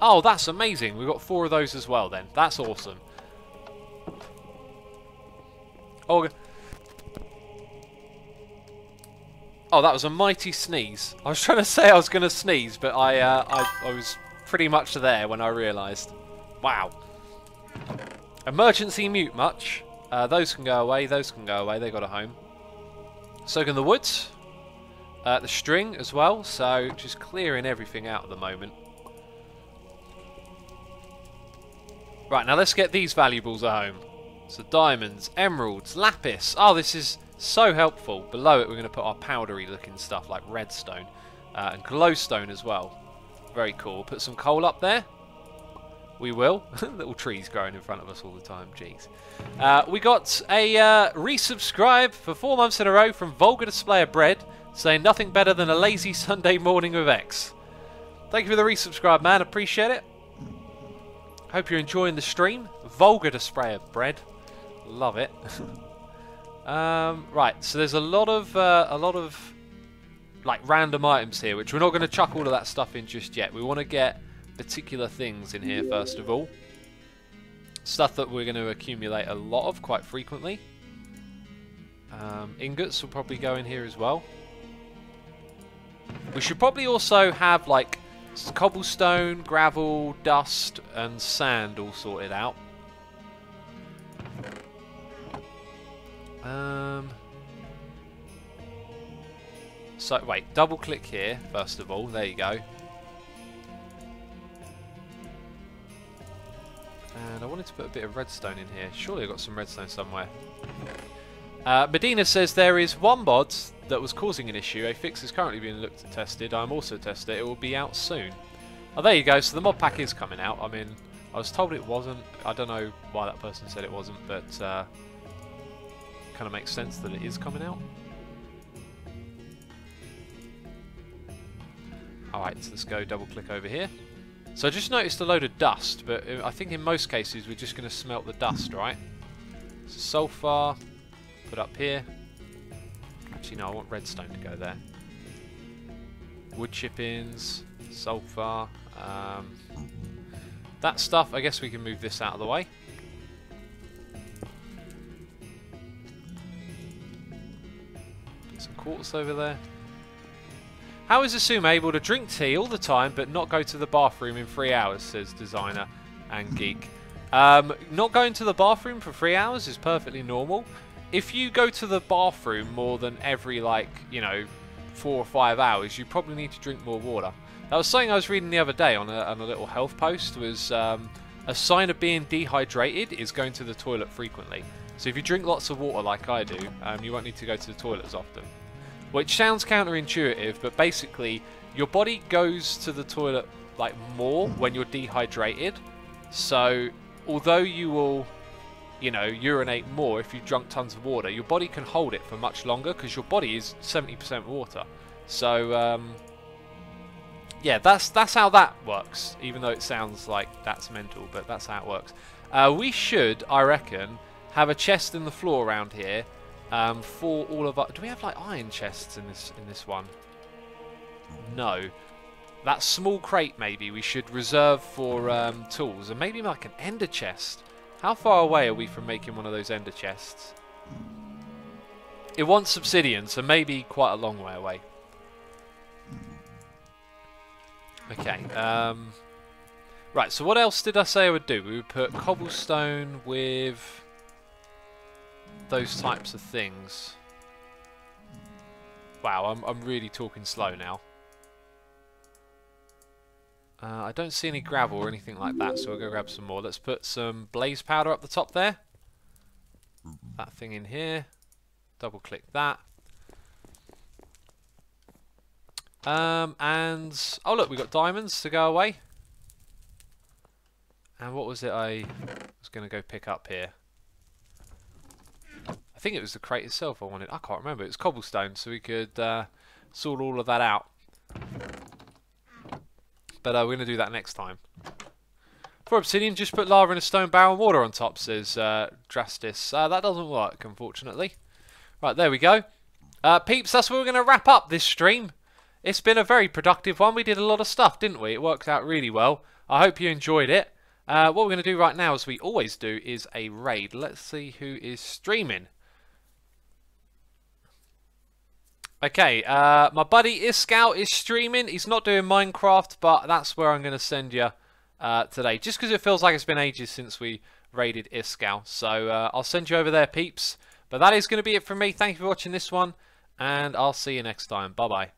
Oh, that's amazing. We've got 4 of those as well then. That's awesome. Oh, that was a mighty sneeze. I was trying to say I was going to sneeze, but I was pretty much there when I realised. Wow. Emergency mute much. Those can go away, those can go away. They got a home. So can the woods. The string as well. So just clearing everything out at the moment. Right, now let's get these valuables at home. So diamonds, emeralds, lapis. Oh, this is so helpful. Below it we're going to put our powdery looking stuff like redstone and glowstone as well. Very cool. Put some coal up there. We will. Little trees growing in front of us all the time. Jeez. We got a resubscribe for 4 months in a row from Vulgar Display of Bread, saying nothing better than a lazy Sunday morning with X. Thank you for the resubscribe, man. Appreciate it. Hope you're enjoying the stream. Vulgar Display of Bread. Love it. Right, so there's a lot of like random items here, which we're not going to chuck all of that stuff in just yet. We want to get particular things in here first of all. Stuff that we're going to accumulate a lot of quite frequently. Ingots will probably go in here as well. We should probably also have like cobblestone, gravel, dust, and sand all sorted out. So wait, double click here first of all. There you go. And I wanted to put a bit of redstone in here. Surely I got some redstone somewhere. Medina says there is one mod that was causing an issue. A fix is currently being looked at, tested. I'm also tested. It will be out soon. Oh, there you go. So the mod pack is coming out. I mean, I was told it wasn't. I don't know why that person said it wasn't, but kind of makes sense that it is coming out. Alright, so let's go double click over here. So I just noticed a load of dust, but I think in most cases we're just going to smelt the dust, right? So sulfur, put up here. Actually no, I want redstone to go there. Wood chippings, sulfur. That stuff, I guess we can move this out of the way. Get some quartz over there. How is Assume able to drink tea all the time but not go to the bathroom in 3 hours, says Designer and Geek. Not going to the bathroom for 3 hours is perfectly normal. If you go to the bathroom more than every, like, you know, 4 or 5 hours, you probably need to drink more water. That was something I was reading the other day on a little health post, was a sign of being dehydrated is going to the toilet frequently. So if you drink lots of water like I do, you won't need to go to the toilet as often. Which sounds counterintuitive, but basically your body goes to the toilet like more when you're dehydrated. So although you will, you know, urinate more if you've drunk tons of water, your body can hold it for much longer because your body is 70% water. So yeah, that's how that works. Even though it sounds like that's mental, but that's how it works. We should, I reckon, have a chest in the floor around here. For all of our... Do we have like iron chests in this one? No. That small crate maybe we should reserve for tools, and maybe like an ender chest. How far away are we from making one of those ender chests? It wants obsidian, so maybe quite a long way away. Okay. Right. So what else did I say I would do? We would put cobblestone with those types of things. Wow, I'm really talking slow now. I don't see any gravel or anything like that, so we'll go grab some more. Let's put some blaze powder up the top there. That thing in here. Double click that. And oh look, we got diamonds to go away. And what was it I was going to go pick up here? I think it was the crate itself I wanted. I can't remember. It was cobblestone, so we could sort all of that out. But we're going to do that next time. For obsidian, just put lava in a stone barrel and water on top, says Drastis. That doesn't work, unfortunately. Right, there we go. Peeps, that's where we're going to wrap up this stream. It's been a very productive one. We did a lot of stuff, didn't we? It worked out really well. I hope you enjoyed it. What we're going to do right now, as we always do, is a raid. Let's see who is streaming. Okay, my buddy Iscout is streaming. He's not doing Minecraft, but that's where I'm going to send you today. Just because it feels like it's been ages since we raided Iscout. So I'll send you over there, peeps. But that is going to be it from me. Thank you for watching this one, and I'll see you next time. Bye-bye.